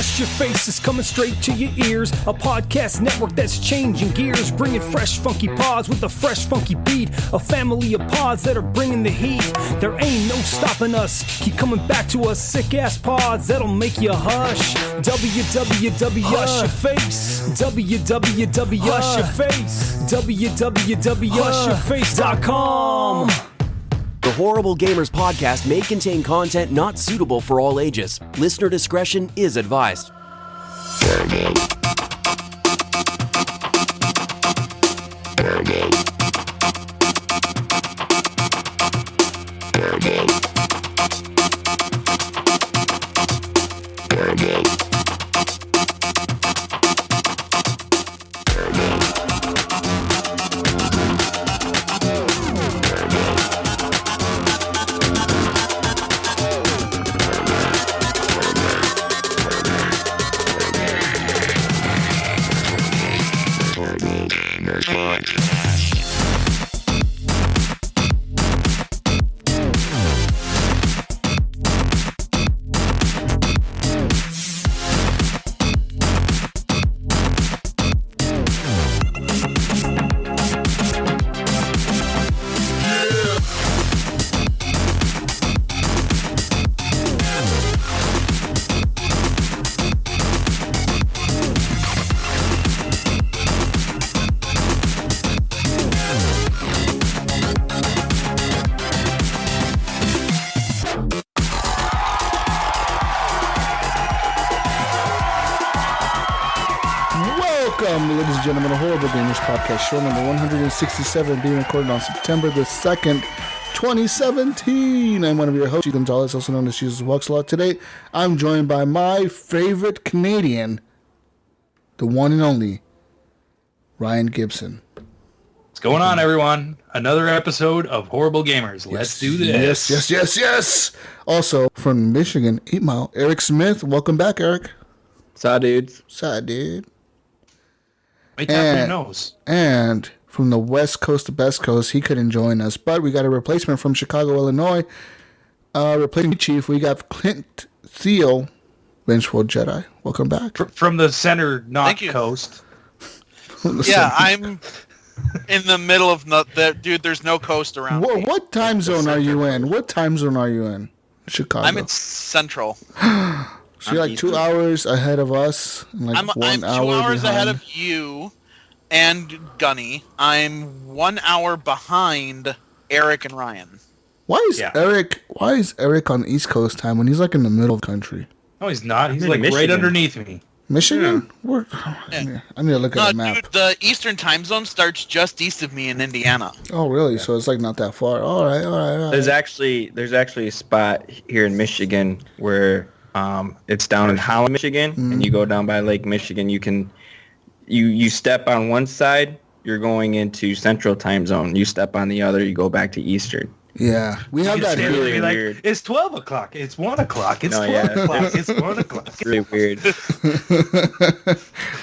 Hush Your Face is coming straight to your ears. A podcast network that's changing gears, bringing fresh funky pods with a fresh funky beat. A family of pods that are bringing the heat. There ain't no stopping us. Keep coming back to us, sick ass pods that'll make you hush. www Hush Your Face. www Hush Your Face. www.hushyourface.com. The Horrible Gamers podcast may contain content not suitable for all ages. Listener discretion is advised. Welcome, ladies and gentlemen, to Horrible Gamers Podcast, show number 167, being recorded on September the 2nd, 2017. I'm one of your hosts, Gonzalez, also known as Jesus Wuxlot. Today, I'm joined by my favorite Canadian, the one and only, Ryan Gibson. What's going on, everyone? Another episode of Horrible Gamers. Let's do this. Yes. Also, from Michigan, 8 Mile, Eric Smith. Welcome back, Eric. Saw dudes. Wait, tap your nose. And from the West Coast to Best Coast, he couldn't join us, but we got a replacement from Chicago, Illinois. Replacing Chief, we got Clint Thiel, Vengeful Jedi. Welcome back. From the center, not coast. Yeah, I'm in the middle of dude. There's no coast around. What time zone are you in? Chicago. I'm in Central. So you're like 2 hours ahead of us, and like I'm 2 hours ahead of you and Gunny. I'm 1 hour behind Eric and Ryan. Why is Eric on East Coast time when he's like in the middle of the country? No, he's not. He's like right underneath me. Michigan? I need to look at the map. Dude, the Eastern time zone starts just east of me in Indiana. Oh, really? Yeah. So it's like not that far. All right. There's actually a spot here in Michigan where it's down in Holland, Michigan, and you go down by Lake Michigan. You step on one side, you're going into Central time zone. You step on the other, you go back to Eastern. Yeah, we have that here. Like, it's 12 o'clock. It's 1 o'clock. It's 12 o'clock. It's 1 o'clock. It's really weird.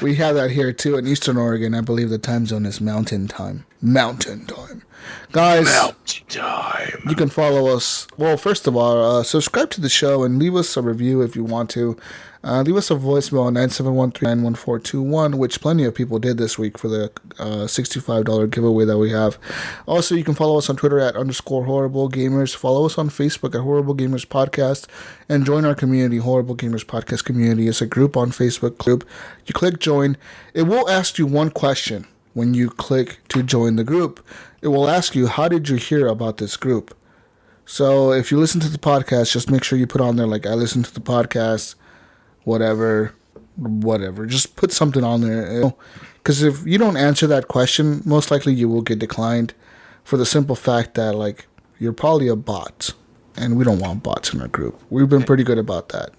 We have that here, too, in Eastern Oregon. I believe the time zone is Mountain Time. Guys, you can follow us. Well, first of all, subscribe to the show and leave us a review if you want to. Leave us a voicemail on 971-391-1421, which plenty of people did this week for the $65 giveaway that we have. Also, you can follow us on Twitter at _Horrible Gamers. Follow us on Facebook at Horrible Gamers Podcast, and join our community, Horrible Gamers Podcast Community. It's a group on Facebook group. You click join. It will ask you one question when you click to join the group. It will ask you, how did you hear about this group? So if you listen to the podcast, just make sure you put on there like, I listened to the podcast, whatever. Just put something on there. Because if you don't answer that question, most likely you will get declined for the simple fact that, like, you're probably a bot. And we don't want bots in our group. We've been pretty good about that.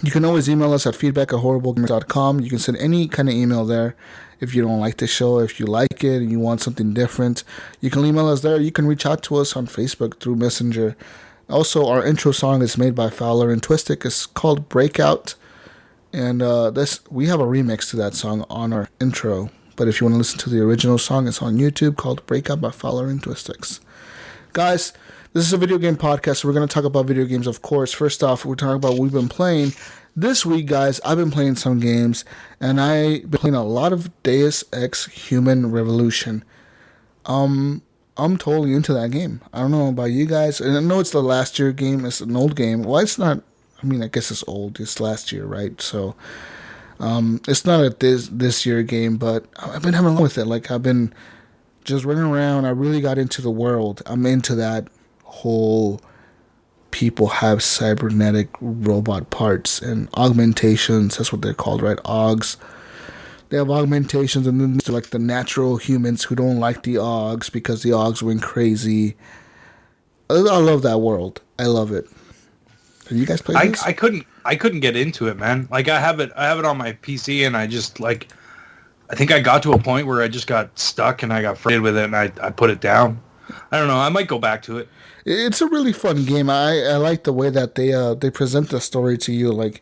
You can always email us at feedback@horriblegamers.com. You can send any kind of email there. If you don't like the show, if you like it and you want something different, you can email us there. You can reach out to us on Facebook through Messenger. Also, our intro song is made by Fowler and Twistic. It's called Breakout. And we have a remix to that song on our intro. But if you want to listen to the original song, it's on YouTube called Breakout by Fowler and Twistics. Guys, This is a video game podcast, so we're going to talk about video games, of course. First off, we're talking about what we've been playing. This week, guys, I've been playing some games, and I've been playing a lot of Deus Ex Human Revolution. I'm totally into that game. I don't know about you guys. And I know it's the last year game. It's an old game. Well, it's not. I mean, I guess it's old. It's last year, right? So, it's not a this year game, but I've been having fun with it. Like, I've been just running around. I really got into the world. I'm into that whole people have cybernetic robot parts and augmentations. That's what they're called, right? Augs. They have augmentations, and then there's like the natural humans who don't like the Augs because the Augs went crazy. I love that world. I love it. Have you guys played this? I couldn't get into it, man. Like I have it on my PC, and I just like, I think I got to a point where I just got stuck and I got frustrated with it, and I put it down. I don't know. I might go back to it. It's a really fun game. I like the way that they present the story to you. Like,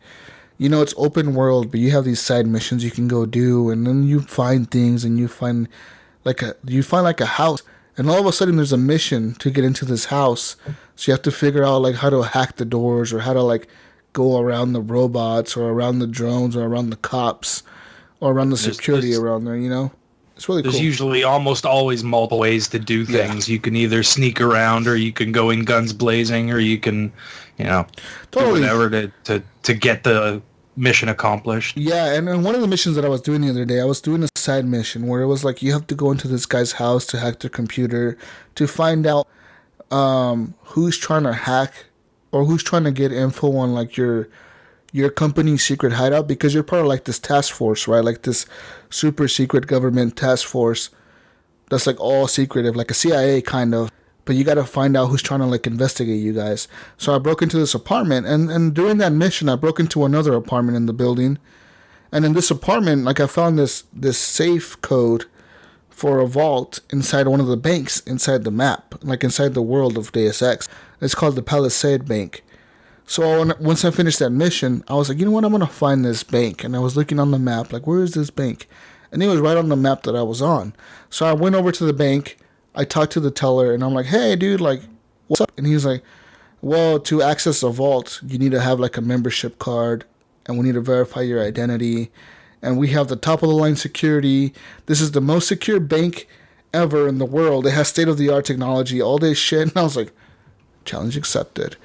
you know, it's open world, but you have these side missions you can go do, and then you find things, and you find like a house, and all of a sudden there's a mission to get into this house. So you have to figure out like how to hack the doors, or how to like go around the robots, or around the drones, or around the cops, or around the security around there. You know, it's really cool. There's usually almost always multiple ways to do things. Yeah. You can either sneak around, or you can go in guns blazing, or you can, you know, totally do whatever to get the mission accomplished. Yeah, and one of the missions that I was doing the other day, I was doing a side mission where it was like you have to go into this guy's house to hack their computer to find out who's trying to hack or who's trying to get info on like your company's secret hideout, because you're part of like this task force, right? Like this super secret government task force that's like all secretive, like a CIA kind of. But you got to find out who's trying to like investigate you guys. So I broke into this apartment, and during that mission, I broke into another apartment in the building. And in this apartment, like I found this safe code for a vault inside one of the banks inside the map, like inside the world of Deus Ex. It's called the Palisade Bank. So once I finished that mission, I was like, you know what, I'm going to find this bank. And I was looking on the map, like, where is this bank? And it was right on the map that I was on. So I went over to the bank. I talked to the teller, and I'm like, hey, dude, like, what's up? And he's like, well, to access a vault, you need to have, like, a membership card, and we need to verify your identity, and we have the top-of-the-line security. This is the most secure bank ever in the world. It has state-of-the-art technology, all this shit. And I was like, challenge accepted.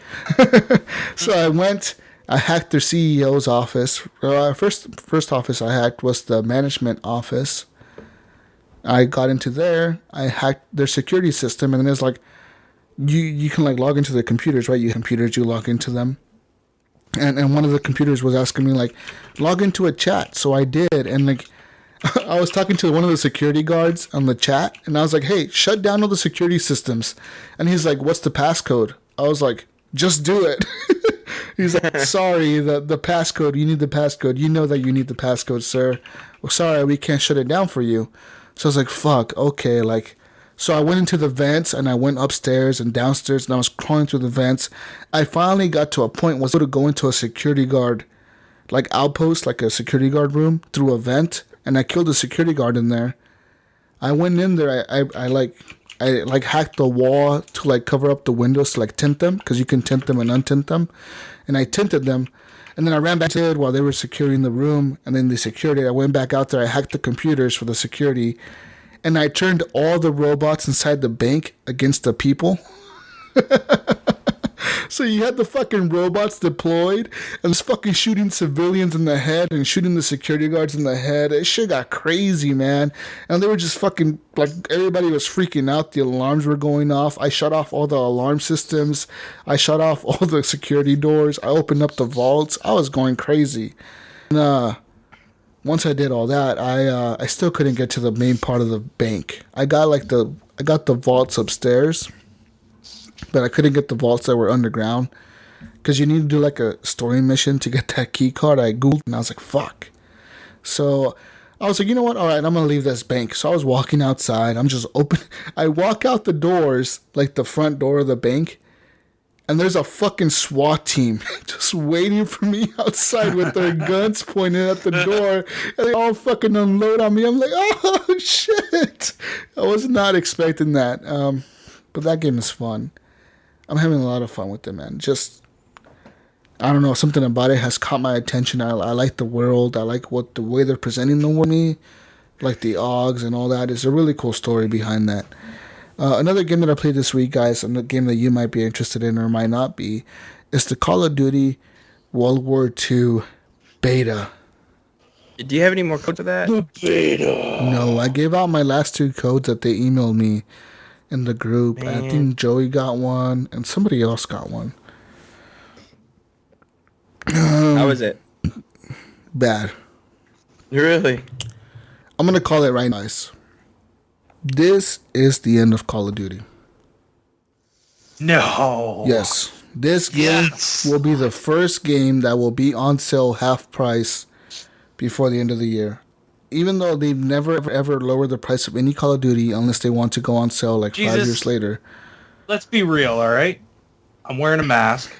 So I went, I hacked their CEO's office. First office I hacked was the management office. I got into there, I hacked their security system, and then it's like, you can like log into their computers, right? You log into them. And one of the computers was asking me like, log into a chat. So I did, and like, I was talking to one of the security guards on the chat, and I was like, hey, shut down all the security systems. And he's like, what's the passcode? I was like, just do it. He's like, sorry, the passcode, you need the passcode. You know that you need the passcode, sir. Well, sorry, we can't shut it down for you. So I was like, fuck, okay, like, so I went into the vents, and I went upstairs and downstairs, and I was crawling through the vents. I finally got to a point where I was able to go into a security guard, like, outpost, like a security guard room, through a vent, and I killed a security guard in there. I went in there, I hacked the wall to, like, cover up the windows to, like, tint them, because you can tint them and untint them, and I tinted them. And then I ran back in while they were securing the room, and then they secured it. I went back out there, I hacked the computers for the security, and I turned all the robots inside the bank against the people. So you had the fucking robots deployed, and it's fucking shooting civilians in the head and shooting the security guards in the head. It shit got crazy, man. And they were just fucking, like, everybody was freaking out. The alarms were going off. I shut off all the alarm systems. I shut off all the security doors. I opened up the vaults. I was going crazy. And once I did all that, I still couldn't get to the main part of the bank. I got the vaults upstairs, but I couldn't get the vaults that were underground, because you need to do like a story mission to get that key card. I googled, and I was like, fuck. So I was like, you know what? All right, I'm going to leave this bank. So I was walking outside. I'm just open. I walk out the doors, like the front door of the bank, and there's a fucking SWAT team just waiting for me outside with their guns pointed at the door, and they all fucking unload on me. I'm like, oh, shit. I was not expecting that. But that game is fun. I'm having a lot of fun with it, man. Just, I don't know, something about it has caught my attention. I like the world. I like what the way they're presenting the world to me, like the Augs and all that. It's a really cool story behind that. Another game that I played this week, guys, and a game that you might be interested in or might not be, is the Call of Duty World War II Beta. Do you have any more codes for that? The beta. No, I gave out my last 2 codes that they emailed me in the group. Man. I think Joey got one and somebody else got one. How is it? Bad. Really? I'm going to call it right now, guys. This is the end of Call of Duty. No. Yes. This game will be the first game that will be on sale half price before the end of the year. Even though they've never ever lowered the price of any Call of Duty unless they want to go on sale like 5 years later. Let's be real, all right? I'm wearing a mask.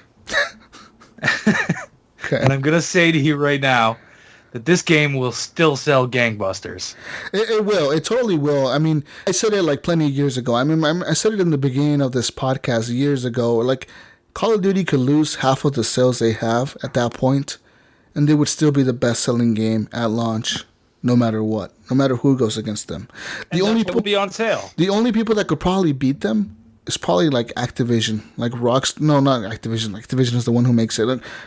Okay. And I'm going to say to you right now that this game will still sell gangbusters. It will. It totally will. I mean, I said it like plenty of years ago. I mean, I said it in the beginning of this podcast years ago. Like, Call of Duty could lose half of the sales they have at that point, and they would still be the best-selling game at launch, no matter what, no matter who goes against them. The only It will be on sale. The only people that could probably beat them is probably like Activision, like Rockstar. No, not Activision. Activision is the one who makes it.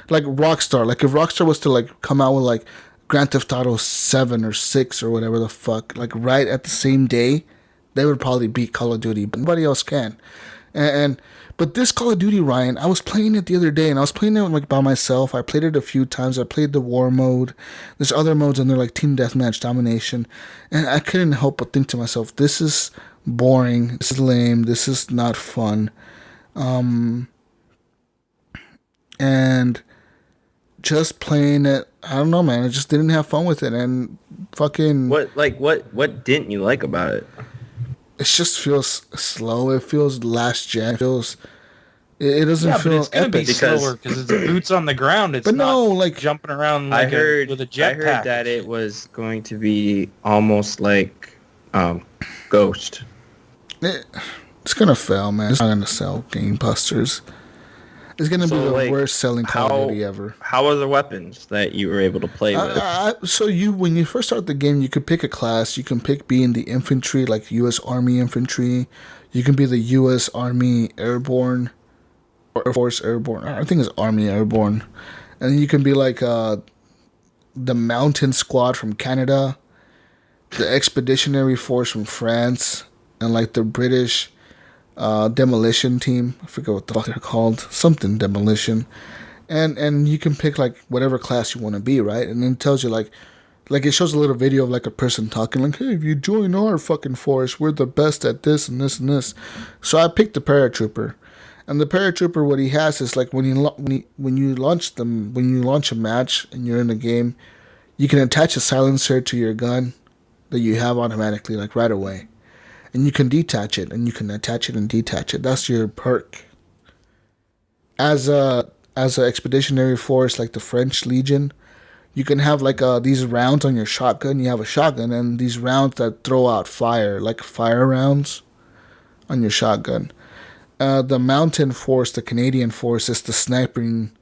Like Rockstar. Like if Rockstar was to like come out with like Grand Theft Auto 7 or 6 or whatever the fuck, like right at the same day, they would probably beat Call of Duty, but nobody else can. But this Call of Duty, Ryan, I was playing it the other day, and I was playing it like by myself. I played it a few times. I played the war mode. There's other modes in there like Team Deathmatch, Domination, and I couldn't help but think to myself, this is boring. This is lame. This is not fun. And just playing it, I don't know, man. I just didn't have fun with it, and fucking. What didn't you like about it? It just feels slow. It feels last gen. It feels. It doesn't Yeah, feel but it's going to be epic. slower because it's boots on the ground. It's But not no, like jumping around I like heard with a I jetpack. heard that it was going to be almost like Ghost. it's gonna fail, man. It's not gonna sell gangbusters. It's gonna be the worst selling Call of Duty ever. How are the weapons that you were able to play with? So when you first start the game, you could pick a class. You can pick being the infantry, like U.S. Army infantry. You can be the U.S. Army Airborne or Air Force Airborne. I think it's Army Airborne, and then you can be like the Mountain Squad from Canada, the Expeditionary Force from France, and like the British demolition team. I forget what the fuck they're called. Something demolition. And you can pick like whatever class you want to be, right? And then it tells you like it shows a little video of like a person talking like, hey, if you join our fucking force, we're the best at this and this and this. So I picked the paratrooper. And the paratrooper, what he has is like when you launch a match and you're in a game, you can attach a silencer to your gun that you have automatically, like right away. And you can detach it, and you can attach it and detach it. That's your perk. As a expeditionary force, like the French Legion, you can have like these rounds on your shotgun. You have a shotgun, and these rounds that throw out fire, like fire rounds, on your shotgun. The Mountain Force, the Canadian Force, is the sniping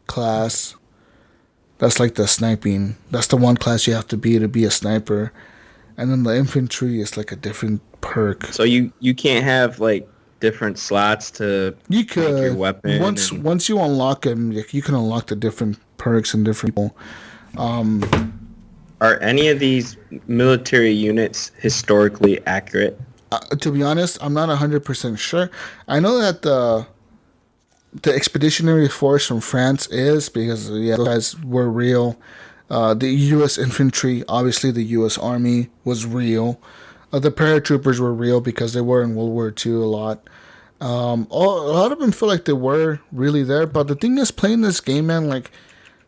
class. That's like the sniping. That's the one class you have to be a sniper. And then the infantry is like a different perk. So you can't have like different slots to make your weapon. Once you unlock them, you can unlock the different perks and different people. Are any of these military units historically accurate? To be honest, I'm not 100% sure. I know that the Expeditionary Force from France is, because those guys were real. The U.S. infantry, obviously the U.S. Army was real. The paratroopers were real because they were in World War II a lot. A lot of them feel like they were really there. But the thing is, playing this game, man, like,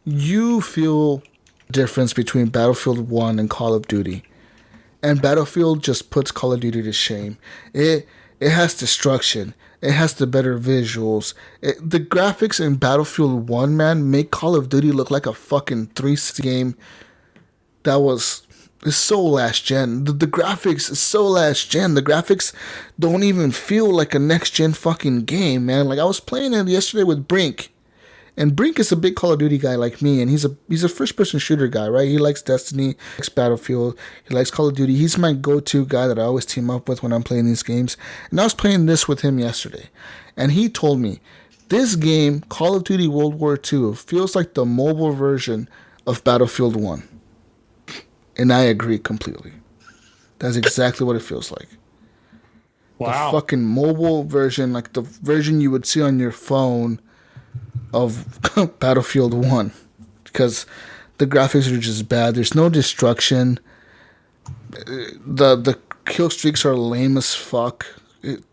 you feel the difference between Battlefield 1 and Call of Duty. And Battlefield just puts Call of Duty to shame. It has destruction. It has the better visuals. The graphics in Battlefield 1, man, make Call of Duty look like a fucking 360 game that was is so last gen. The graphics is so last gen. The graphics don't even feel like a next gen fucking game, man. Like I was playing it yesterday with Brink. And Brink is a big Call of Duty guy like me, and he's a first-person shooter guy, right? He likes Destiny, he likes Battlefield, he likes Call of Duty. He's my go-to guy that I always team up with when I'm playing these games. And I was playing this with him yesterday, and he told me, this game, Call of Duty World War II, feels like the mobile version of Battlefield 1. And I agree completely. That's exactly what it feels like. Wow. The fucking mobile version, like the version you would see on your phone of Battlefield 1, because the graphics are just bad. There's no destruction. The kill streaks are lame as fuck.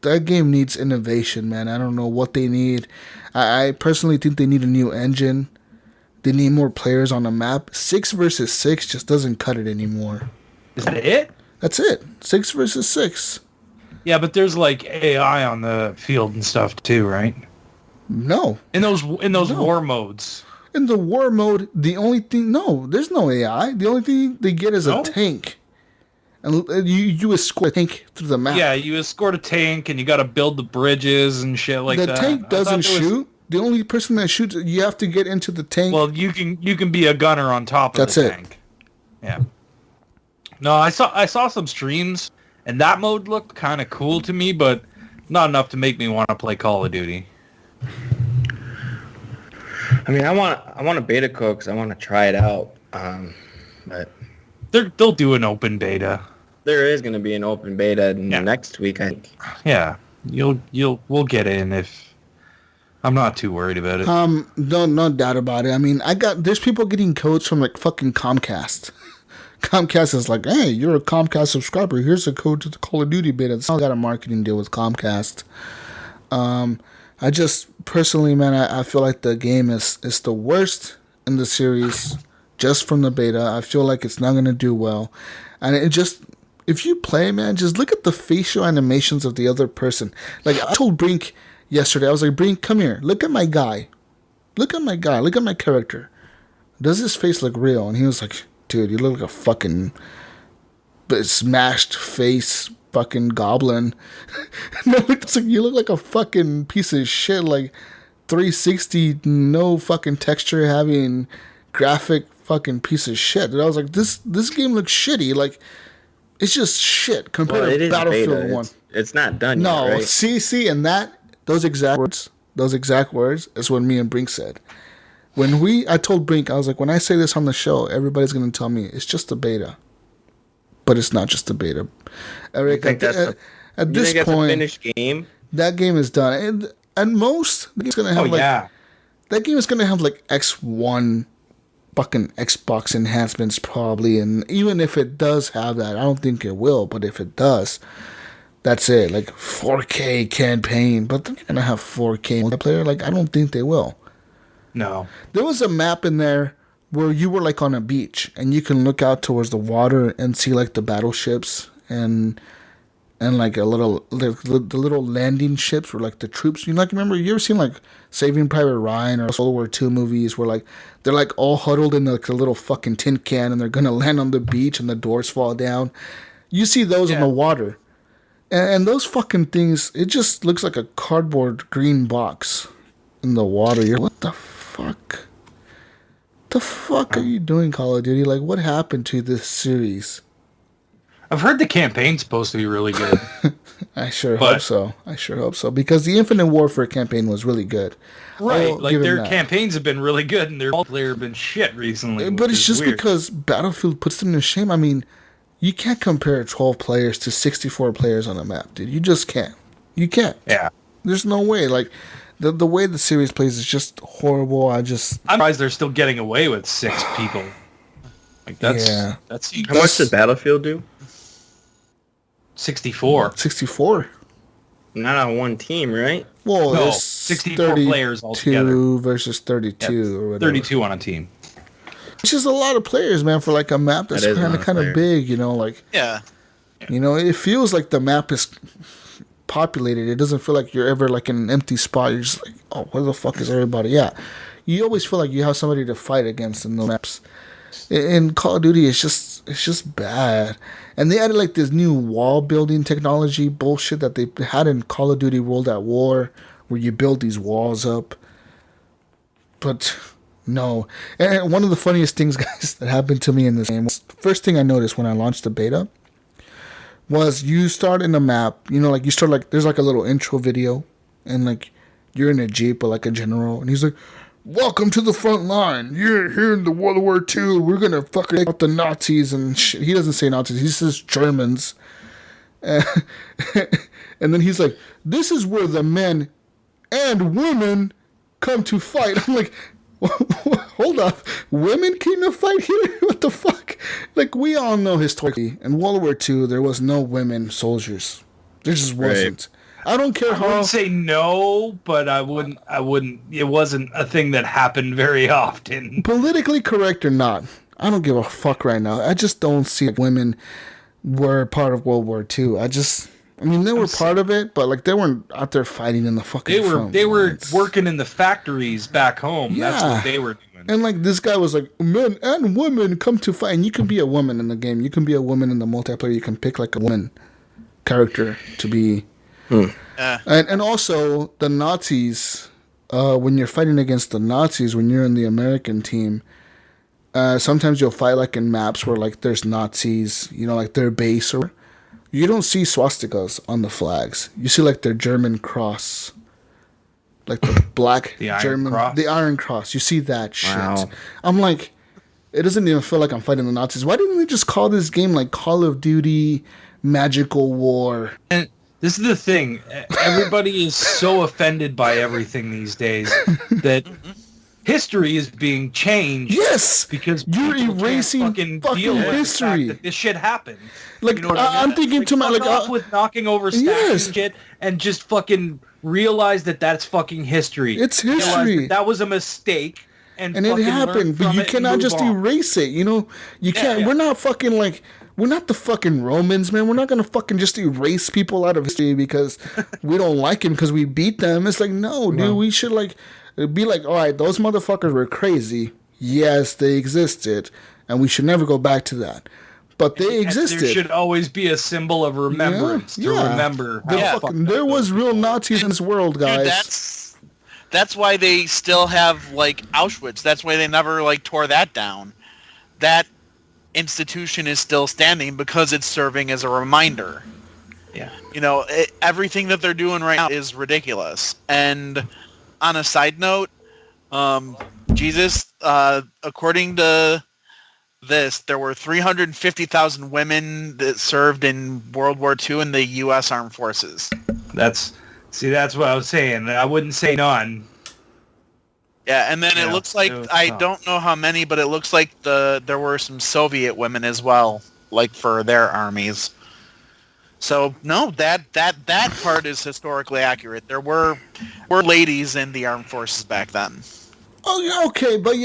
That game needs innovation, man. I don't know what they need. I personally think they need a new engine. They need more players on the map. 6 versus 6 just doesn't cut it anymore. Is that it? That's it. 6 versus 6. Yeah, but there's like AI on the field and stuff too, right? No. In those war modes. In the war mode, the only thing... No, there's no AI. The only thing they get is a tank. And you escort a tank through the map. Yeah, you escort a tank, and you got to build the bridges and shit like that. The tank doesn't shoot. The only person that shoots, you have to get into the tank. Well, you can be a gunner on top of the tank. Yeah. No, I saw some streams, and that mode looked kind of cool to me, but not enough to make me want to play Call of Duty. I mean, I want a beta code because I want to try it out. But They'll do an open beta. there is going to be an open beta next week, I think. Yeah, we'll get in if. I'm not too worried about it. No doubt about it. I mean, there's people getting codes from like fucking Comcast. Comcast is like, hey, you're a Comcast subscriber. Here's a code to the Call of Duty beta. It's all got a marketing deal with Comcast. I just personally, man, I feel like the game is the worst in the series just from the beta. I feel like it's not going to do well. And it just, if you play, man, just look at the facial animations of the other person. Like I told Brink yesterday, I was like, Brink, come here. Look at my guy. Look at my guy. Look at my character. Does his face look real? And he was like, dude, you look like a fucking smashed face fucking goblin. And I looked, like, you look like a fucking piece of shit, like 360, no fucking texture having graphic fucking piece of shit. And I was like, this game looks shitty. Like, it's just shit compared to Battlefield 1. It's not done yet, right? See, and those exact words is what me and Brink said. I told Brink, I was like, when I say this on the show, everybody's going to tell me it's just a beta. But it's not just a beta. Eric, at this point, a finished game? That game is done. And at most, it's going to have that game is going to have like X1 fucking Xbox enhancements probably. And even if it does have that, I don't think it will. But if it does, that's it. Like 4K campaign. But they're going to have 4K multiplayer. Like, I don't think they will. No. There was a map in there where you were like on a beach and you can look out towards the water and see like the battleships and like the little landing ships were like the troops. You ever seen like Saving Private Ryan or World War II movies where like they're like all huddled in like a little fucking tin can and they're gonna land on the beach and the doors fall down. You see those in the water. And those fucking things, it just looks like a cardboard green box in the water. You're what the fuck? The fuck are you doing, Call of Duty? Like, what happened to this series? I've heard the campaign's supposed to be really good. I sure hope so. Because the Infinite Warfare campaign was really good. Right. Like, their campaigns have been really good, and their multiplayer have been shit recently. But it's just weird. Because Battlefield puts them to shame. I mean, you can't compare 12 players to 64 players on a map, dude. You just can't. You can't. Yeah. There's no way. Like, the way the series plays is just horrible. I'm surprised they're still getting away with 6 people. Like that's how much does Battlefield do? 64. 64. Not on one team, right? Well, no, there's 64 players altogether. 32 versus 32 or whatever. 32 on a team. Which is a lot of players, man, for like a map that's kind of big, you know, like you know, it feels like the map is populated. It doesn't feel like you're ever like in an empty spot. You're just like, oh, where the fuck is everybody at? You always feel like you have somebody to fight against in the maps. In Call of Duty, it's just just bad. And they added like this new wall building technology bullshit that they had in Call of Duty World at War, where you build these walls up. But no. And one of the funniest things, guys, that happened to me in this game was the first thing I noticed when I launched the beta was you start in a map, you know, like you start like there's like a little intro video, and like you're in a Jeep or like a general, and he's like, "Welcome to the front line. You're here in the World War II. We're gonna fucking take out the Nazis and shit." He doesn't say Nazis. He says Germans. And then he's like, "This is where the men and women come to fight." I'm like, hold up. Women came to fight here? What the fuck? Like, we all know historically, in World War II, there was no women soldiers. There just wasn't. Right. I don't care how... I wouldn't say no, but I wouldn't, it wasn't a thing that happened very often. Politically correct or not, I don't give a fuck right now. I just don't see women were part of World War II. I mean, they were part of it, but like they weren't out there fighting in the fucking front. They were working in the factories back home. Yeah. That's what they were doing. And like this guy was like, "Men and women come to fight." And you can be a woman in the game. You can be a woman in the multiplayer. You can pick like a woman character to be. And also the Nazis. When you're fighting against the Nazis, when you're in the American team, sometimes you'll fight like in maps where like there's Nazis. You know, like their base or. You don't see swastikas on the flags. You see like their German cross. Like the black the German... Cross. The Iron Cross. You see that shit. Wow. I'm like, it doesn't even feel like I'm fighting the Nazis. Why didn't they just call this game like Call of Duty Magical War? And this is the thing. Everybody is so offended by everything these days that... history is being changed. Yes, because you're erasing fucking history. That this shit happened. Like, you know I'm thinking to my off with knocking over statues and shit, and just fucking realize that that's fucking history. It's history. That was a mistake, and it happened. But you cannot just erase it. You know, you can't. Yeah. We're not fucking like. We're not the fucking Romans, man. We're not gonna fucking just erase people out of history because we don't like them because we beat them. It's like, no, dude. We should like. It'd be like, all right, those motherfuckers were crazy. Yes, they existed, and we should never go back to that. But they existed. There should always be a symbol of remembrance to remember. There was real Nazis in this world, guys. Dude, that's why they still have like Auschwitz. That's why they never like tore that down. That institution is still standing because it's serving as a reminder. Yeah. You know, everything that they're doing right now is ridiculous. And on a side note, according to this, there were 350,000 women that served in World War II in the U.S. Armed Forces. That's what I was saying. I wouldn't say none. Yeah, and then it looks like, I don't know how many, but it looks like there were some Soviet women as well, like for their armies. So no, that part is historically accurate. There were ladies in the armed forces back then. Oh, yeah, okay, but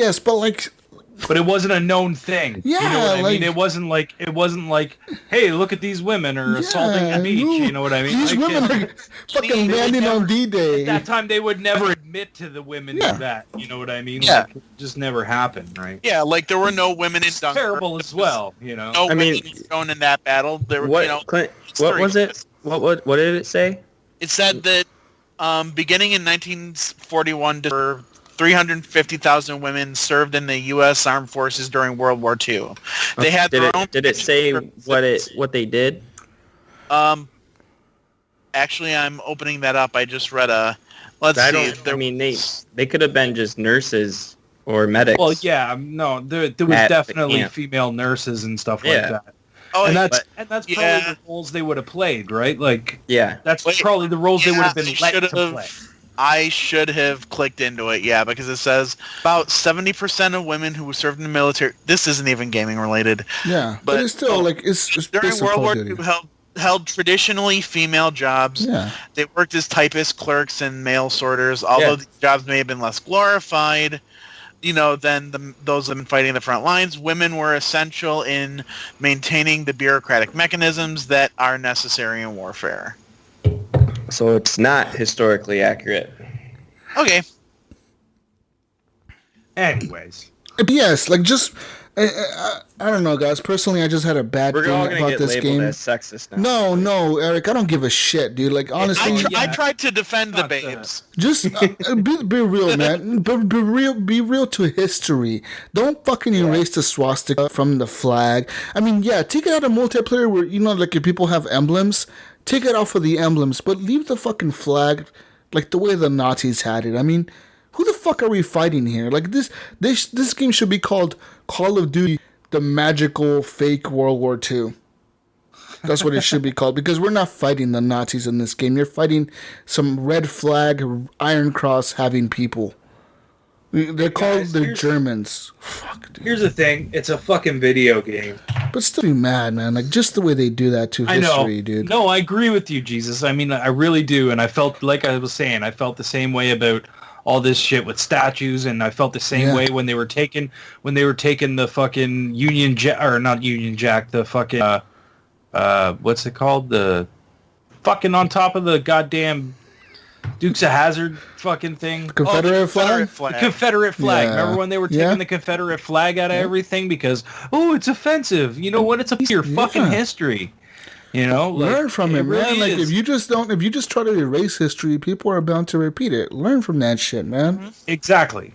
it wasn't a known thing. Yeah, you know what I mean. It wasn't like, hey, look at these women are assaulting the beach. You know what I mean? These women are fucking landing on D-Day. At that time, they would never admit to the women do that. You know what I mean? Yeah, like, it just never happened, right? Yeah, like there were no women in Dunkirk. Terrible as well, you know. No women shown in that battle. There were, Clint, what was it? What did it say? It said that beginning in 1941, 350,000 women served in the U.S. Armed Forces during World War II. They had their own. Did it say what they did? Actually, I'm opening that up. I just read a. They could have been just nurses or medics. Well, yeah, no, there was definitely female nurses and stuff like that. Oh, and that's probably the roles they would have played, right? Like, that's probably the roles they would have been let to play. I should have clicked into it, because it says about 70% of women who served in the military. This isn't even gaming related. Yeah, but it's still it's during World War II held traditionally female jobs. Yeah, they worked as typists, clerks, and mail sorters. Although these jobs may have been less glorified, than those women fighting the front lines, women were essential in maintaining the bureaucratic mechanisms that are necessary in warfare. So it's not historically accurate. Okay. Anyways. Yes, like just I don't know, guys. Personally, I just had a bad feeling about this game. We're all gonna get labeled as sexist now. No, Eric, I don't give a shit, dude. Like honestly, I tried to defend the babes. Just be real, man. Be real to history. Don't fucking erase the swastika from the flag. I mean, yeah, take it out of multiplayer where like if people have emblems, take it out for the emblems, but leave the fucking flag like the way the Nazis had it. I mean, who the fuck are we fighting here? Like this game should be called Call of Duty: The Magical Fake World War II. That's what it should be called, because we're not fighting the Nazis in this game. You're fighting some red flag, Iron Cross having people. They're called the Germans. Fuck, dude. Here's the thing. It's a fucking video game. But still be mad, man. Like, just the way they do that to history, dude. No, I agree with you, Jesus. I mean, I really do. And I felt, like I was saying, I felt the same way about all this shit with statues, and I felt the same way when they were taking the fucking Union Jack, or not Union Jack, the fucking what's it called? The fucking on top of the goddamn Dukes of Hazzard fucking thing. Confederate flag? The Confederate flag. Yeah. Remember when they were taking the Confederate flag out of everything because it's offensive. You know what? It's a piece of your fucking history. Learn from it, man. Like if you just try to erase history, people are bound to repeat it. Learn from that shit, man. Mm-hmm. Exactly.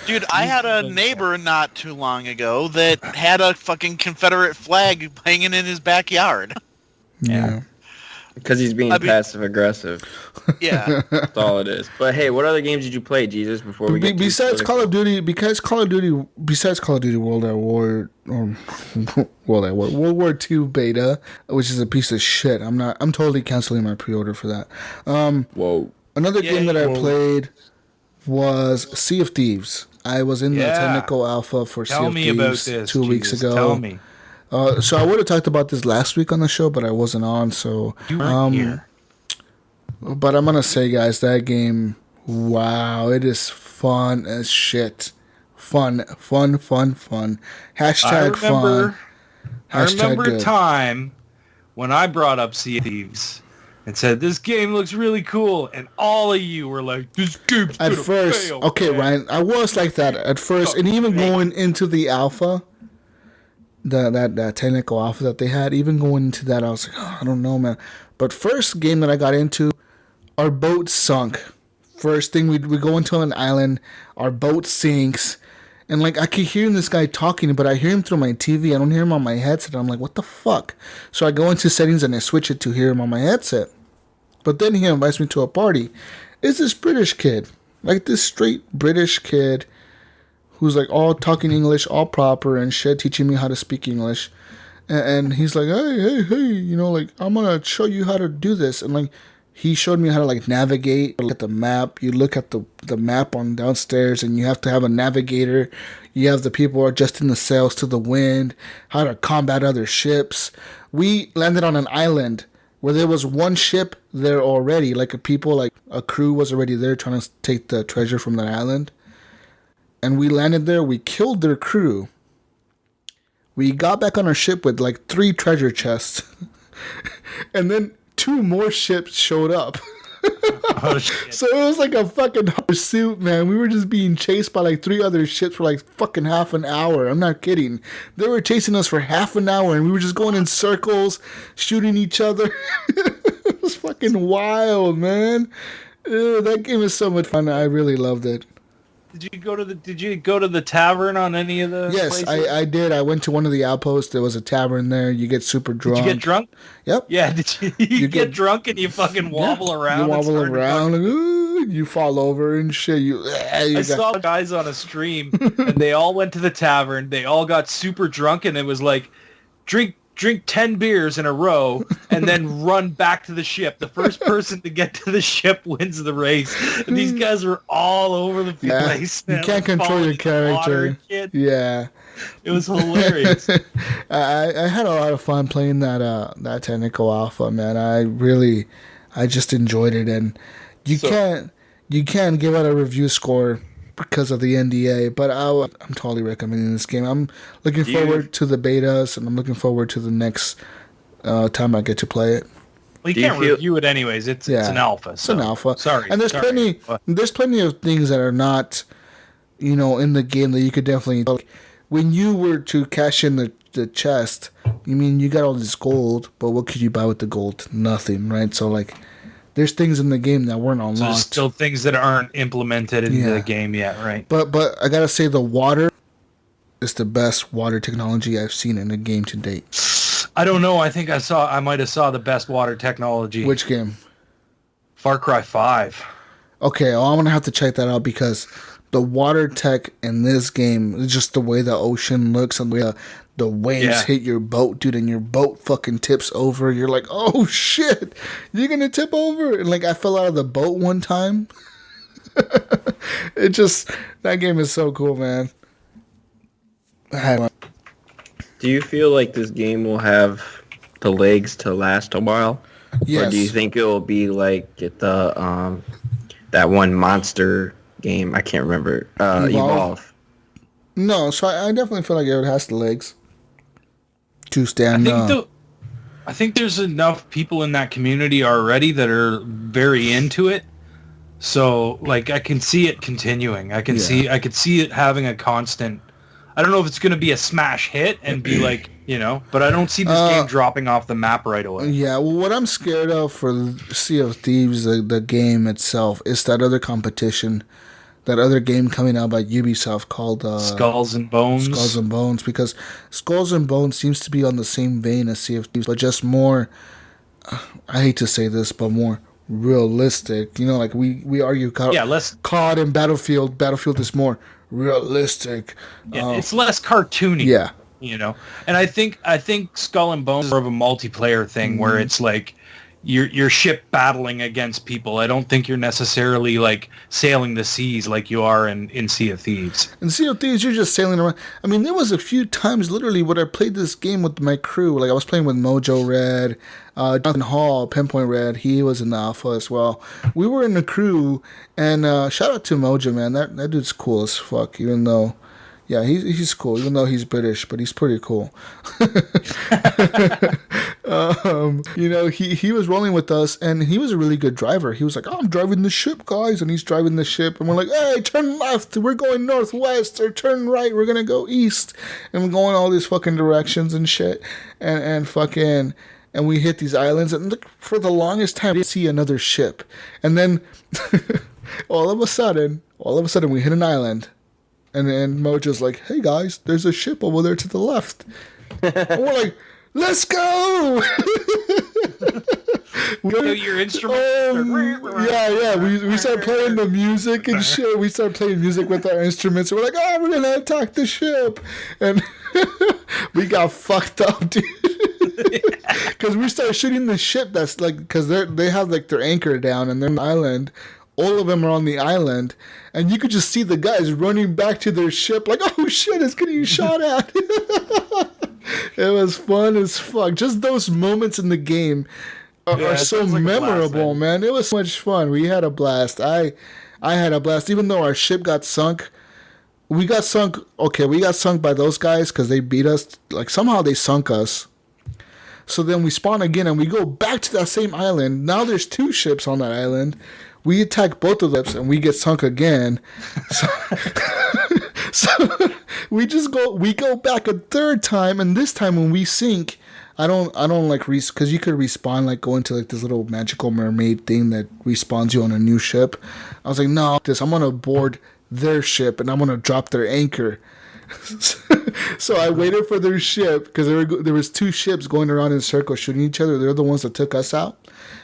Dude, I had a neighbor not too long ago that had a fucking Confederate flag hanging in his backyard. Yeah. Because he's being passive aggressive. Yeah. That's all it is. But hey, what other games did you play, Jesus, before we get besides Call of Duty, besides Call of Duty World War II beta, which is a piece of shit. I'm totally canceling my pre-order for that. Whoa. Another game that I played was Sea of Thieves. I was in the technical alpha for Sea of Thieves 2 weeks ago. Tell me. So I would have talked about this last week on the show, but I wasn't on. So you weren't here. But I'm gonna say, guys, that game, wow, it is fun as shit. Fun. Hashtag fun. I remember a time when I brought up Sea of Thieves and said this game looks really cool, and all of you were like, "This game's at first." fail, okay, man. Ryan, I was like that at first, and even going into the alpha. That technical alpha that they had, even going into that, I was like, I don't know, man. But first game that I got into, our boat sunk. First thing, we go into an island, our boat sinks, and like I keep hearing this guy talking, but I hear him through my TV. I don't hear him on my headset. I'm like, what the fuck? So I go into settings and I switch it to hear him on my headset. But then he invites me to a party. It's this British kid, like this straight British kid, who's like all talking English, all proper and shit, teaching me how to speak English. And he's like, hey, like, I'm going to show you how to do this. And like, he showed me how to like navigate, look at the map. You look at the map on downstairs and you have to have a navigator. You have the people adjusting the sails to the wind, how to combat other ships. We landed on an island where there was one ship there already, like a crew was already there trying to take the treasure from that island. And we landed there, we killed their crew. We got back on our ship with like 3 treasure chests. And then 2 more ships showed up. Oh, shit. So it was like a fucking pursuit, man. We were just being chased by like 3 other ships for like fucking half an hour. I'm not kidding. They were chasing us for half an hour and we were just going in circles, shooting each other. It was fucking wild, man. That game is so much fun. I really loved it. Did you go to the tavern on any of the Yes, places? I did. I went to one of the outposts. There was a tavern there. You get super drunk. Did you get drunk? Yep. Yeah, did you get drunk and you fucking wobble around? You wobble around, and, you fall over and shit. I saw guys on a stream, and they all went to the tavern. They all got super drunk, and it was like, drink 10 beers in a row, and then run back to the ship. The first person to get to the ship wins the race. And these guys were all over the place. You can't control your character. Yeah. It was hilarious. I had a lot of fun playing that technical alpha, man. I just enjoyed it, and you can't give out a review score because of the NDA, but I'm totally recommending this game. I'm looking forward to the betas, and I'm looking forward to the next time I get to play it. Well, you can't review it anyways. It's an alpha. It's an alpha. Sorry. And there's plenty of things that are not, in the game that you could definitely, like, when you were to cash in the chest, you got all this gold, but what could you buy with the gold? Nothing, right? So, like, there's things in the game that weren't unlocked. So there's still things that aren't implemented into the game yet, right? But I gotta say, the water is the best water technology I've seen in a game to date. I don't know. I think I might have saw the best water technology. Which game? Far Cry 5. Okay, well, I'm gonna have to check that out because the water tech in this game is just the way the ocean looks and the waves hit your boat, dude, and your boat fucking tips over. You're like, oh shit, you're gonna tip over. And like, I fell out of the boat one time. That game is so cool, man. Do you feel like this game will have the legs to last a while? Yes. Or do you think it will be like the that one monster game? I can't remember. Evolve. No, so I definitely feel like it has the legs to stand up. I think there's enough people in that community already that are very into it. So, like, I can see it continuing. I could see it having a constant. I don't know if it's going to be a smash hit and be like, but I don't see this game dropping off the map right away. Yeah, well, what I'm scared of for Sea of Thieves, the game itself, is that other competition, that other game coming out by Ubisoft called Skulls and Bones. Skulls and Bones, because Skulls and Bones seems to be on the same vein as Sea of Thieves, but just more, I hate to say this, but more realistic. Like we argue COD and Battlefield. Battlefield is more realistic. Yeah, it's less cartoony. Yeah. And I think Skull and Bones is more of a multiplayer thing where it's like you're ship battling against people. I don't think you're necessarily like sailing the seas like you are in Sea of Thieves. In Sea of Thieves, you're just sailing around. There was a few times literally when I played this game with my crew. Like I was playing with Mojo Red, Jonathan Hall, Pinpoint Red. He was in the alpha as well. We were in the crew, and shout out to Mojo, man. That dude's cool as fuck. Even though, yeah, he's cool. Even though he's British, but he's pretty cool. He was rolling with us, and he was a really good driver. He was like, I'm driving the ship, guys, and he's driving the ship, and we're like, hey, turn left, we're going northwest, or turn right, we're gonna go east, and we're going all these fucking directions and shit, and we hit these islands, and look, for the longest time, we didn't see another ship, and then all of a sudden, we hit an island, and Mojo's like, hey guys, there's a ship over there to the left, and we're like, let's go! Your instrument. We start playing the music and shit. We start playing music with our instruments. We're like, we're gonna attack the ship, and we got fucked up, dude. Because we started shooting the ship. That's like, because they have like their anchor down and they're on the island. All of them are on the island, and you could just see the guys running back to their ship, like, oh shit, it's getting shot at. It was fun as fuck. Just those moments in the game are so memorable, man. It was so much fun. We had a blast. I had a blast. Even though our ship got sunk, we got sunk. Okay, we got sunk by those guys because they beat us. Like, somehow they sunk us. So then we spawn again, and we go back to that same island. Now there's two ships on that island. We attack both of them, and we get sunk again. So we go back a third time, and this time when we sink, I don't like because you could respawn, like go into like this little magical mermaid thing that respawns you on a new ship. I was like, no, I'm gonna board their ship and I'm gonna drop their anchor. So I waited for their ship because there was two ships going around in circles shooting each other. They're the ones that took us out,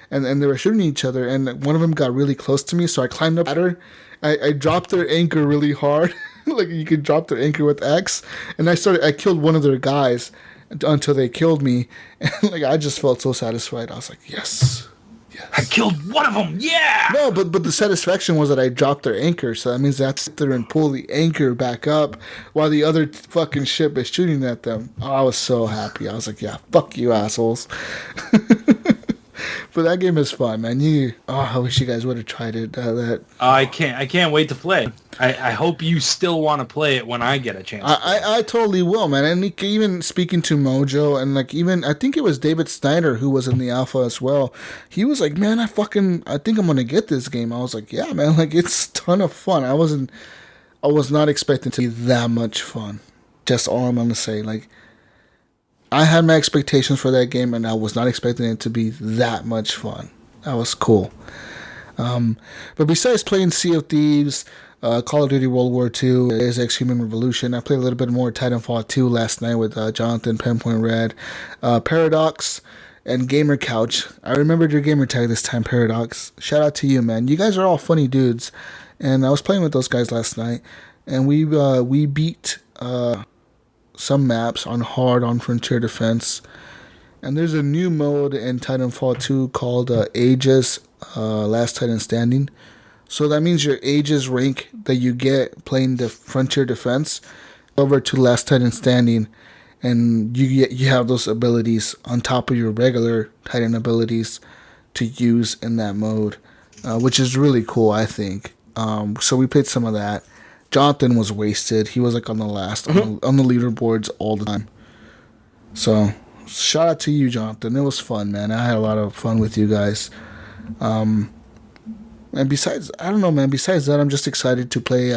and they were shooting each other. And one of them got really close to me, so I climbed up at her. I dropped their anchor really hard. Like you could drop their anchor with X, and I killed one of their guys until they killed me, and like I just felt so satisfied. I was like, yes. I killed one of them, yeah! No, but the satisfaction was that I dropped their anchor, so that means they have to sit there and pull the anchor back up while the other fucking ship is shooting at them. Oh, I was so happy. I was like, yeah, fuck you assholes. But that game is fun, man. I wish you guys would have tried it. I can't wait to play. I hope you still want to play it when I get a chance. I totally will, man. And even speaking to Mojo, and like even I think it was David Snyder who was in the alpha as well. He was like, man, I think I'm gonna get this game. I was like, yeah, man, like it's a ton of fun. I was not expecting it to be that much fun. Just all I'm gonna say. Like, I had my expectations for that game, and I was not expecting it to be that much fun. That was cool. But besides playing Sea of Thieves, Call of Duty World War II, Apex Human Revolution, I played a little bit more Titanfall 2 last night with Jonathan, Pinpoint Red, Paradox, and Gamer Couch. I remembered your gamer tag this time, Paradox. Shout out to you, man. You guys are all funny dudes. And I was playing with those guys last night, and we beat some maps on hard on Frontier Defense. And there's a new mode in Titanfall 2 called Aegis Last Titan Standing. So that means your Aegis rank that you get playing the Frontier Defense over to Last Titan Standing, and you have those abilities on top of your regular Titan abilities to use in that mode, which is really cool, I think. So we played some of that. Jonathan was wasted. He was like on the last on the leaderboards all the time. So shout out to you, Jonathan. It was fun, man. I had a lot of fun with you guys. And besides, I don't know, man. Besides that, I'm just excited to play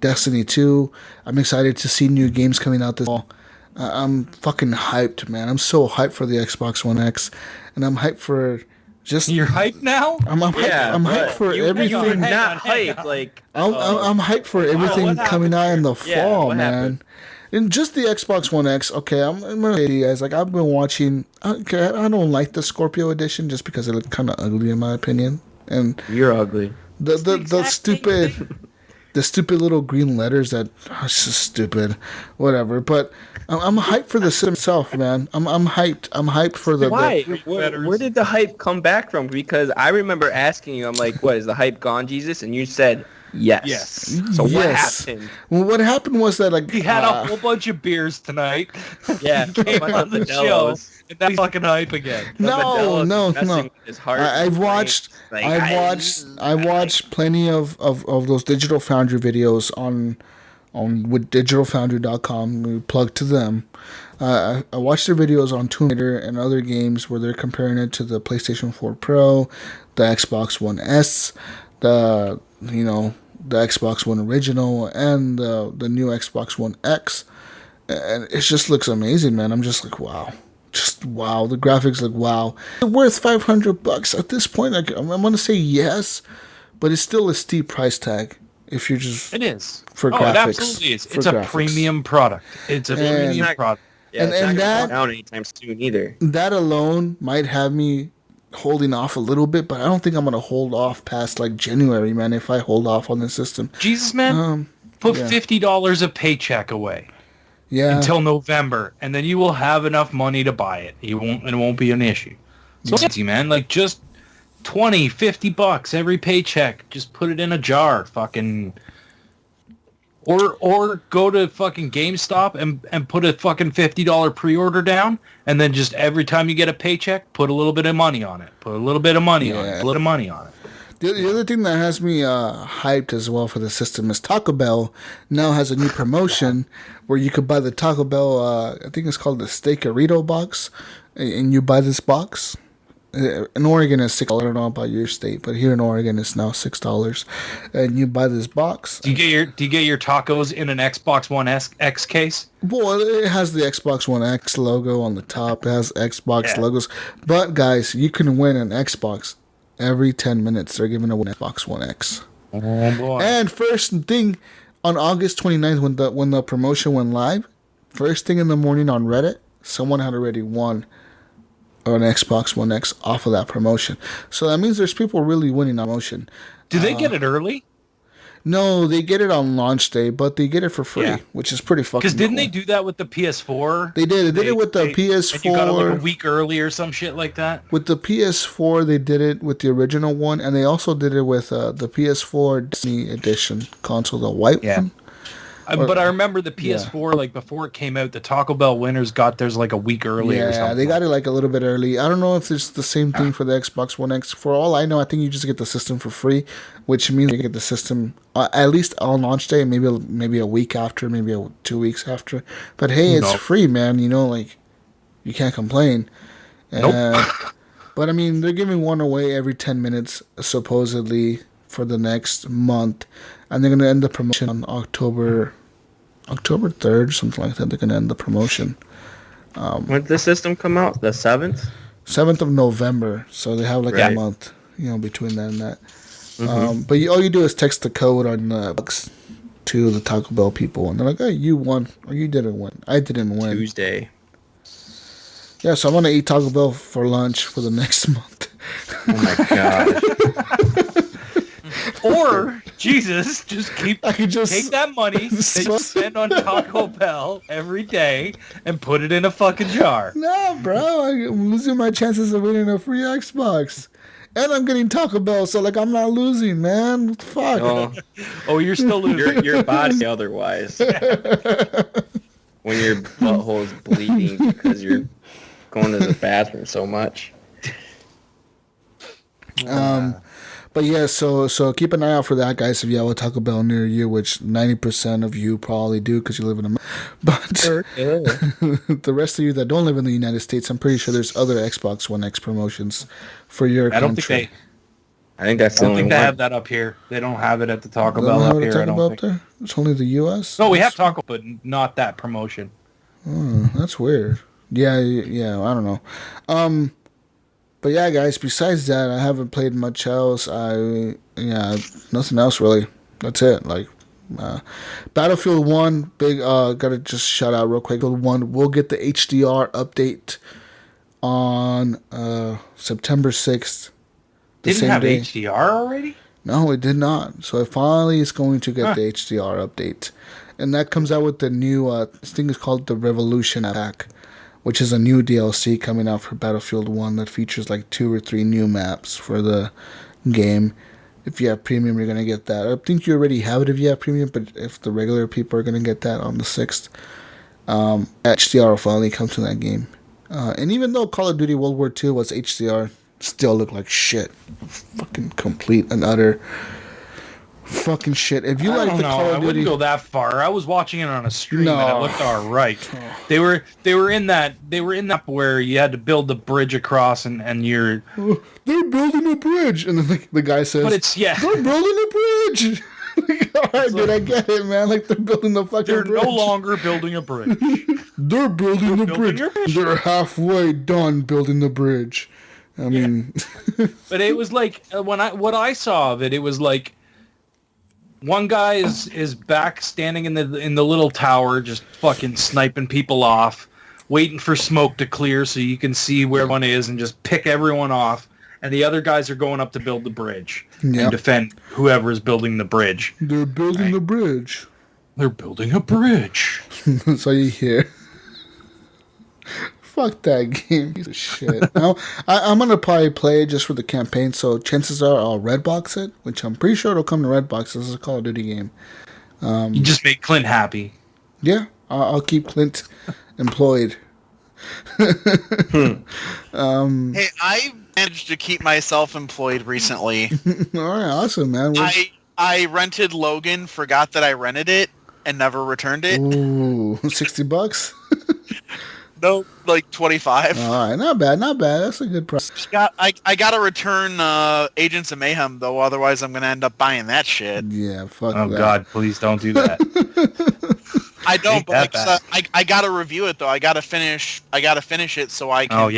Destiny 2. I'm excited to see new games coming out this fall. I'm fucking hyped, man. I'm so hyped for the Xbox One X, and I'm hyped for just. You're hyped now? I'm hyped for everything. Not hyped, like. I'm hyped for everything coming out in the fall, man. Happened? And just the Xbox One X. Okay, I'm gonna say to you guys, like, I've been watching. Okay, I don't like the Scorpio edition just because it looked kind of ugly in my opinion. And you're ugly. The stupid little green letters that are so stupid. Whatever. But I'm hyped for the system itself, man. I'm hyped. I'm hyped for the. Why? Where did the hype come back from? Because I remember asking you, I'm like, what, is the hype gone, Jesus? And you said yes. So what happened? Well, what happened was that, like, he had a whole bunch of beers tonight. Yeah, came on the show, and then fucking hype again. No. I've watched plenty of those Digital Foundry videos on with digitalfoundry.com. We plug to them. I watched their videos on Tomb Raider and other games where they're comparing it to the PlayStation 4 Pro, the Xbox One S, the Xbox One original, and the new Xbox One X, and it just looks amazing, man. I'm just like, wow. Just wow. The graphics look wow. It's worth $500 at this point. I'm gonna say yes, but it's still a steep price tag if you're just. It is for graphics. It absolutely is. It's a premium product. It's a premium product. Yeah, and that down anytime soon either. That alone might have me holding off a little bit, but I don't think I'm gonna hold off past like January, man. If I hold off on the system, Jesus, man, put $50 a paycheck away. Yeah. Until November, and then you will have enough money to buy it. It won't be an issue. So easy, man. Like, just $20-$50 every paycheck. Just put it in a jar, fucking. Or go to fucking GameStop and put a fucking $50 pre-order down, and then just every time you get a paycheck, put a little bit of money on it. Put a little bit of money on it. A little money on it. The other thing that has me hyped as well for the system is Taco Bell now has a new promotion where you could buy the Taco Bell, I think it's called the Steak-A-Rito box, and you buy this box. In Oregon, it's $6. I don't know about your state, but here in Oregon, it's now $6, and you buy this box. Do you get your tacos in an Xbox One X case? Well, it has the Xbox One X logo on the top. It has Xbox logos, but guys, you can win an Xbox. Every 10 minutes, they're giving away an Xbox One X. Oh, boy. And first thing, on August 29th, when the promotion went live, first thing in the morning on Reddit, someone had already won an Xbox One X off of that promotion. So that means there's people really winning that promotion. Do they get it early? No, they get it on launch day, but they get it for free, which is pretty fucking cool. Because didn't they do that with the PS4? They did. They did it with the PS4. And you got it like a week early or some shit like that? With the PS4, they did it with the original one, and they also did it with the PS4 Disney Edition console, the white one. But I remember the PS4, like, before it came out, the Taco Bell winners got theirs like a week early or something. Yeah, they got it like a little bit early. I don't know if it's the same thing for the Xbox One X. For all I know, I think you just get the system for free, which means you get the system at least on launch day, maybe a week after, maybe 2 weeks after. But hey, it's free, man. You know, like, you can't complain. Nope. But I mean, they're giving one away every 10 minutes, supposedly, for the next month, and they're gonna end the promotion on October 3rd, something like that. They're gonna end the promotion. When did the system come out? The 7th? 7th of November. So they have like a month, between that and that. But all you do is text the code on Bucks to the Taco Bell people, and they're like, "Hey, you won or you didn't win." I didn't win. Tuesday. Yeah, so I'm gonna eat Taco Bell for lunch for the next month. Oh my god. Or Jesus, take that money that you spend on Taco Bell every day and put it in a fucking jar. No, bro, I'm losing my chances of winning a free Xbox, and I'm getting Taco Bell, so I'm not losing, man. What the fuck? Oh, you're still losing. Your body otherwise. When your butthole is bleeding because you're going to the bathroom so much. But yeah, so keep an eye out for that, guys. If you have a Taco Bell near you, which 90% of you probably do because you live in but the rest of you that don't live in the United States, I'm pretty sure there's other Xbox One X promotions for your country. I think that's the only one. They have that up here. They don't have it at the Taco Bell up here. I don't think. There? It's only the U.S. No, we have Taco, but not that promotion. Oh, that's weird. Yeah, I don't know. But yeah, guys, besides that, I haven't played much else. Nothing else really. That's it. Battlefield 1, gotta just shout out real quick. Battlefield 1 will get the HDR update on September 6th. Didn't have HDR already? No, it did not. So it finally is going to get the HDR update. And that comes out with the new, this thing is called the Revolution Pack, which is a new DLC coming out for Battlefield 1 that features 2 or 3 new maps for the game. If you have Premium, you're going to get that. I think you already have it if you have Premium, but if the regular people are going to get that on the 6th, HDR will finally come to that game. And even though Call of Duty World War II was HDR, still looked like shit. Fucking complete and utter fucking shit. If you like the Call of Duty, I wouldn't go that far. I was watching it on a stream and it looked all right. They were in that where you had to build the bridge across and you're they're building a bridge, and then the guy says, but they're building a bridge. All right, dude, I get it, man. They're building the fucking bridge. They're no longer building a bridge. They're building the bridge. They're halfway done building the bridge. I mean, but it was what I saw of it was one guy is back standing in the little tower, just fucking sniping people off, waiting for smoke to clear so you can see where one is and just pick everyone off. And the other guys are going up to build the bridge and defend whoever is building the bridge. They're building the bridge. They're building a bridge. That's all you hear. Fuck that game. Piece of shit. Now, I'm going to probably play it just for the campaign, so chances are I'll Redbox it, which I'm pretty sure it'll come to Redbox. This is a Call of Duty game. You just made Clint happy. Yeah, I'll keep Clint employed. Hey, I managed to keep myself employed recently. All right, awesome, man. I rented Logan, forgot that I rented it, and never returned it. Ooh, $60? No, 25. All right, not bad. That's a good price. I got to return Agents of Mayhem, though, otherwise I'm going to end up buying that shit. Yeah, fuck that. Oh, God, please don't do that. I don't, but I got to review it, though. I got to finish it so I can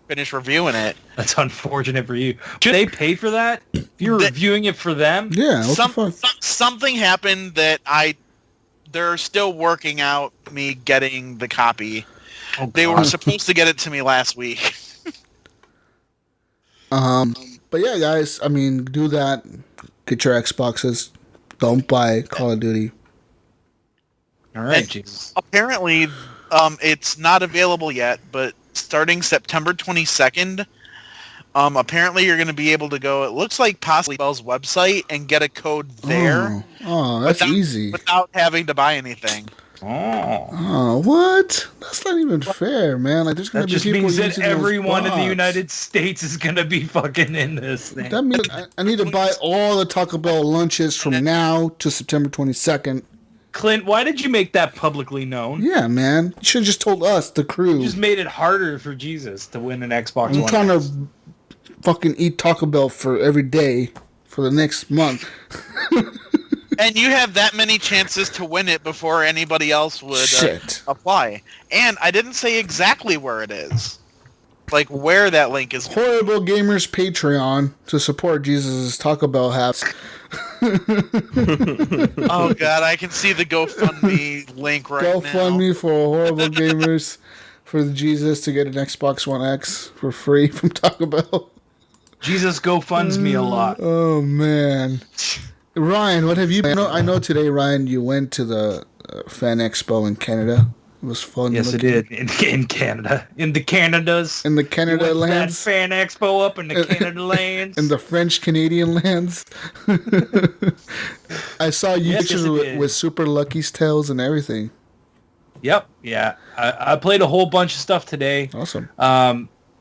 finish reviewing it. That's unfortunate for you. Should they pay for that? If you're reviewing it for them? Yeah, what the fuck? Something happened that they're still working out me getting the copy. Oh, they were supposed to get it to me last week. But yeah, guys, I mean, do that. Get your Xboxes. Don't buy Call of Duty. All right, Jesus. Apparently, it's not available yet, but starting September 22nd, apparently you're going to be able to go, it looks like possibly Bell's website, and get a code there. Oh, that's easy. Without having to buy anything. Oh, what? That's not even fair, man. There's gonna that be people just means that everyone in the bots. United States is going to be fucking in this thing. That means I need to buy all the Taco Bell lunches from now to September 22nd. Clint, why did you make that publicly known? Yeah, man. You should have just told us, the crew. You just made it harder for Jesus to win an Xbox One. I'm trying to fucking eat Taco Bell for every day for the next month. And you have that many chances to win it before anybody else would apply. And I didn't say exactly where it is. Like, where that link is. Horrible Gamers Patreon to support Jesus' Taco Bell hats. Oh, God, I can see the GoFundMe link right now. GoFundMe for Horrible Gamers for Jesus to get an Xbox One X for free from Taco Bell. Jesus GoFunds me a lot. Oh, man. Ryan, what have you... I know today, Ryan, you went to the FanExpo in Canada. It was fun. Yes, it did. In Canada. In the Canadas. In the Canada lands. That FanExpo up in the Canada lands. In the French-Canadian lands. I saw you pictures with Super Lucky's tails and everything. Yep, yeah. I played a whole bunch of stuff today. Awesome.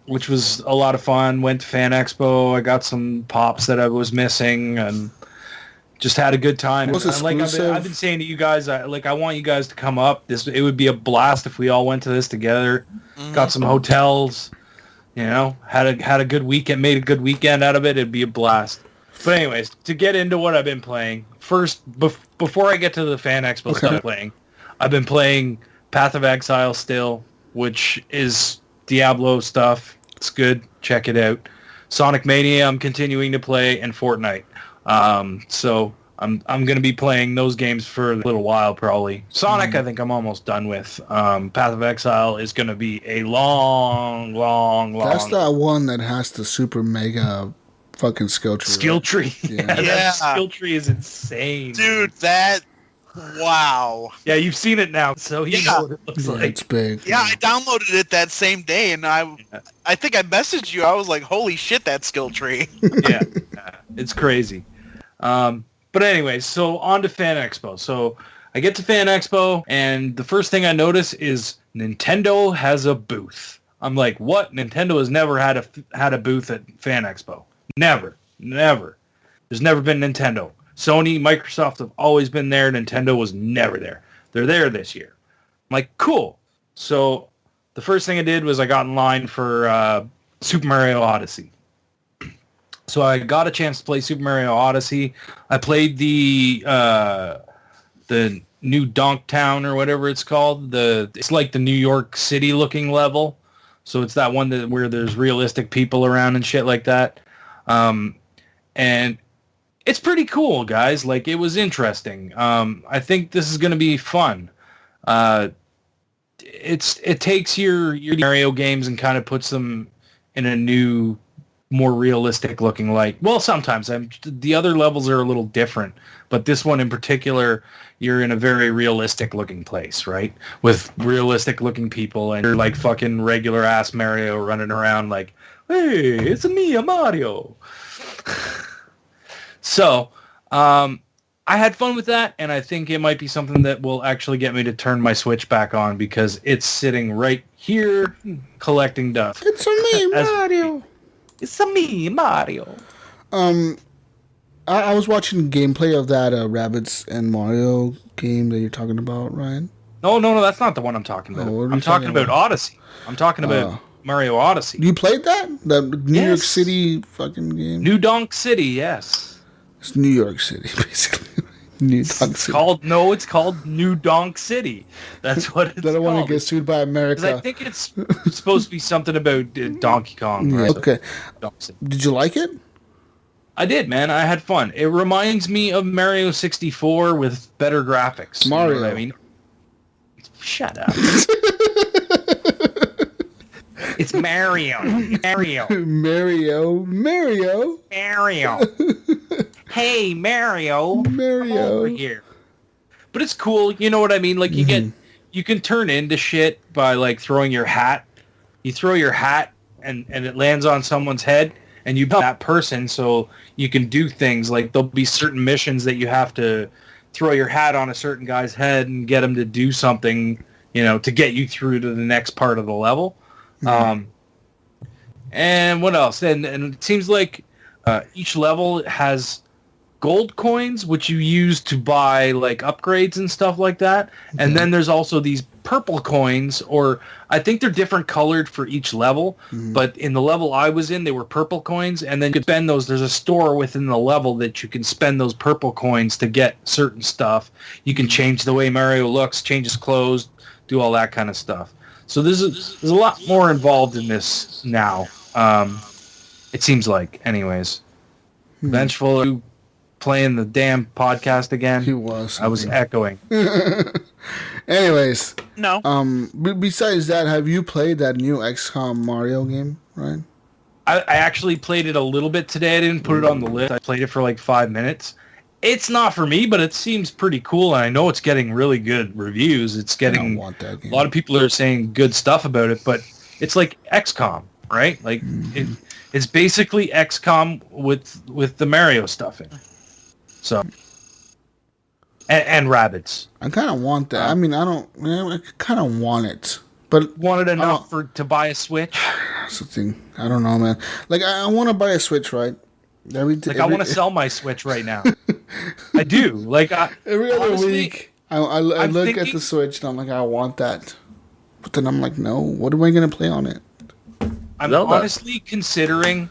Which was a lot of fun. Went to FanExpo. I got some pops that I was missing, and just had a good time. Like I've been saying to you guys, I want you guys to come up. It would be a blast if we all went to this together. Got some hotels, had a good weekend, made a good weekend out of it. It'd be a blast. But anyways, to get into what I've been playing first, before I get to the FanExpo stuff, I've been playing Path of Exile still, which is Diablo stuff. It's good. Check it out. Sonic Mania I'm continuing to play, and Fortnite. So I'm going to be playing those games for a little while probably. Sonic I think I'm almost done with. Path of Exile is going to be a long. That's that one that has the super mega fucking skill tree. Skill tree. Yeah. That skill tree is insane. Dude, wow. Yeah, you've seen it now, so you know what it looks like. It's big. Yeah, I downloaded it that same day, and I think I messaged you. I was like, holy shit, that skill tree. Yeah, it's crazy. But anyways, so on to FanExpo. So I get to FanExpo, and the first thing I notice is Nintendo has a booth. I'm like, what? Nintendo has never had a booth at FanExpo. Never. There's never been Nintendo. Sony, Microsoft have always been there. Nintendo was never there. They're there this year. I'm like, cool. So the first thing I did was I got in line for Super Mario Odyssey. So I got a chance to play Super Mario Odyssey. I played the new Donk Town or whatever it's called. It's like the New York City looking level. So it's that one where there's realistic people around and shit like that. And it's pretty cool, guys. Like, it was interesting. I think this is going to be fun. It takes your Mario games and kind of puts them in a new, more realistic looking light. Well, sometimes the other levels are a little different, but this one in particular, you're in a very realistic looking place, right? With realistic looking people, and you're like fucking regular ass Mario running around like, hey, it's me, Mario. So, I had fun with that, and I think it might be something that will actually get me to turn my Switch back on, because it's sitting right here collecting dust. It's a me, Mario. It's a me, Mario. I was watching gameplay of that Rabbids and Mario game that you're talking about, Ryan. No, that's not the one I'm talking about. I'm talking about Odyssey. I'm talking about Mario Odyssey. You played that? The New York City fucking game? New Donk City, yes. It's New York City, basically. New Donk City. It's called New Donk City. That's what it's called. I don't want to get sued by America. Because I think it's supposed to be something about Donkey Kong. Yeah, right? okay. Did you like it? I did, man. I had fun. It reminds me of Mario 64 with better graphics. Mario. You know what I mean? Shut up. It's Mario. Mario. Hey, Mario. Come over Mario. here. But it's cool. You know what I mean? Like, you can turn into shit by, like, throwing your hat. You throw your hat, and it lands on someone's head, and you become that person, so you can do things. Like, there'll be certain missions that you have to throw your hat on a certain guy's head and get him to do something, to get you through to the next part of the level. And what else? And it seems like each level has gold coins, which you use to buy like upgrades and stuff like that. And then there's also these purple coins, or I think they're different colored for each level, but in the level I was in, they were purple coins, and then you could spend those. There's a store within the level that you can spend those purple coins to get certain stuff. You can change the way Mario looks, change his clothes, do all that kind of stuff. So there's a lot more involved in this now. It seems like, anyways. Vengeful, you playing the damn podcast again? He was. I was echoing. Anyways. No. Besides that, have you played that new XCOM Mario game, right? I actually played it a little bit today. I didn't put it on the list. I played it for like 5 minutes. It's not for me, but it seems pretty cool, and I know it's getting really good reviews. It's getting a lot of people are saying good stuff about it, but it's like XCOM, right? Like it's basically XCOM with the Mario stuff in it. So and rabbits. I kind of want that. I mean, I kind of want it, but wanted enough to buy a Switch. That's the thing. I don't know, man. Like I want to buy a Switch, right? I want to sell my Switch right now. I do. Like every other week, I look at the Switch and I'm like, I want that, but then I'm like, no. What am I gonna play on it? I'm honestly considering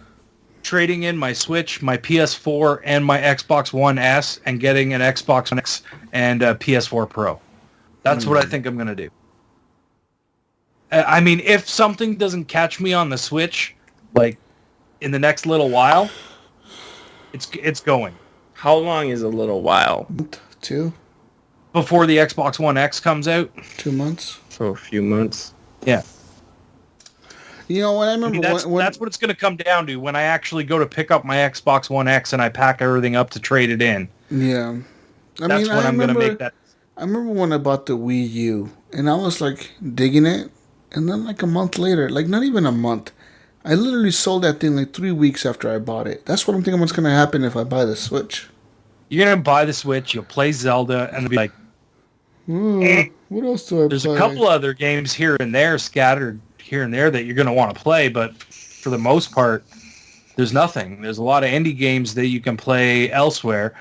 trading in my Switch, my PS4, and my Xbox One S, and getting an Xbox One X and a PS4 Pro. That's what I think I'm gonna do. I mean, if something doesn't catch me on the Switch, like in the next little while, it's going. How long is a little while? 2. Before the Xbox One X comes out. 2 months. So a few months. Yeah. You know what I remember? That's what it's going to come down to when I actually go to pick up my Xbox One X and I pack everything up to trade it in. Yeah. That's when I'm going to make that. I remember when I bought the Wii U, and I was like digging it, and then like a month later, like not even a month, I literally sold that thing like 3 weeks after I bought it. That's what I'm thinking what's going to happen if I buy the Switch. You're going to buy the Switch, you'll play Zelda, and be like, what else do I There's play? a couple other games here and there scattered here and there that you're going to want to play, but for the most part, there's nothing. There's a lot of indie games that you can play elsewhere.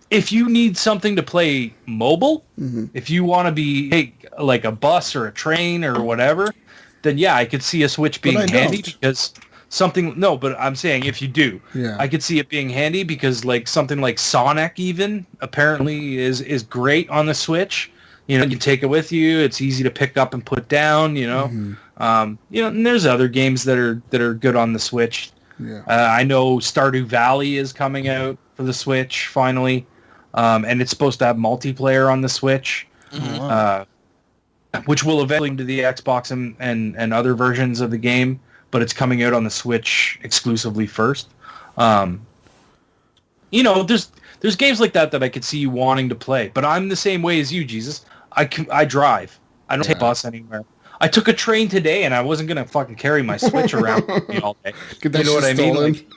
If you need something to play mobile, if you want to be like a bus or a train or whatever, then yeah, I could see a Switch being handy because something. No, but I'm saying if you do, I could see it being handy because like something like Sonic even apparently is great on the Switch. You know, you can take it with you. It's easy to pick up and put down. You know, and there's other games that are good on the Switch. Yeah. I know Stardew Valley is coming out for the Switch finally, and it's supposed to have multiplayer on the Switch, which will eventually into the Xbox and other versions of the game, but it's coming out on the Switch exclusively first. There's games like that I could see you wanting to play, but I'm the same way as you, Jesus. I drive. I don't take a bus anywhere. I took a train today, and I wasn't gonna fucking carry my Switch around with me all day. You know what I mean? Like,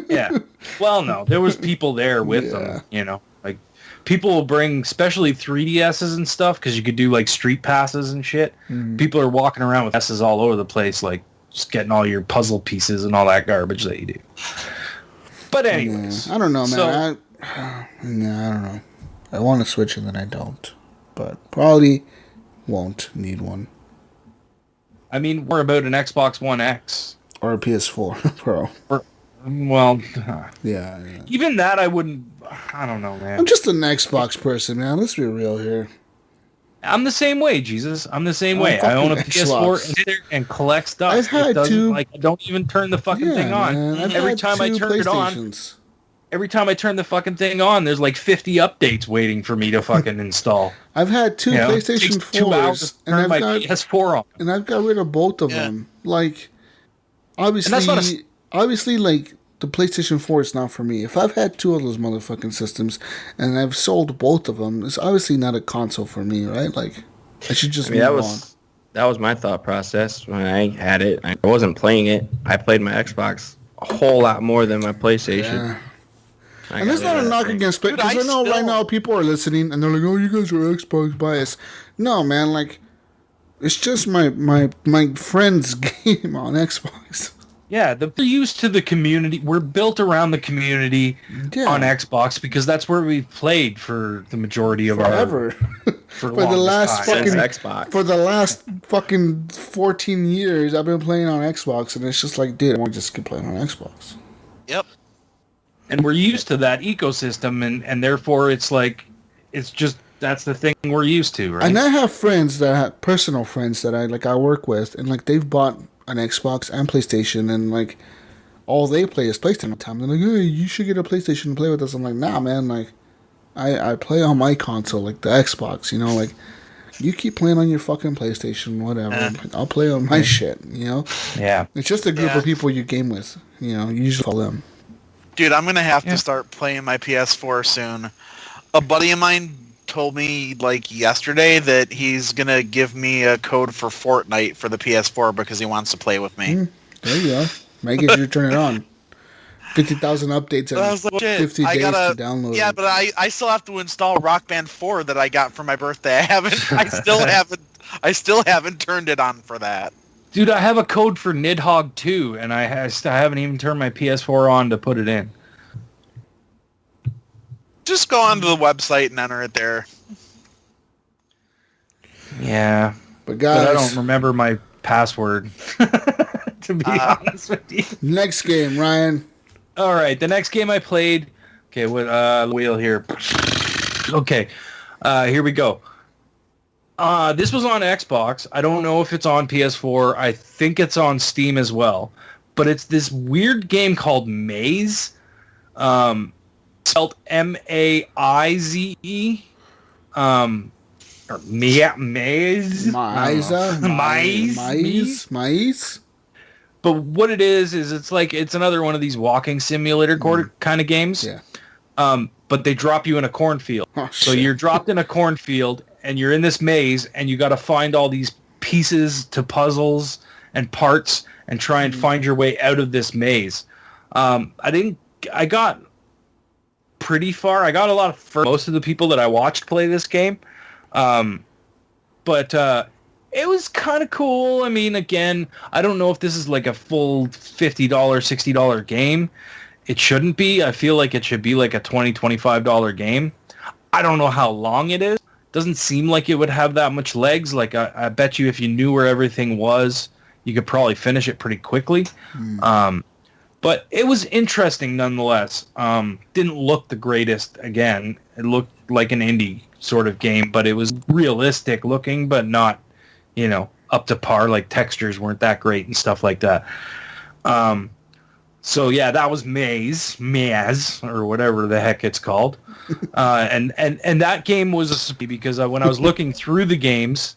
yeah. Well, no, there was people there with them. You know, like people will bring, especially 3DSs and stuff, because you could do like street passes and shit. People are walking around with S's all over the place, like just getting all your puzzle pieces and all that garbage that you do. But anyways, I don't know, man. I don't know. I want to Switch and then I don't, but probably won't need one. I mean, we're about an Xbox One X or a PS4 Pro. Yeah. Even that, I wouldn't. I don't know, man. I'm just an Xbox person, man. Let's be real here. I'm the same way, Jesus. I'm the same way. I own a PS4 and sit there and collect stuff. I've had I don't even turn the fucking thing on. Every time I turn it on, every time I turn the fucking thing on, there's like 50 updates waiting for me to fucking install. I've had two PlayStation 4s, and I've got PS4 on, and I've got rid of both of them. Like, obviously, like the PlayStation 4 is not for me. If I've had two of those motherfucking systems, and I've sold both of them, it's obviously not a console for me, right? Like, I should just move on. That was my thought process when I had it. I wasn't playing it. I played my Xbox a whole lot more than my PlayStation. Yeah. And that's not a knock against Xbox, because I know right now people are listening and they're like, "Oh, you guys are Xbox biased." No, man, like it's just my friend's game on Xbox. Yeah, they're used to the community. We're built around the community on Xbox because that's where we've played for the majority of our for the last time. fucking Xbox. For the last fucking 14 years, I've been playing on Xbox, and it's just like, dude, I want to just keep playing on Xbox. Yep. And we're used to that ecosystem, and therefore it's like, it's just, that's the thing we're used to, right? And I have friends that have personal friends that I work with, and like they've bought an Xbox and PlayStation, and like all they play is PlayStation all the time. They're like, hey, you should get a PlayStation and play with us. I'm like, nah, man, like I play on my console, like the Xbox, you know, like you keep playing on your fucking PlayStation, whatever. Like, I'll play on my shit, you know? Yeah. It's just a group of people you game with, you know, you usually follow them. Dude, I'm going to have to start playing my PS4 soon. A buddy of mine told me like yesterday that he's going to give me a code for Fortnite for the PS4 because he wants to play with me. There you go. Make it you turn it on. 50,000 updates and like, 50 days to download. Yeah, but I still have to install Rock Band 4 that I got for my birthday. I still haven't turned it on for that. Dude, I have a code for Nidhogg 2, and I haven't even turned my PS4 on to put it in. Just go onto the website and enter it there. Yeah. But guys, I don't remember my password, to be honest with you. Next game, Ryan. All right, the next game I played. Okay, what wheel here? Okay, here we go. This was on Xbox. I don't know if it's on PS4. I think it's on Steam as well. But it's this weird game called Maize, spelled M-A-I-Z-E, or Maize. Maize. But what it is it's another one of these walking simulator kind of games. Yeah. But they drop you in a cornfield. Oh, so you're dropped in a cornfield, and you're in this maze, and you got to find all these pieces to puzzles and parts, and try and find your way out of this maze. I got pretty far. I got a lot of most of the people that I watched play this game. But it was kind of cool. I mean, again, I don't know if this is like a full $50, $60 game. It shouldn't be. I feel like it should be like a $20, $25 game. I don't know how long it is. Doesn't seem like it would have that much legs. Like, I bet you if you knew where everything was, you could probably finish it pretty quickly. But it was interesting nonetheless. Didn't look the greatest. Again, it looked like an indie sort of game, but it was realistic looking, but not, you know, up to par. Like textures weren't that great and stuff like that. So yeah, that was Maize, or whatever the heck it's called. And that game was because when I was looking through the games,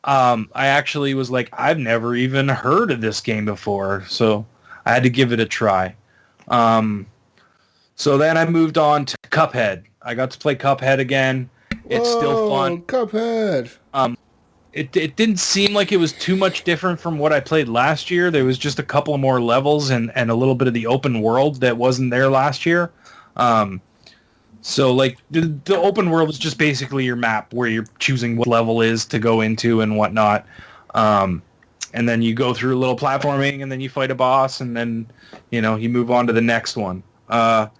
I actually was like, I've never even heard of this game before. So I had to give it a try. So then I moved on to Cuphead. I got to play Cuphead again. It's still fun. Cuphead. It didn't seem like it was too much different from what I played last year. There was just a couple more levels and a little bit of the open world that wasn't there last year. So like the open world is just basically your map where you're choosing what level is to go into and whatnot. And then you go through a little platforming, and then you fight a boss, and then, you know, you move on to the next one. And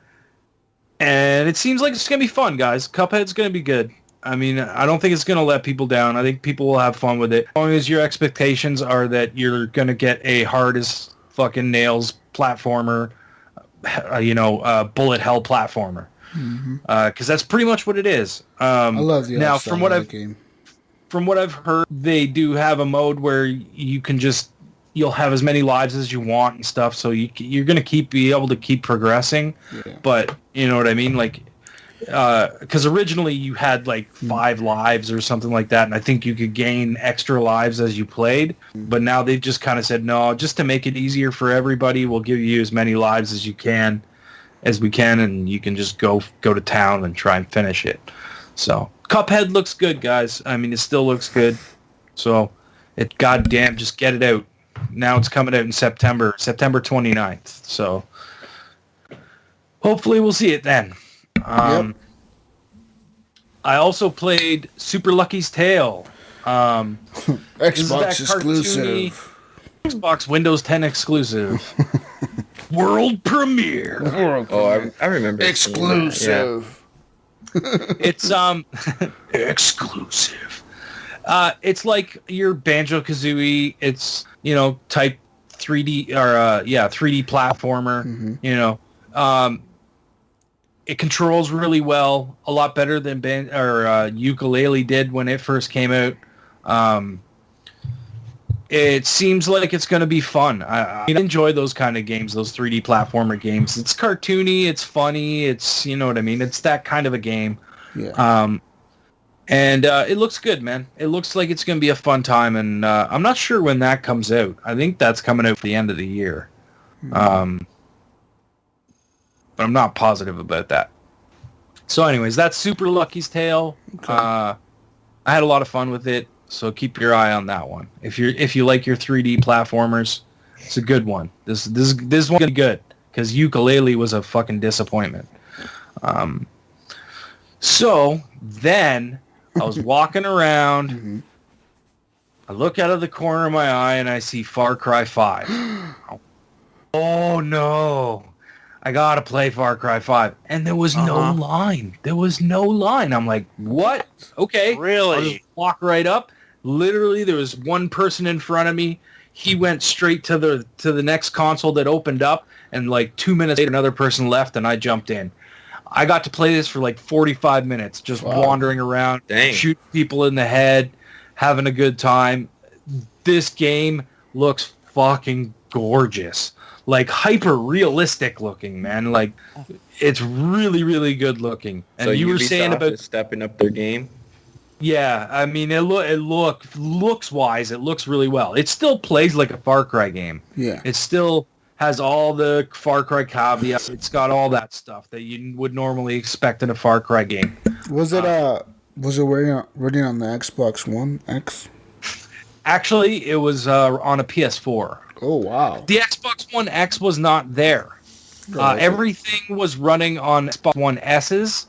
it seems like it's going to be fun, guys. Cuphead's going to be good. I mean, I don't think it's going to let people down. I think people will have fun with it. As long as your expectations are that you're going to get a hard as fucking nails platformer, bullet hell platformer. Because that's pretty much what it is. I love the now, from what I've heard, they do have a mode where you can you'll have as many lives as you want and stuff, so you're going to be able to keep progressing. Yeah. But, you know what I mean? Like, because originally you had like 5 lives or something like that, and I think you could gain extra lives as you played. But now they've just kind of said, no, just to make it easier for everybody, we'll give you as many lives as we can, and you can just go to town and try and finish it. So Cuphead looks good, guys. I mean, it still looks good. So goddamn, just get it out. Now it's coming out in September 29th. So hopefully we'll see it then. I also played Super Lucky's Tale. Xbox exclusive. Xbox Windows 10 exclusive. World premiere. Oh, I remember. Exclusive. It's exclusive. It's like your Banjo-Kazooie. It's, type 3D or 3D platformer. Mm-hmm. It controls really well, a lot better than Ukulele did when it first came out. It seems like it's going to be fun. I enjoy those kind of games, those 3D platformer games. It's cartoony, it's funny, it's, you know what I mean? It's that kind of a game. Yeah. And it looks good, man. It looks like it's going to be a fun time, and I'm not sure when that comes out. I think that's coming out for the end of the year. Mm-hmm. But I'm not positive about that. So anyways, that's Super Lucky's Tale. Okay. I had a lot of fun with it, so keep your eye on that one. If you like your 3D platformers, it's a good one. This one's gonna be good, because Ukulele was a fucking disappointment. So then I was walking around. Mm-hmm. I look out of the corner of my eye and I see Far Cry 5. Oh no. I gotta play Far Cry 5. And there was no line. There was no line. I'm like, what? Okay. Really? I'll just walk right up. Literally, there was one person in front of me. He went straight to the next console that opened up, and like 2 minutes later, another person left, and I jumped in. I got to play this for like 45 minutes, just wandering around, shooting people in the head, having a good time. This game looks fucking gorgeous. Like, hyper-realistic looking, man. Like, it's really, really good looking. And so you were saying about stepping up their game? Yeah, I mean, looks-wise, it looks really well. It still plays like a Far Cry game. Yeah. It still has all the Far Cry caveats. It's got all that stuff that you would normally expect in a Far Cry game. Was it running on the Xbox One X? Actually, it was on a PS4. Oh, wow. The Xbox One X was not there. Everything was running on Xbox One S's.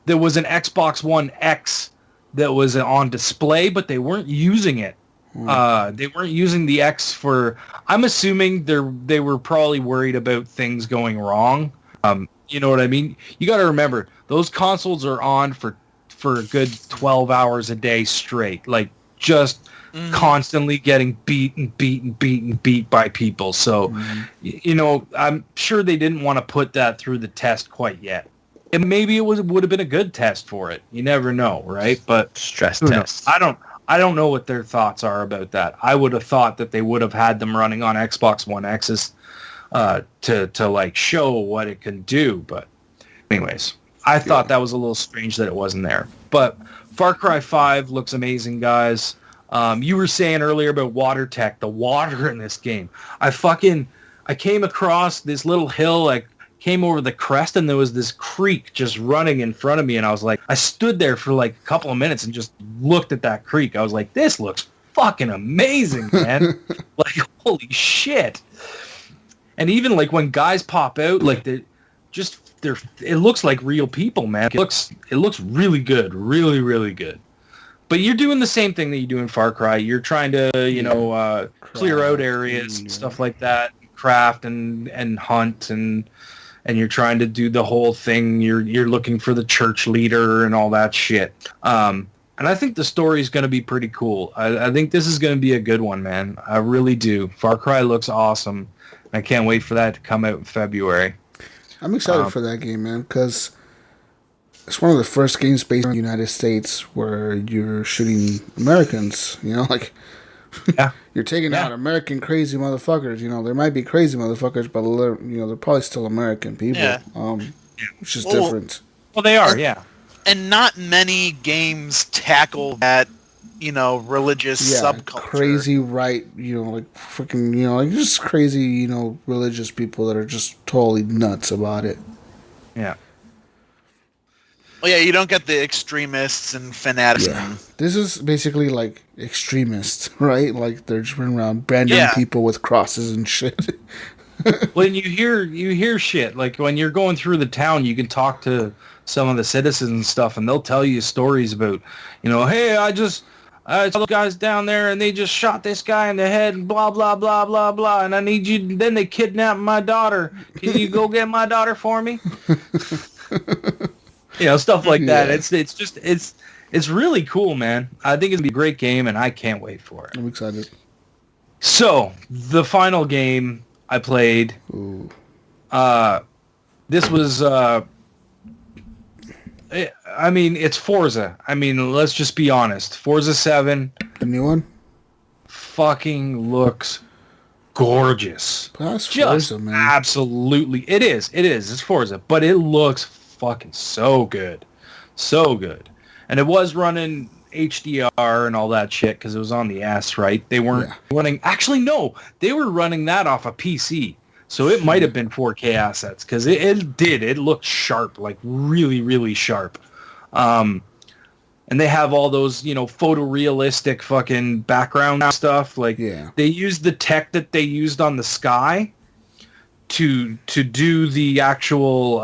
There was an Xbox One X that was on display, but they weren't using it. They weren't using the X for... I'm assuming they were probably worried about things going wrong. You know what I mean? You got to remember, those consoles are on for a good 12 hours a day straight. Like, just constantly getting beat by people. So, I'm sure they didn't want to put that through the test quite yet. And maybe it would have been a good test for it. You never know, right? But stress test. I don't know what their thoughts are about that. I would have thought that they would have had them running on Xbox One X's to like show what it can do. But anyways, I thought that was a little strange that it wasn't there. But Far Cry 5 looks amazing, guys. You were saying earlier about water tech, the water in this game. I came across this little hill, like came over the crest, and there was this creek just running in front of me, and I was like, I stood there for like a couple of minutes and just looked at that creek. I was like, this looks fucking amazing, man. Like, holy shit. And even like when guys pop out, like it looks like real people, man. It looks really good, really, really good. But you're doing the same thing that you do in Far Cry. You're trying to, clear out areas and stuff like that, craft and hunt, and you're trying to do the whole thing. You're looking for the church leader and all that shit. And I think the story is going to be pretty cool. I think this is going to be a good one, man. I really do. Far Cry looks awesome. I can't wait for that to come out in February. I'm excited for that game, man, because it's one of the first games based in the United States where you're shooting Americans, like you're taking out American crazy motherfuckers. There might be crazy motherfuckers, but they're probably still American people, which is different. Well, they are, yeah. And not many games tackle that, religious subculture. Crazy right, like freaking, like just crazy, religious people that are just totally nuts about it. Yeah. Well, yeah, you don't get the extremists and fanatics. Yeah. This is basically like extremists, right? Like they're just running around branding people with crosses and shit. When you hear shit, like when you're going through the town, you can talk to some of the citizens and stuff, and they'll tell you stories about, hey, I saw the guys down there and they just shot this guy in the head and blah, blah, blah, blah, blah. And I need you, then they kidnapped my daughter. Can you go get my daughter for me? Stuff like that. It's really cool, man. I think it's going to be a great game and I can't wait for it. I'm excited. So, the final game I played, this was, it's Forza. Let's just be honest. Forza 7. The new one? Fucking looks gorgeous. That's just Forza, man. Absolutely. It is. It's Forza. But it looks fucking so good. So good. And it was running HDR and all that shit because it was on the S, right? They weren't running... Actually, no. They were running that off a PC. So it might have been 4K assets because it did. It looked sharp, like really, really sharp. And they have all those, photorealistic fucking background stuff. Like they used the tech that they used on the Sky to do the actual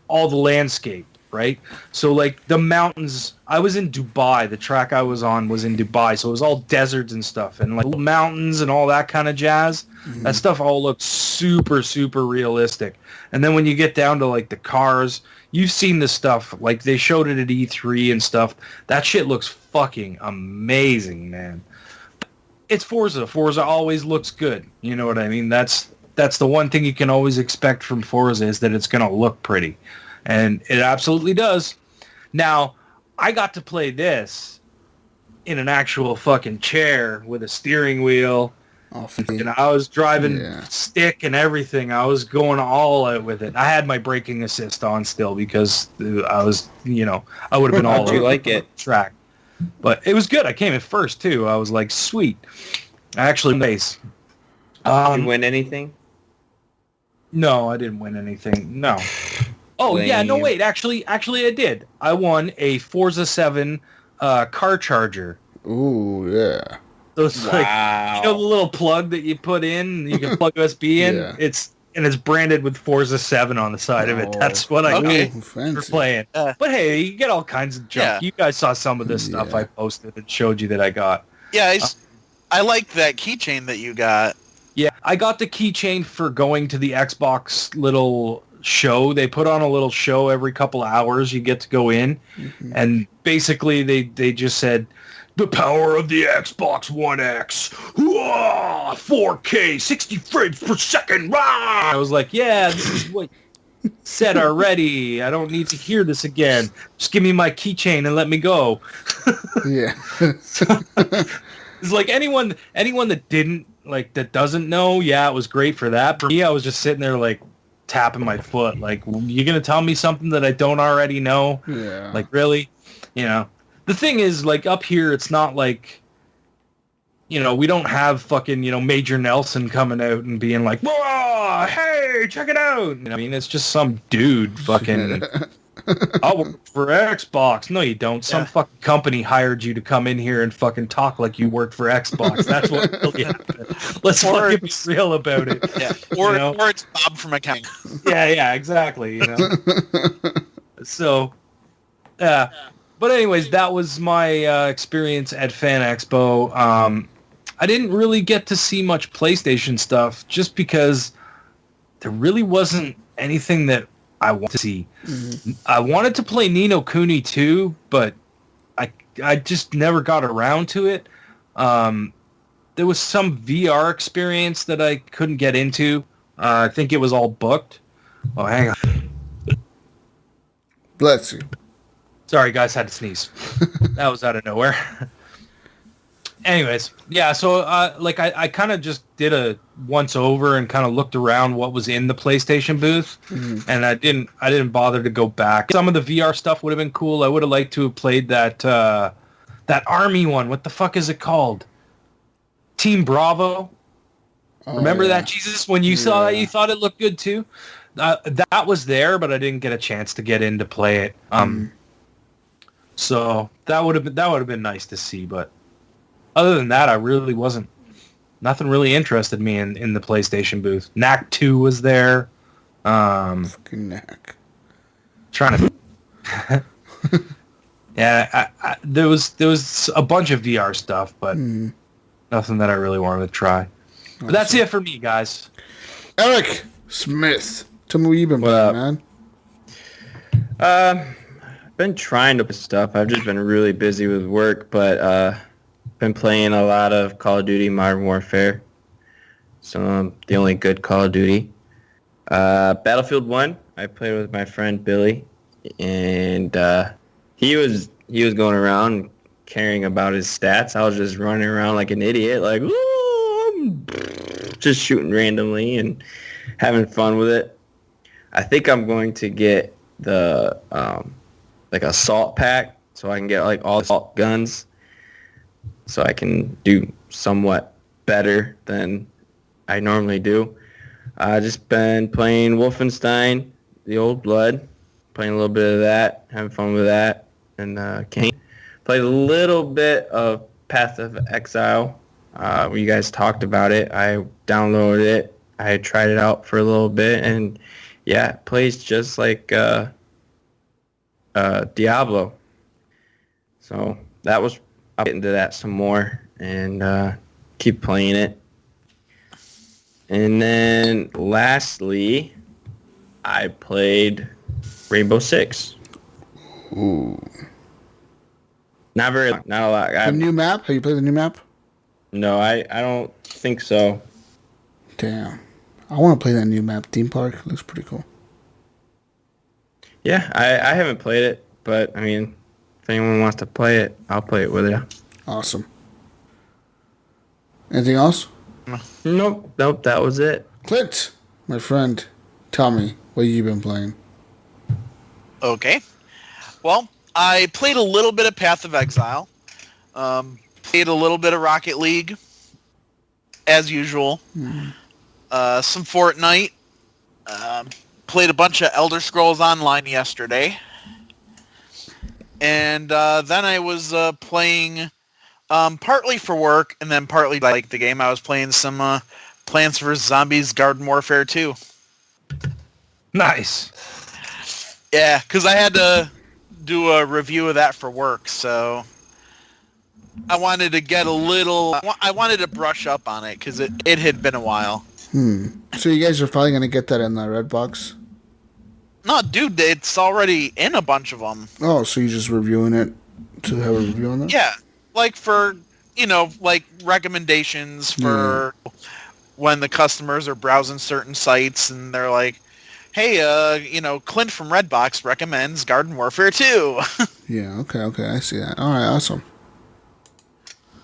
all the landscape. Right? So, like, the mountains... I was in Dubai. The track I was on was in Dubai. So it was all deserts and stuff. And, like, mountains and all that kind of jazz. Mm-hmm. That stuff all looked super, super realistic. And then when you get down to, like, the cars... You've seen this stuff. Like, they showed it at E3 and stuff. That shit looks fucking amazing, man. It's Forza. Forza always looks good. You know what I mean? That's the one thing you can always expect from Forza is that it's going to look pretty. And it absolutely does. Now, I got to play this in an actual fucking chair with a steering wheel. And I was driving stick and everything. I was going all out with it. I had my braking assist on still because I was, I would have been all over like it track. But it was good. I came in first, too. I was like, sweet. I actually race. Did you win anything? No, I didn't win anything. No. Oh, yeah, no, wait. Actually, I did. I won a Forza 7 car charger. Ooh, yeah. So it's like, the little plug that you put in, you can plug USB in. Yeah. It's branded with Forza 7 on the side of it. That's what I got for playing. But hey, you get all kinds of junk. Yeah. You guys saw some of this stuff I posted and showed you that I got. Yeah, I like that keychain that you got. Yeah, I got the keychain for going to the Xbox little show. They put on a little show every couple of hours. You get to go in, and basically they just said, the power of the Xbox One X, 4K, 60 frames per second. Rah! I was like, yeah, this is what said already. I don't need to hear this again. Just give me my keychain and let me go. Yeah. It's like anyone that didn't, like, that doesn't know, yeah, it was great for that. For me, I was just sitting there, like, tapping my foot. Like, you going to tell me something that I don't already know? Yeah. Like, really? The thing is, like, up here, it's not like, we don't have fucking, Major Nelson coming out and being like, whoa, hey, check it out. It's just some dude fucking, I'll work for Xbox. No, you don't. Some fucking company hired you to come in here and fucking talk like you worked for Xbox. That's what really happened. Let's fucking be real about it. Yeah. Or it's Bob from accounting. Yeah, exactly, So, but anyways, that was my experience at FanExpo. I didn't really get to see much PlayStation stuff just because there really wasn't anything that I wanted to see. Mm-hmm. I wanted to play Ni no Kuni 2, but I just never got around to it. There was some VR experience that I couldn't get into. I think it was all booked. Oh, hang on. Bless you. Sorry, guys, had to sneeze. That was out of nowhere. Anyways, yeah, so I kind of just did a once over and kind of looked around what was in the PlayStation booth, and I didn't bother to go back. Some of the VR stuff would have been cool. I would have liked to have played that army one. What the fuck is it called? Team Bravo. Oh, remember that, Jesus? When you saw that, you thought it looked good too. That was there, but I didn't get a chance to get in to play it. So that would have been nice to see, but other than that, I really wasn't. Nothing really interested me in the PlayStation booth. Knack 2 was there. Fucking Knack. Trying to. Yeah, there was a bunch of VR stuff, but nothing that I really wanted to try. But that's it for me, guys. Eric Smith, tell me what you've been playing, man. I've been trying to put stuff. I've just been really busy with work, but been playing a lot of Call of Duty Modern Warfare. So the only good Call of Duty. Battlefield 1, I played with my friend Billy, and he was going around caring about his stats. I was just running around like an idiot, like, ooh, I'm just shooting randomly and having fun with it. I think I'm going to get the like assault pack, so I can get like all the assault guns, so I can do somewhat better than I normally do. I just been playing Wolfenstein, The Old Blood, playing a little bit of that, having fun with that, and played a little bit of Path of Exile. You guys talked about it. I downloaded it. I tried it out for a little bit, and yeah, it plays just like Diablo. So that was, I'll get into that some more and keep playing it. And then lastly, I played Rainbow Six. Ooh. Not very long, not a lot. The new map? Have you played the new map? No, I don't think so. Damn. I want to play that new map. Theme Park. Looks pretty cool. Yeah, I haven't played it, but I mean, if anyone wants to play it, I'll play it with you. Awesome. Anything else? Nope, that was it. Clint, my friend, tell me what you've been playing. Okay. Well, I played a little bit of Path of Exile. Played a little bit of Rocket League, as usual. Some Fortnite. Played a bunch of Elder Scrolls Online yesterday. And then I was playing, partly for work and then partly like the game. I was playing some Plants vs. Zombies Garden Warfare 2. Nice. Yeah, because I had to do a review of that for work, so I wanted to get a little... I wanted to brush up on it, because it had been a while. So you guys are probably going to get that in the red box? No, dude, it's already in a bunch of them. Oh, so you're just reviewing it to have a review on that? Yeah, like for, like recommendations for when the customers are browsing certain sites and they're like, hey, Clint from Redbox recommends Garden Warfare 2. Yeah, okay, I see that. All right, awesome.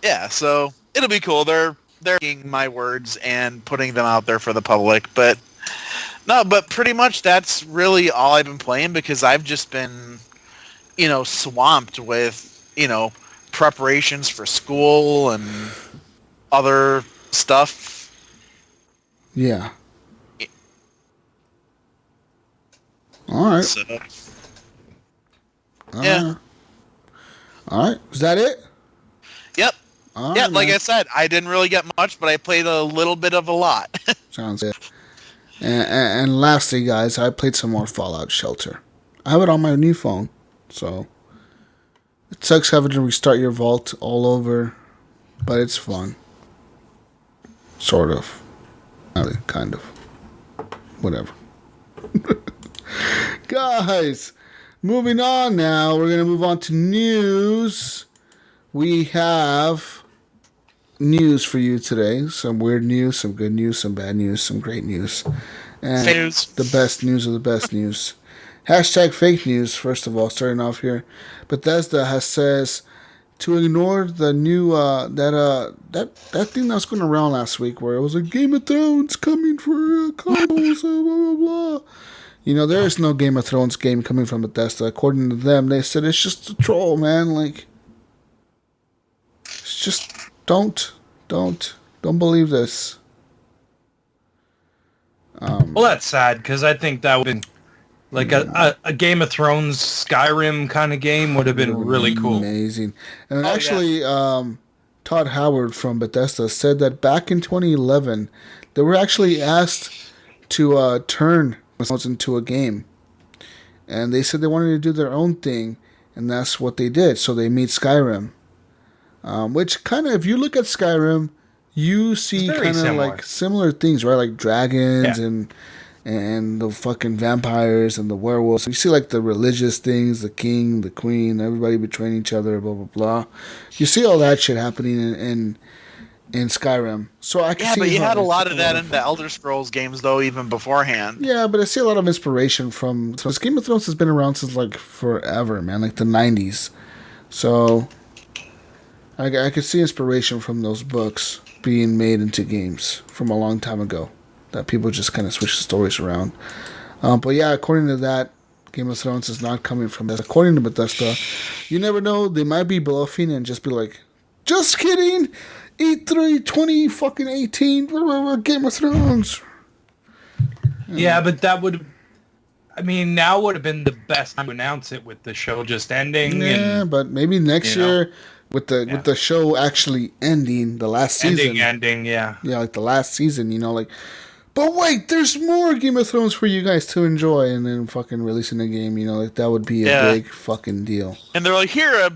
Yeah, so it'll be cool. They're taking my words and putting them out there for the public, but pretty much that's really all I've been playing because I've just been, swamped with, preparations for school and other stuff. Yeah. All right. So, yeah. All right. Is that it? Yep. All yeah, right, like man. I said, I didn't really get much, but I played a little bit of a lot. Sounds good. And lastly, guys, I played some more Fallout Shelter. I have it on my new phone, so it sucks having to restart your vault all over, but it's fun. Sort of. I mean, kind of. Whatever. Guys, moving on now. We're going to move on to news. We have news for you today. Some weird news, some good news, some bad news, some great news. And News. the best news of the best news. Hashtag fake news, first of all, starting off here. Bethesda says to ignore the new, that thing that was going around last week where it was a Game of Thrones coming for consoles, blah, blah, blah. There is no Game of Thrones game coming from Bethesda. According to them, they said it's just a troll, man. Like, it's just, don't believe this. Well, that's sad because I think that would have been like a Game of Thrones Skyrim kind of game would have been really cool. Amazing. And actually, Todd Howard from Bethesda said that back in 2011, they were actually asked to turn into a game. And they said they wanted to do their own thing. And that's what they did. So they made Skyrim. Which kind of, if you look at Skyrim, you see kind of like similar things, right? Like dragons and the fucking vampires and the werewolves. You see like the religious things, the king, the queen, everybody betraying each other, blah, blah, blah. You see all that shit happening in Skyrim. So I can see but you had a lot of that in the Elder Scrolls games, though, even beforehand. Yeah, but I see a lot of inspiration from... So Game of Thrones has been around since like forever, man, like the 90s. So I could see inspiration from those books being made into games from a long time ago. That people just kind of switch the stories around. But yeah, according to that, Game of Thrones is not coming from this. According to Bethesda, you never know. They might be bluffing and just be like, just kidding. E3 2018, Game of Thrones. Yeah, but that would... I mean, now would have been the best time to announce it with the show just ending. Yeah, but maybe next year... With the show actually ending, the last season. Ending, yeah. Yeah, like the last season, like... But wait, there's more Game of Thrones for you guys to enjoy, and then fucking releasing the game, like that would be a big fucking deal. And they're like, here,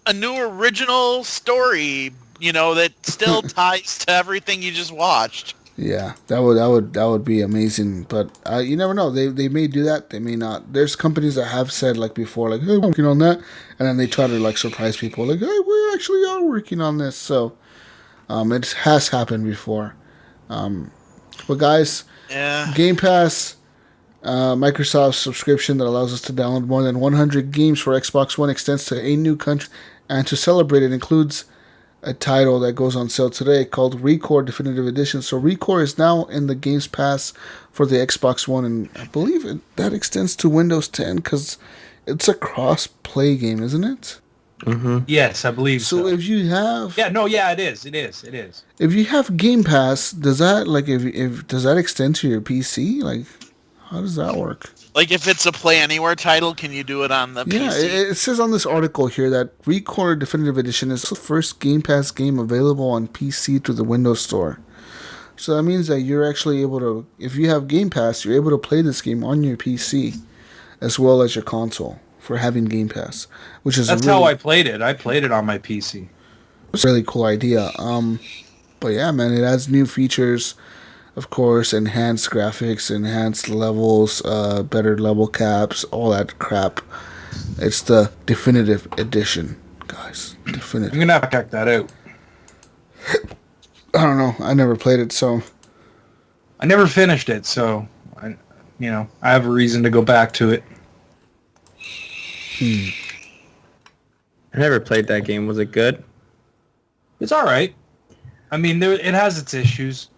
a new original story, that still ties to everything you just watched. Yeah, that would be amazing, but you never know. They may do that, they may not. There's companies that have said like before, like, hey, we're working on that, and then they try to like surprise people, like, hey, we actually are working on this. So, it has happened before. But guys, Game Pass, Microsoft's subscription that allows us to download more than 100 games for Xbox One extends to 8 new countries, and to celebrate it includes a title that goes on sale today called ReCore Definitive Edition. So ReCore is now in the Games Pass for the Xbox One, and I believe that extends to Windows 10 because it's a cross-play game, isn't it? Mm-hmm. Yes, I believe so. So if you have... it is. It is. If you have Game Pass, does that, like, does that extend to your PC? Like, how does that work? Like, if it's a Play Anywhere title, can you do it on the PC? Yeah, it says on this article here that ReCore Definitive Edition is the first Game Pass game available on PC through the Windows Store. So that means that you're actually able to, if you have Game Pass, you're able to play this game on your PC as well as your console for having Game Pass, which is That's how I played it. I played it on my PC. It's a really cool idea. But yeah, man, it adds new features. Of course, enhanced graphics, enhanced levels, better level caps, all that crap. It's the Definitive Edition, guys. Definitive. I'm going to have to check that out. I don't know. I never played it, so... I never finished it, so... I have a reason to go back to it. I never played that game. Was it good? It's all right. I mean, it has its issues.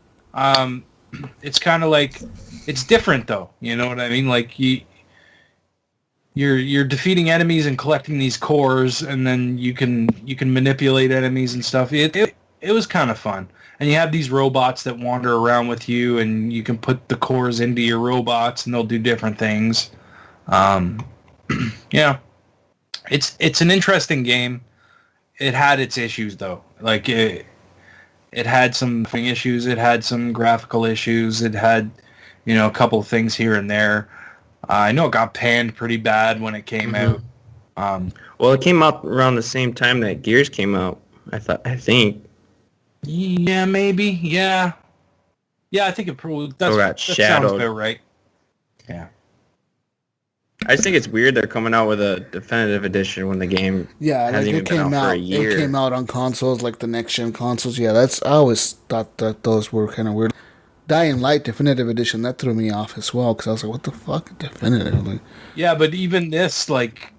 It's kind of like, it's different though. You know what I mean? Like you're defeating enemies and collecting these cores, and then you can manipulate enemies and stuff. It was kind of fun. And you have these robots that wander around with you, and you can put the cores into your robots, and they'll do different things. Yeah, it's an interesting game. It had its issues though. Like it had some issues. It had some graphical issues. It had, a couple of things here and there. I know it got panned pretty bad when it came out. Well, it came out around the same time that Gears came out. I think. Yeah, maybe. Yeah. Yeah, I think it probably that sounds about right. Yeah. I just think it's weird they're coming out with a definitive edition when the game hasn't even been out for a year. It came out on consoles, like the next-gen consoles. Yeah, I always thought that those were kind of weird. Dying Light Definitive Edition, that threw me off as well, because I was like, what the fuck? Definitive? Like, yeah, but even this, like,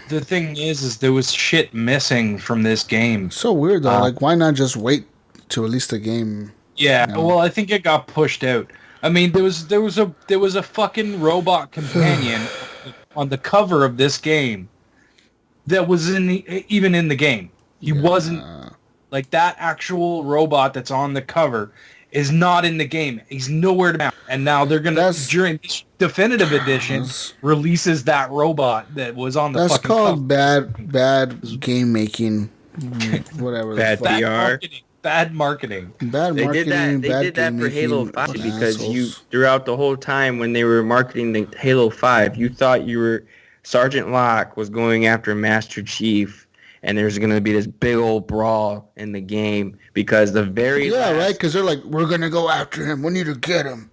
the thing is there was shit missing from this game. So weird, though. Like, why not just wait to release the game? Yeah, well, I think it got pushed out. I mean, there was a fucking robot companion on the cover of this game that was even in the game. He wasn't like that actual robot that's on the cover is not in the game. He's nowhere to be found. And now they're gonna during this definitive edition releases that robot that was on the. That's fucking called bad game making, whatever. Bad PR. Bad marketing. Bad marketing. They did that for Halo 5 because you throughout the whole time when they were marketing the Halo 5, you thought you were Sergeant Locke was going after Master Chief, and there's going to be this big old brawl in the game because the very right, because they're like, we're going to go after him. We need to get him.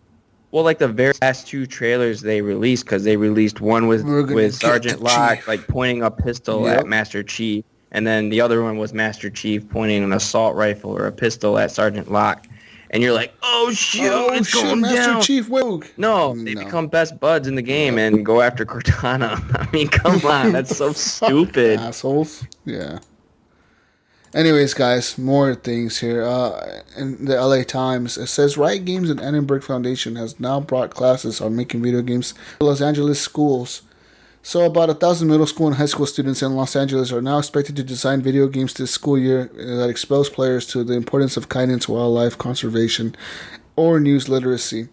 Well, like the very last 2 trailers they released, because they released one with Sergeant Locke Chief, like pointing a pistol at Master Chief, and then the other one was Master Chief pointing an assault rifle or a pistol at Sergeant Locke. And you're like, oh shit, it's going Master down. Chief Woke. No, they become best buds in the game and go after Cortana. I mean, come on, that's so stupid. Assholes. Yeah. Anyways, guys, more things here. In the LA Times, it says Riot Games and Annenberg Foundation has now brought classes on making video games to Los Angeles schools. So about 1,000 middle school and high school students in Los Angeles are now expected to design video games this school year that expose players to the importance of kindness, wildlife conservation, or news literacy.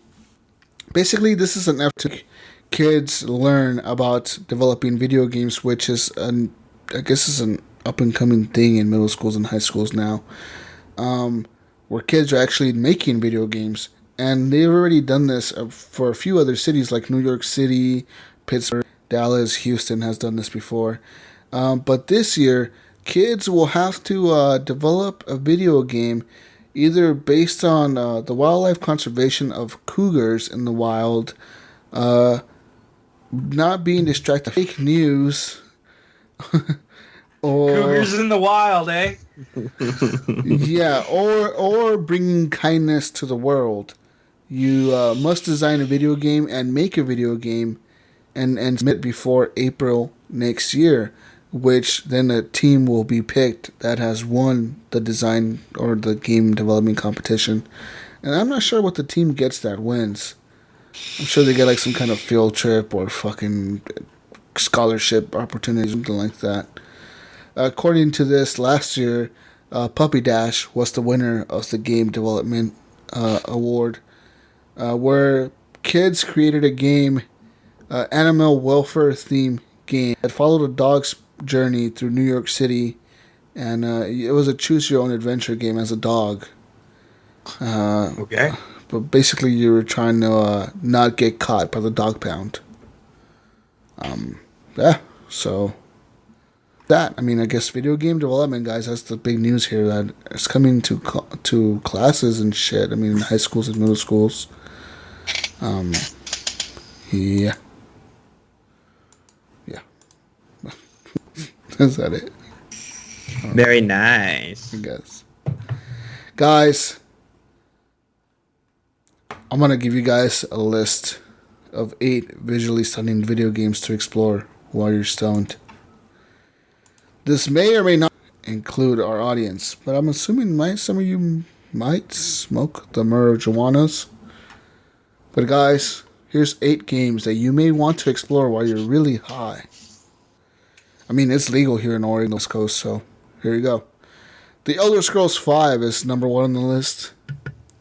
Basically, this is an effort to kids learn about developing video games, which is, I guess, is an up-and-coming thing in middle schools and high schools now, where kids are actually making video games. And they've already done this for a few other cities like New York City, Pittsburgh, Dallas, Houston has done this before. But this year, kids will have to develop a video game either based on the wildlife conservation of cougars in the wild, not being distracted by fake news, or cougars in the wild, eh? yeah, or bringing kindness to the world. You must design a video game and make a video game and submit before April next year, which then a team will be picked that has won the design or the game development competition. And I'm not sure what the team gets that wins. I'm sure they get like some kind of field trip or fucking scholarship opportunity, something like that. According to this, last year, Puppy Dash was the winner of the game development award, where kids created a game, animal welfare theme game that followed a dog's journey through New York City, and it was a choose your own adventure game as a dog. Okay. But basically, you were trying to not get caught by the dog pound. So that, I mean, I guess video game development, guys, that's the big news here, that it's coming to classes and shit. I mean, high schools and middle schools. Yeah. Is that it? Very nice. I guess. Guys, I'm going to give you guys a list of 8 visually stunning video games to explore while you're stoned. This may or may not include our audience, but I'm assuming some of you might smoke the marijuanas. But guys, here's 8 games that you may want to explore while you're really high. I mean, it's legal here in Oregon, West Coast, so here you go. The Elder Scrolls V is number 1 on the list.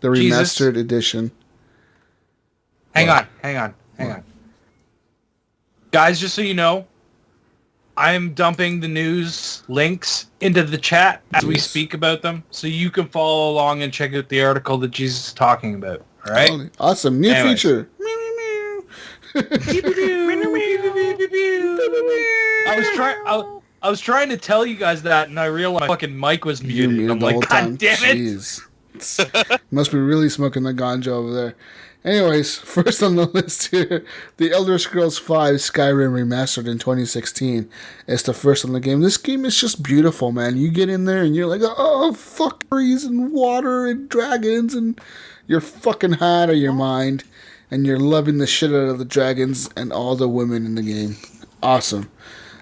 The remastered edition. Hang on. Guys, just so you know, I'm dumping the news links into the chat as we speak about them, so you can follow along and check out the article that Jesus is talking about. All right? Awesome. New feature. I was trying to tell you guys that, and I realized my fucking mic was muted. I'm like, God damn it! Jeez. Must be really smoking the ganja over there. Anyways, first on the list here, The Elder Scrolls V Skyrim Remastered in 2016 is the first on the game. This game is just beautiful, man. You get in there and you're like, oh, fuck, trees and water and dragons, and you're fucking high out of your mind, and you're loving the shit out of the dragons and all the women in the game. Awesome.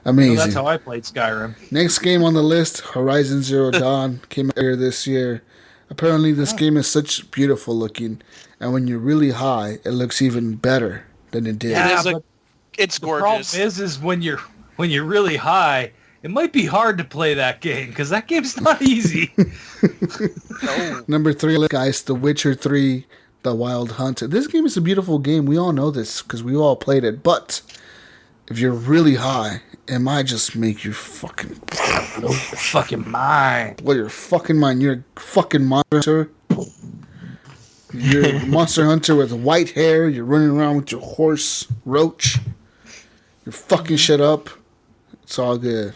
Amazing. So that's how I played Skyrim. Next game on the list, Horizon Zero Dawn, came out here this year. Apparently this game is such beautiful looking, and when you're really high, it looks even better than it did. Yeah, it's gorgeous. The problem is when you're really high, it might be hard to play that game, because that game's not easy. No. Number 3, guys, The Witcher 3, The Wild Hunt. This game is a beautiful game. We all know this, because we all played it, but if you're really high, it might just make you fucking blow your fucking mind. Blow your fucking mind. You're a fucking monster. You're a monster hunter with white hair. You're running around with your horse, Roach. You're fucking shit up. It's all good.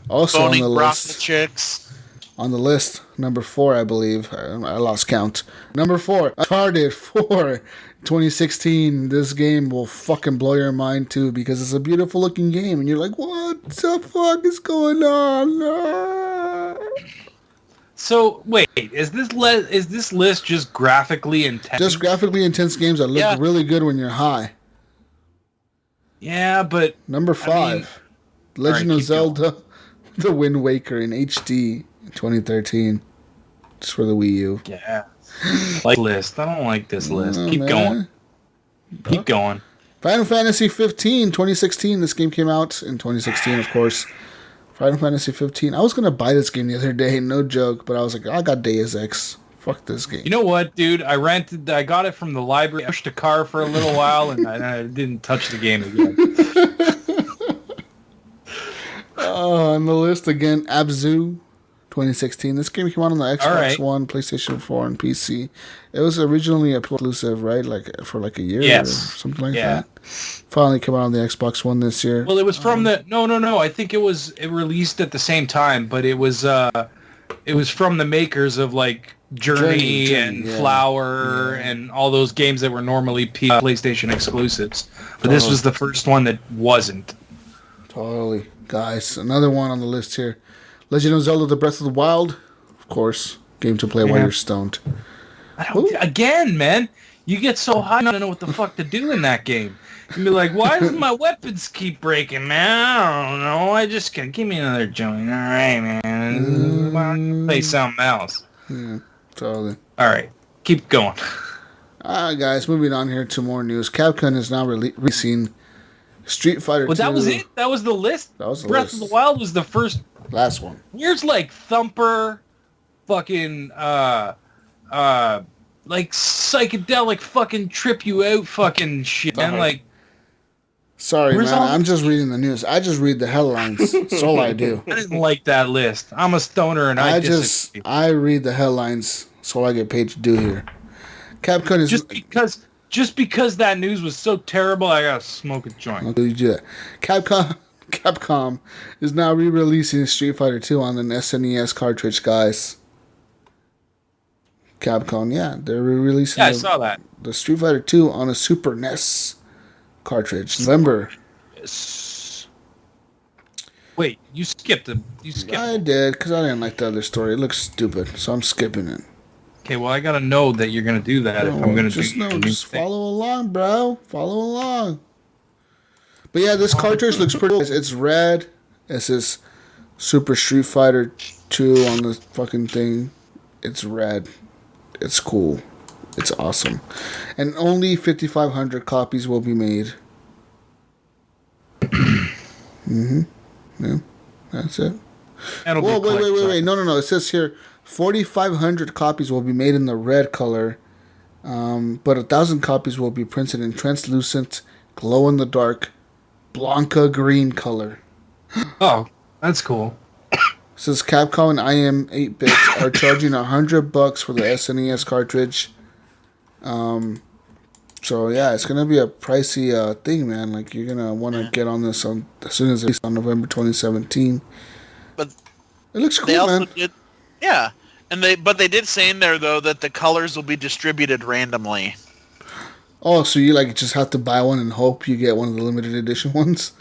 Also Phoning on the brothel list. chicks. On the list, number 4, I believe. I lost count. Number 4, Uncharted 4, 2016. This game will fucking blow your mind too because it's a beautiful looking game, and you're like, what the fuck is going on? So wait, is this list just graphically intense? Just graphically intense games that look really good when you're high. Yeah, but number 5, Legend of Zelda: The Wind Waker in HD, 2013, just for the Wii U. Yeah, like list. I don't like this list. Keep going. Keep going. Final Fantasy 15, 2016. This game came out in 2016, of course. Final Fantasy 15. I was gonna buy this game the other day, no joke, but I was like, I got Deus Ex. Fuck this game. You know what, dude? I got it from the library. I pushed a car for a little while, and I didn't touch the game again. On the list again, Abzu, 2016. This game came out on the Xbox One, PlayStation 4, and PC. It was originally exclusive, right? Like for like a year or something like that. Finally came out on the Xbox One this year. Well, it was from the no. I think it released at the same time, but it was from the makers of like Journey and Flower and all those games that were normally PlayStation exclusives. But this was the first one that wasn't. Totally. Guys, another one on the list here. Legend of Zelda: The Breath of the Wild. Of course. Game to play while you're stoned. Again, man, you get so high, I don't know what the fuck to do in that game. You'd be like, why does my weapons keep breaking, man? I don't know. I just give me another joint. All right, man. Why don't you play something else? Yeah, totally. All right, keep going. All right, guys, moving on here to more news. Capcom is now releasing Street Fighter 2. Well, that was it? That was the list? That was the Breath list. of the Wild was the first. Last one. Here's like Thumper, fucking, like psychedelic fucking trip you out fucking shit, man. Like, sorry, man. I'm just reading the news. I just read the headlines. That's all I do. I didn't like that list. I'm a stoner and I read the headlines. That's all I get paid to do here. Capcom is just because that news was so terrible, I gotta smoke a joint. I'll do that. Capcom is now re-releasing Street Fighter 2 on an SNES cartridge, guys. Capcom, they're re-releasing. I saw that. The Street Fighter 2 on a Super NES cartridge. November. Wait, you skipped it. I did, because I didn't like the other story. It looks stupid, so I'm skipping it. Okay, well, I gotta know that you're gonna do that if I'm gonna just follow along, bro. Follow along. But yeah, this cartridge looks pretty cool. It's red. It says Super Street Fighter 2 on the fucking thing. It's red. It's cool. It's awesome. And only 5,500 copies will be made. Yeah, that's it. Whoa, wait. No. It says here 4,500 copies will be made in the red color. But 1,000 copies will be printed in translucent, glow-in-the-dark, Blanca green color. Oh, that's cool. Says Capcom and IM 8-bit are charging $100 for the SNES cartridge. So yeah, it's gonna be a pricey thing, man. Like you're gonna want to get on this as soon as it's on November 2017. But it looks cool, they also man. But they did say in there though that the colors will be distributed randomly. Oh, so you like just have to buy one and hope you get one of the limited edition ones?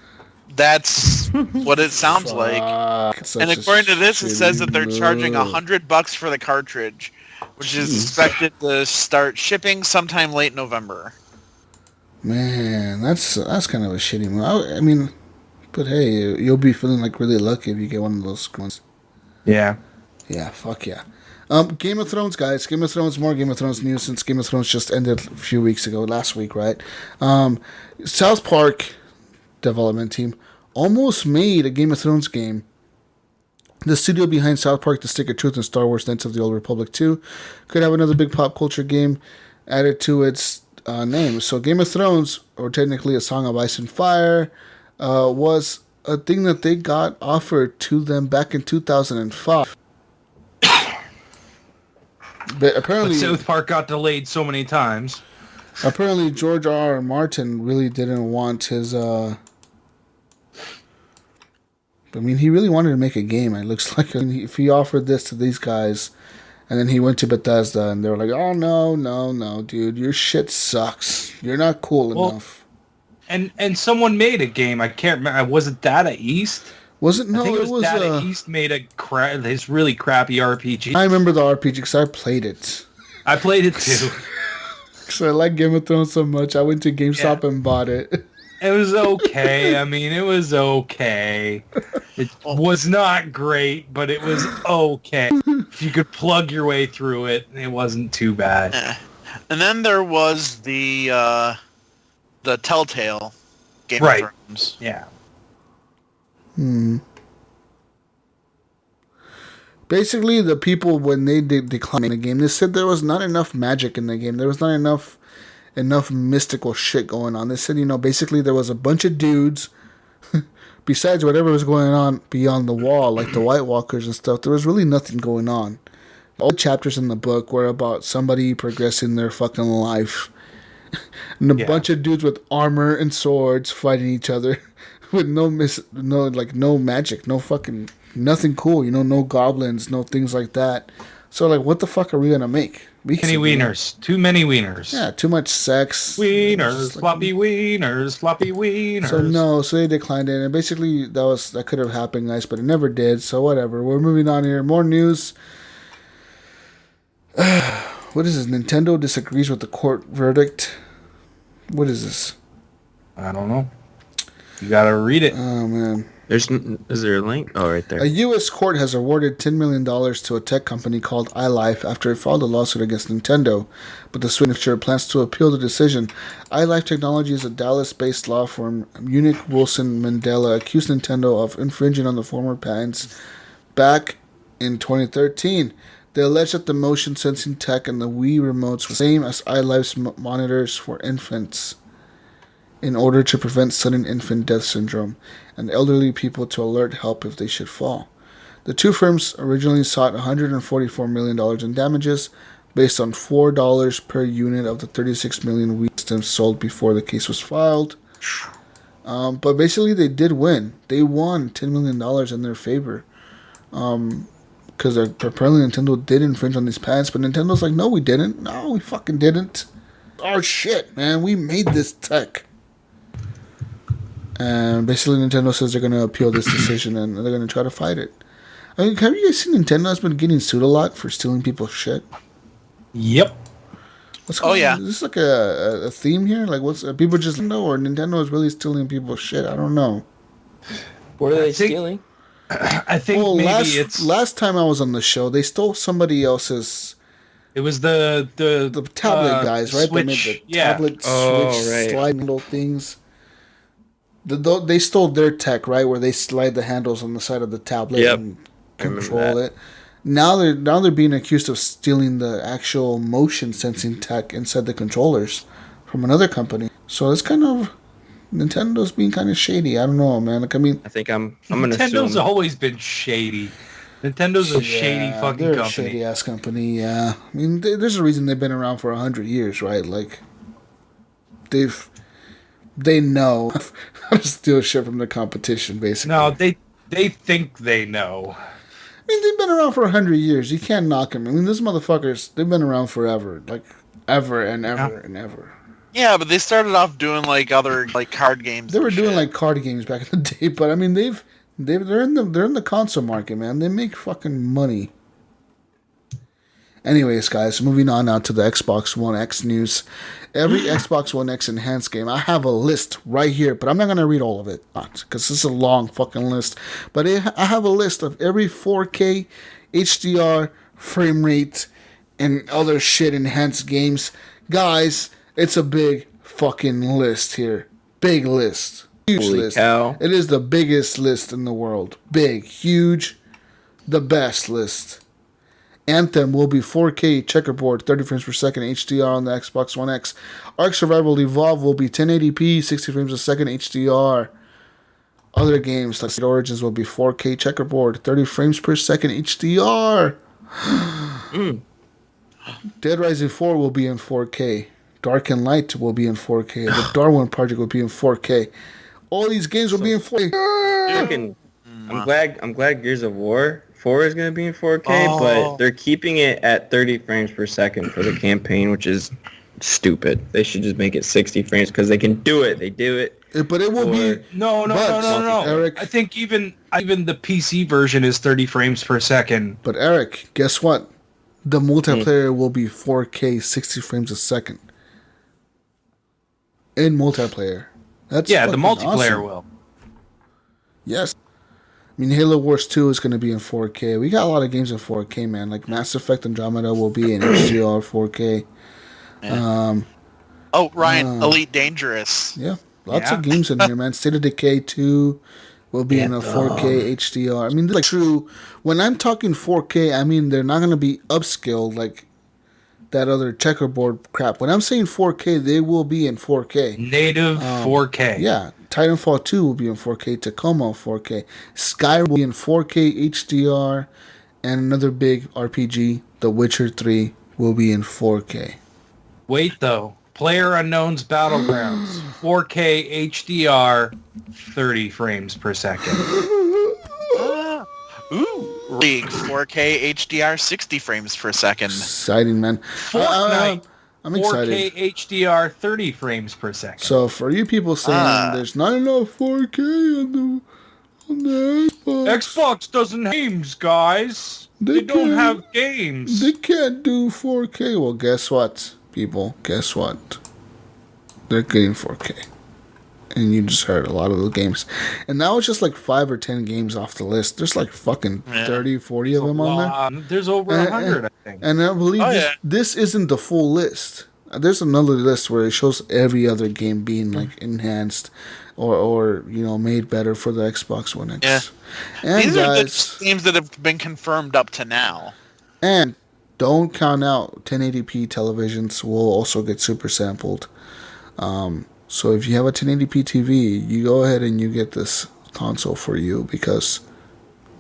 That's what it sounds like. And according to this, it says that they're charging $100 for the cartridge, which is expected to start shipping sometime late November. Man, that's kind of a shitty move. I mean, but hey, you'll be feeling like really lucky if you get one of those ones. Yeah. Yeah, fuck yeah. Game of Thrones, guys. More Game of Thrones news since Game of Thrones just ended a few weeks ago, last week, right? South Park development team almost made a Game of Thrones game. The studio behind South Park, The Stick of Truth, and Star Wars Knights of the Old Republic 2 could have another big pop culture game added to its name. So Game of Thrones, or technically A Song of Ice and Fire, was a thing that they got offered to them back in 2005. But South Park got delayed so many times. Apparently, George R.R. Martin really didn't want his I mean, he really wanted to make a game. It looks like if he offered this to these guys, and then he went to Bethesda, and they were like, "Oh no, dude, your shit sucks. You're not cool enough." And someone made a game. I can't remember. Was it Data East? Was it? No, I think it was Data East. East made his really crappy RPG. I remember the RPG because I played it. I played it too. Because I like Game of Thrones so much, I went to GameStop and bought it. It was okay. I mean, it was okay. It was not great, but it was okay. If you could plug your way through it, it wasn't too bad. And then there was the Telltale Game of Thrones. Yeah. Basically, the people, when they declined the game, they said there was not enough magic in the game. There was not enough mystical shit going on. They said, basically there was a bunch of dudes, besides whatever was going on beyond the wall, like the White Walkers and stuff, there was really nothing going on. All the chapters in the book were about somebody progressing their fucking life. And a bunch of dudes with armor and swords fighting each other with no magic, no fucking, nothing cool, no goblins, no things like that. So, like, what the fuck are we gonna make? Many wieners. Too many wieners. Yeah, too much sex. Wieners, floppy wieners, floppy wieners. So they declined it, and basically that could have happened, guys, but it never did. So whatever. We're moving on here. More news. What is this? Nintendo disagrees with the court verdict. What is this? I don't know. You gotta read it. Oh man. Is there a link? Oh, right there. A U.S. court has awarded $10 million to a tech company called iLife after it filed a lawsuit against Nintendo, but the Switcher plans to appeal the decision. iLife Technology is a Dallas-based law firm. Munich Wilson Mandela accused Nintendo of infringing on the former patents back in 2013. They alleged that the motion sensing tech and the Wii remotes were the same as iLife's monitors for infants, in order to prevent sudden infant death syndrome and elderly people to alert help if they should fall. The two firms originally sought $144 million in damages based on $4 per unit of the 36 million Wii systems sold before the case was filed. But basically they did win. They won $10 million in their favor. Because apparently Nintendo did infringe on these patents, but Nintendo's like, no, we didn't. No, we fucking didn't. Our shit, man. We made this tech. And basically Nintendo says they're going to appeal this decision and they're going to try to fight it. I mean, have you guys seen Nintendo has been getting sued a lot for stealing people's shit? Yep. What's going on? Is this like a theme here? Like, what's people just know, or Nintendo is really stealing people's shit? I don't know. What are they stealing? I think last time I was on the show, they stole somebody else's. It was the tablet guys, right? Switch. They made the tablet Switch slide handle things. They stole their tech, right, where they slide the handles on the side of the tablet and control it. Now they're being accused of stealing the actual motion sensing tech inside the controllers from another company. So it's kind of Nintendo's being kind of shady. I don't know, man. Like, I mean, I think I'm gonna Nintendo's assume. always been shady. Nintendo's a shady fucking they're company. A shady ass company. Yeah, I mean, there's a reason they've been around for 100 years, right? Like, they know how to steal shit from the competition, basically. No, they think they know. I mean, they've been around for 100 years. You can't knock them. I mean, those motherfuckers, they've been around forever. Like, ever and ever and ever. Yeah, but they started off doing, like, other, like, card games. They were doing, like, card games back in the day. But, I mean, they're in the console market, man. They make fucking money. Anyways, guys, moving on now to the Xbox One X news. Every Xbox One X enhanced game, I have a list right here, but I'm not going to read all of it, because this is a long fucking list. But I have a list of every 4K, HDR, frame rate, and other shit enhanced games. Guys, it's a big fucking list here. Big list. Huge Holy list. cow. It is the biggest list in the world. Big, huge, the best list. Anthem will be 4K checkerboard, 30 frames per second HDR on the Xbox One X. Ark Survival Evolved will be 1080p, 60 frames per second HDR. Other games like Origins will be 4K checkerboard, 30 frames per second HDR. Dead Rising 4 will be in 4K. Dark and Light will be in 4K. The Darwin Project will be in 4K. All these games will be in 4K. I'm glad Gears of War 4 is going to be in 4K, but they're keeping it at 30 frames per second for the campaign, which is stupid. They should just make it 60 frames because they can do it. They do it. But it will be no. Eric, I think even the PC version is 30 frames per second. But Eric, guess what? The multiplayer will be 4K 60 frames a second. In multiplayer. The multiplayer awesome. will. Yes. I mean, Halo Wars 2 is going to be in 4K. We got a lot of games in 4K, man. Like Mass Effect Andromeda will be in HDR 4K. Yeah. Ryan, Elite Dangerous. Yeah. Lots of games in here, man. State of Decay 2 will be in a 4K HDR. I mean, like true. When I'm talking 4K, I mean they're not going to be upscaled like that other checkerboard crap. When I'm saying 4K, they will be in 4K. Native 4K. Yeah. Titanfall 2 will be in 4K. Tacoma 4K. Sky will be in 4K HDR. And another big RPG, The Witcher 3, will be in 4K. Wait, though. PlayerUnknown's Battlegrounds, 4K HDR, 30 frames per second. League, 4K HDR, 60 frames per second. Exciting, man. Fortnite, I'm excited. 4K HDR, 30 frames per second. So for you people saying there's not enough 4K on the Xbox. Xbox doesn't have games, guys. They don't have games. They can't do 4K. Well, guess what? People, guess what? They're getting 4K. And you just heard a lot of the games. And now it's just like 5 or 10 games off the list. There's like fucking 30, 40 of them on there. There's over 100, I think. And I believe this isn't the full list. There's another list where it shows every other game being like enhanced or made better for the Xbox One X. Yeah. And these guys, are the games that have been confirmed up to now. And don't count out 1080p televisions will also get super sampled. So if you have a 1080p TV, you go ahead and you get this console for you because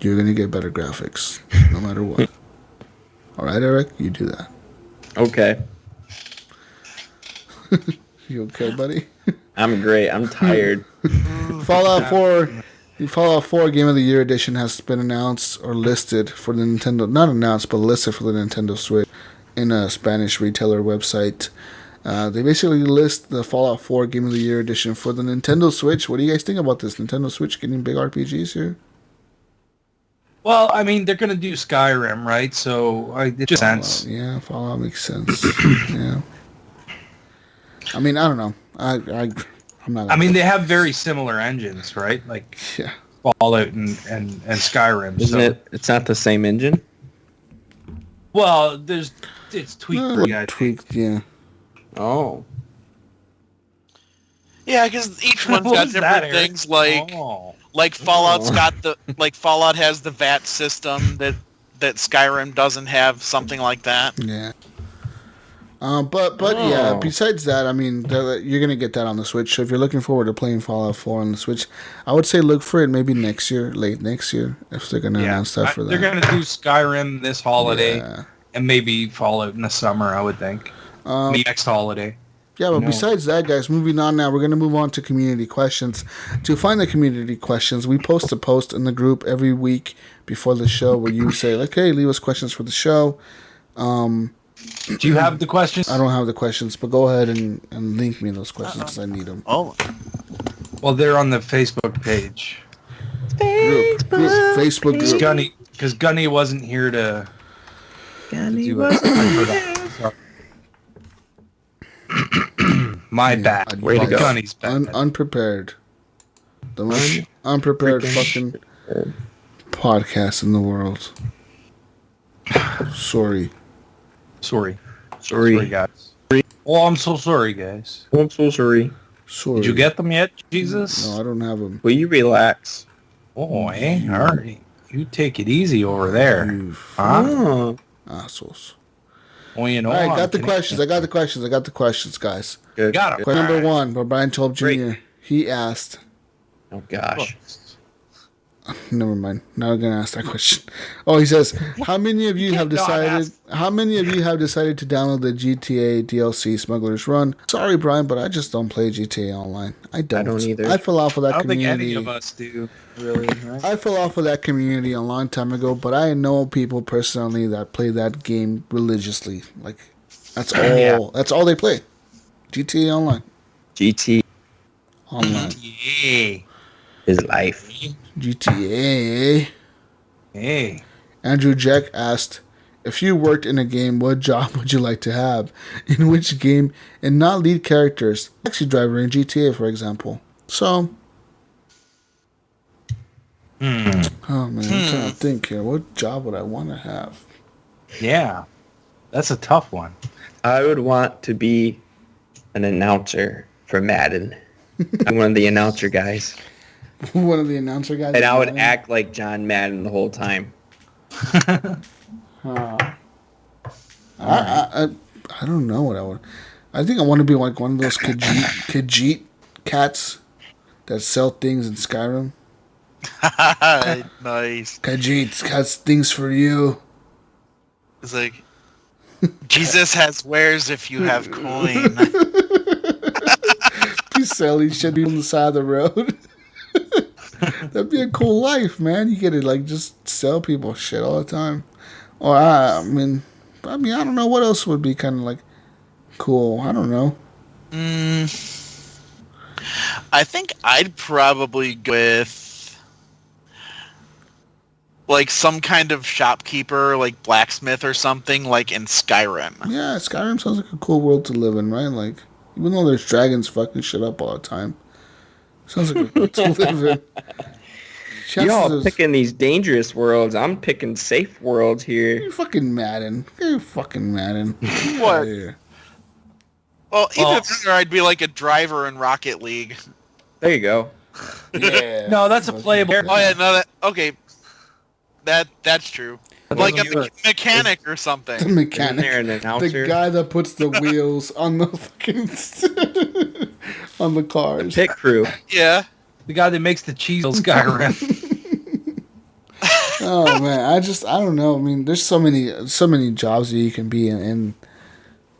you're going to get better graphics no matter what. All right, Eric? You do that. Okay. You okay, buddy? I'm great. I'm tired. Fallout 4 Game of the Year Edition has been announced or listed for the Nintendo... Not announced, but listed for the Nintendo Switch in a Spanish retailer website. They basically list the Fallout 4 Game of the Year Edition for the Nintendo Switch. What do you guys think about this? Nintendo Switch getting big RPGs here? Well, I mean, they're going to do Skyrim, right? So it makes sense. Yeah, Fallout makes sense. Yeah. I mean, I don't know. I'm not. I mean, they have very similar engines, right? Like Fallout and Skyrim. Isn't it? It's not the same engine. Well, it's tweaked. Tweaked, yeah. Oh. Yeah, because each one's got different things. Like Fallout's got Fallout has the VAT system that Skyrim doesn't have. Something like that. Yeah. But yeah, besides that, I mean, you're going to get that on the Switch. So if you're looking forward to playing Fallout 4 on the Switch, I would say look for it maybe next year, late next year, if they're going to announce that for that. They're going to do Skyrim this holiday and maybe Fallout in the summer, I would think. Next holiday. Yeah, but besides that, guys, moving on now, we're going to move on to community questions. To find the community questions, we post a post in the group every week before the show where you say, like, hey, leave us questions for the show. Do you have the questions? I don't have the questions, but go ahead and link me those questions because I need them. Oh. Well, they're on the Facebook page. Facebook group. Because Gunny wasn't here to do it. My bad. Way to go. Gunny's bad. Unprepared. The most unprepared fucking podcast in the world. Sorry, guys. Oh, I'm so sorry, guys. I'm so sorry. Sorry. Did you get them yet, Jesus? No, I don't have them. Will you relax? Oh, All right. You take it easy over there. Huh? Assholes. Well, you know. All right, I got the questions, guys. Good. Got it. Question number 1 by Brian Tolb Jr. He asked, Oh, gosh. Never mind. Now I'm gonna ask that question. Oh, he says, how many of you have decided? How many of you have decided to download the GTA DLC Smuggler's Run? Sorry, Brian, but I just don't play GTA Online. I don't either. I fell off of that community. I don't think any of us do, really. Right? I fell off of that community a long time ago, but I know people personally that play that game religiously. Like, that's all. Yeah. That's all they play. GTA Online. GTA Online. GTA is life. GTA. Hey. Andrew Jack asked, if you worked in a game, what job would you like to have? In which game? And not lead characters. Taxi driver in GTA, for example. So. Oh, man. I'm trying to think here. What job would I want to have? Yeah. That's a tough one. I would want to be an announcer for Madden. I'm one of the announcer guys. One of the announcer guys? And I would act like John Madden the whole time. I don't know what I would. I think I want to be like one of those Khajiit cats that sell things in Skyrim. Nice. Khajiit has things for you. It's like, Jesus has wares if you have coin. You selling shit on the side of the road. That'd be a cool life, man. You get to like just sell people shit all the time. Or I mean, I don't know what else would be kind of like cool. I don't know. I think I'd probably go with like some kind of shopkeeper, like blacksmith or something, like in Skyrim. Yeah, Skyrim sounds like a cool world to live in, right? Like, even though there's dragons fucking shit up all the time, sounds like a world to live in. Y'all picking these dangerous worlds. I'm picking safe worlds here. You're fucking Madden. What? Well, either that or I'd be like a driver in Rocket League. There you go. Yeah. No, that's a playable. Oh yeah, no, that's true. Like a mechanic or something. The mechanic. An announcer? The guy that puts the wheels on the fucking on the cars. Pit crew. Yeah. The guy that makes the cheese Skyrim. Oh man, I don't know. I mean, there's so many jobs that you can be in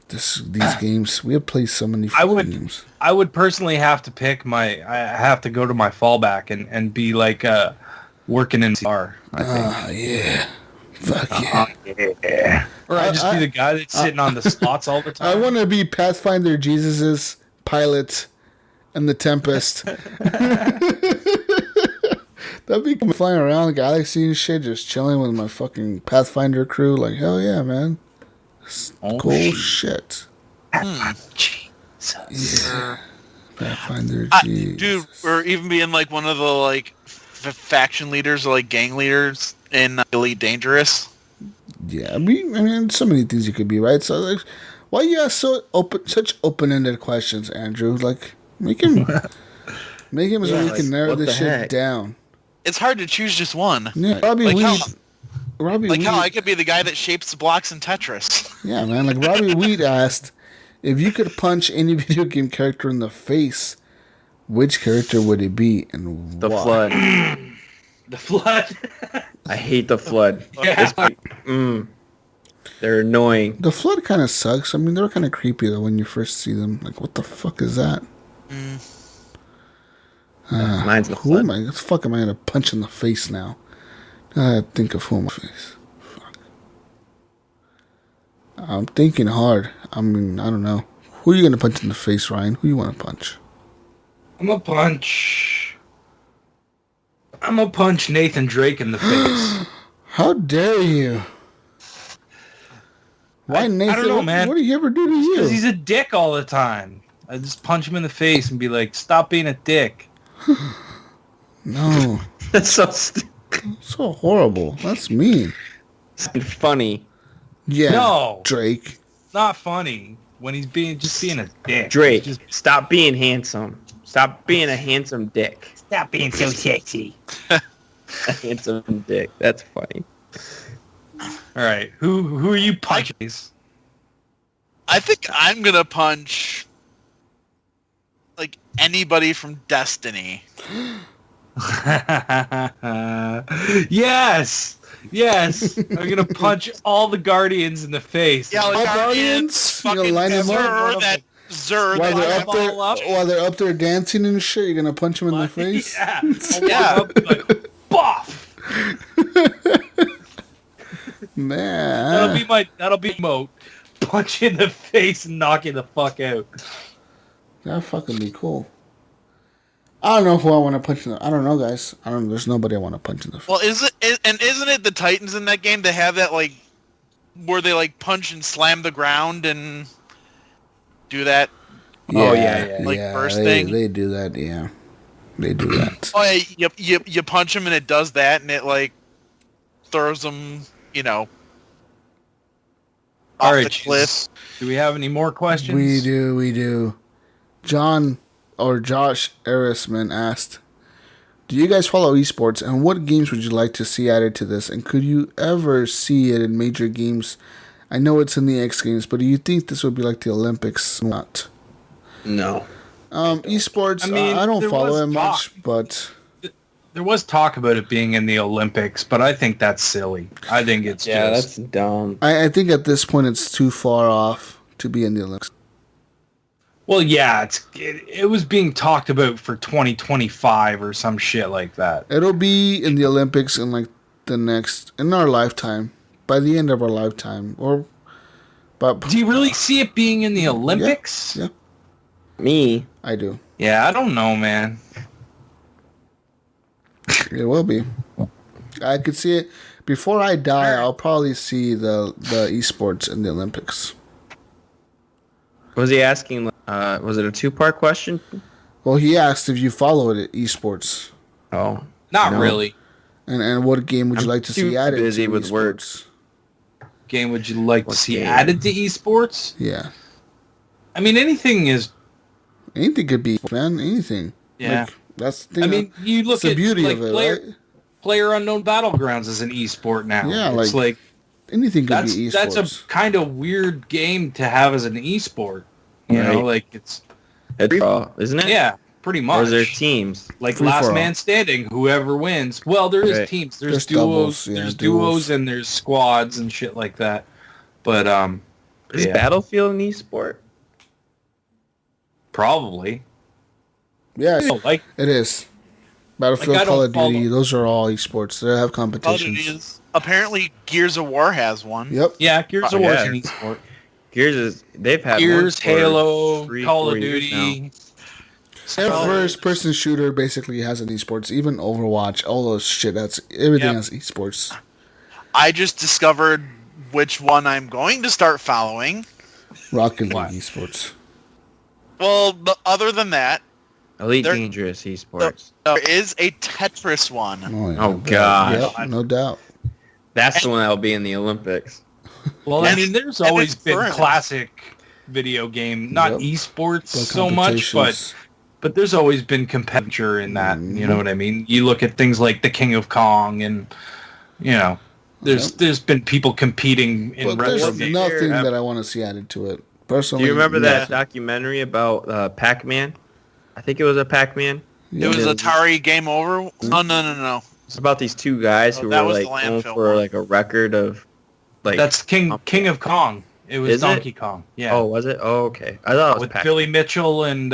these games. We have played so many games. I would personally have to pick I have to go to my fallback and be like working in CR. I think. Yeah. Fuck yeah. Yeah. Or I just be the guy that's sitting on the slots all the time. I want to be Pathfinder Jesus's pilot and the Tempest. That'd be cool. Flying around the galaxy and shit, just chilling with my fucking Pathfinder crew. Like, hell yeah, man. Cool shit. Jesus. Yeah. Pathfinder Jesus. Dude, or even being like one of the like faction leaders or like gang leaders in Elite Dangerous. Yeah, I mean, so many things you could be, right? So, like, why you ask such open-ended questions, Andrew? Like, make him so we can narrow this shit down. It's hard to choose just one. Yeah, Robbie Weed. How I could be the guy that shapes the blocks in Tetris. Yeah, man. Like Robbie Weed asked, if you could punch any video game character in the face, which character would it be and the why? Flood. The Flood. I hate the Flood. Yeah. They're annoying. The Flood kind of sucks. I mean, they're kind of creepy though when you first see them. Like, what the fuck is that? Mine's the Who Flood. am I? What the fuck am I gonna punch in the face now? I think of who in my face. Fuck. I'm thinking hard. I mean, I don't know. Who are you gonna punch in the face, Ryan? Who you want to punch? I'm gonna punch Nathan Drake in the face. How dare you? Why, Nathan? I don't know, man. What did he ever do to you? Because he's a dick all the time. I just punch him in the face and be like, "Stop being a dick." No. That's so stupid. So horrible. That's mean. It's funny. Yeah. No. Drake. Not funny when he's being a dick. Drake, Just stop being handsome. Stop being a handsome dick. stop being so sexy. A handsome dick. That's funny. All right, who are you punching? I think I'm gonna punch like anybody from Destiny. Yes. I'm gonna punch all the Guardians in the face. Yeah, All Guardians? You're gonna line them up? While they're up there dancing and shit, you're gonna punch them in the face? Yeah. Like, boff. Man. That'll be moat. Punch you in the face and knock you the fuck out. That'd fucking be cool. I don't know who I want to punch in the... I don't know, guys. There's nobody I want to punch in the face. Well, isn't it the Titans in that game that have that, like, where they, like, punch and slam the ground and do that? Yeah. First thing? They do that, yeah. They do that. Oh, yeah, you punch them and it does that, and it, like, throws them, off the cliff. Do we have any more questions? We do. Josh Erisman asked, do you guys follow esports, and what games would you like to see added to this, and could you ever see it in major games? I know it's in the X Games, but do you think this would be like the Olympics? Not. No. Esports, I don't follow it much, but... There was talk about it being in the Olympics, but I think that's silly. I think it's that's dumb. I think at this point it's too far off to be in the Olympics. Well, yeah, it was being talked about for 2025 or some shit like that. It'll be in the Olympics in in our lifetime, by the end of our lifetime, but do you really see it being in the Olympics? Yeah. Me, I do. Yeah, I don't know, man. It will be. I could see it before I die. I'll probably see the esports in the Olympics. Was he asking? Was it a 2-part question? Well, he asked if you followed it, esports. Oh, not really. And what game would you like to see added? Busy to with esports? words. Game would you like to see added to esports? Yeah. I mean, anything could be, man. Anything. Yeah. That's the thing. I mean, you look at the beauty of it, right? Player Unknown Battlegrounds is an esport now. Yeah, it's like anything could be esports. That's a kind of weird game to have as an esport. You know, like it's isn't it? Yeah, pretty much. Or is there teams? Like last man standing, whoever wins. Well, there is teams. There's duos, doubles, duos, and there's squads and shit like that. But is Battlefield an esport? Yeah, Probably. it is. Battlefield, Call of Duty, those are all esports. They have competitions. Apparently, Gears of War has one. Yep. Yeah, Gears of War is an esport. They've had Gears, Halo, Call of Duty. First-person shooter basically has an esports. Even Overwatch, all those shit. Everything has esports. I just discovered which one I'm going to start following. Rocket League esports. Well, other than that, Elite Dangerous esports. There is a Tetris one. Oh god, yep, no doubt. That's the one that will be in the Olympics. Well, I mean, there's always been classic video game, not esports so much, but there's always been competitor in that. You know what I mean? You look at things like the King of Kong, and there's been people competing in retro games. There's nothing that I want to see added to it. Personally, do you remember that documentary about Pac-Man? I think it was a Pac-Man. It was Atari Game Over. Oh no. It's about these two guys who were like going for like a record of like. That's King of Kong. It was Donkey Kong. Yeah. Oh, was it? Oh, okay. I thought it was with Billy Mitchell and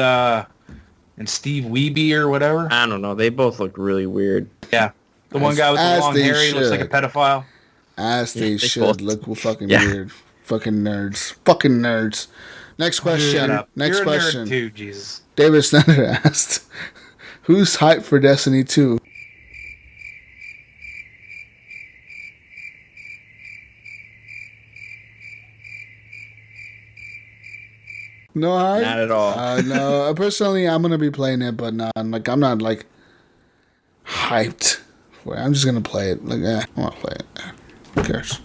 Steve Wiebe or whatever. I don't know. They both look really weird. Yeah. The one guy with the long hair, he looks like a pedophile. As they should. Look fucking weird. Fucking nerds. Next question. Shut up. Next You're question. A nerd too, Jesus. David Snyder asked, who's hyped for Destiny 2? No hype? Not at all. No, personally, I'm gonna be playing it, but I'm not hyped for it. I'm just gonna play it. I want to play it. Who cares?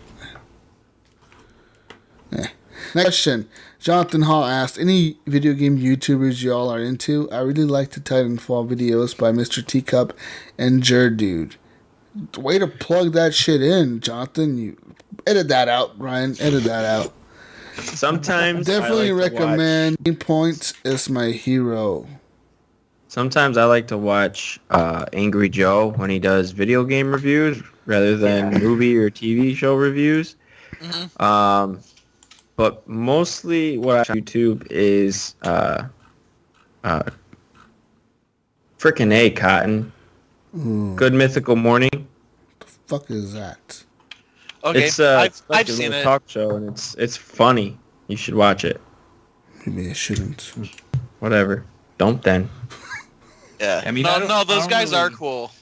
Next question. Jonathan Hall asked, any video game YouTubers y'all are into? I really like the Titanfall videos by Mr. Teacup and Dude. Way to plug that shit in, Jonathan. You edit that out, Brian. Edit that out. Sometimes definitely recommend. Game Point is my hero. Sometimes I like to watch Angry Joe when he does video game reviews rather than movie or TV show reviews. Mm-hmm. But mostly what I watch on YouTube is frickin' A, Cotton. Good Mythical Morning. The fuck is that? Okay, It's I've seen it. Talk show, and it's funny. You should watch it. Maybe I shouldn't. Whatever. Don't then. Yeah. I mean, those guys are cool.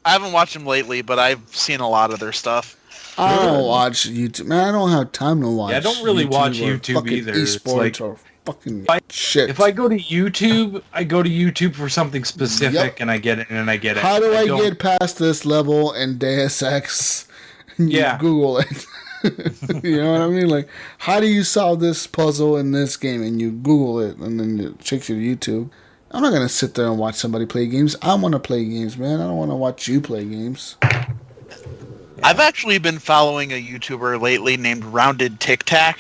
I haven't watched them lately, but I've seen a lot of their stuff. I don't watch YouTube. Man, I don't have time to watch. Yeah, I don't really watch YouTube either. Esports or fucking shit. If I go to YouTube, I go to YouTube for something specific, and I get it, and I get it. How do I get past this level in Deus Ex? And you Google it. You know what I mean? Like, how do you solve this puzzle in this game? And you Google it, and then it takes you to YouTube. I'm not gonna sit there and watch somebody play games. I want to play games, man. I don't want to watch you play games. I've actually been following a YouTuber lately named Rounded Tic Tac.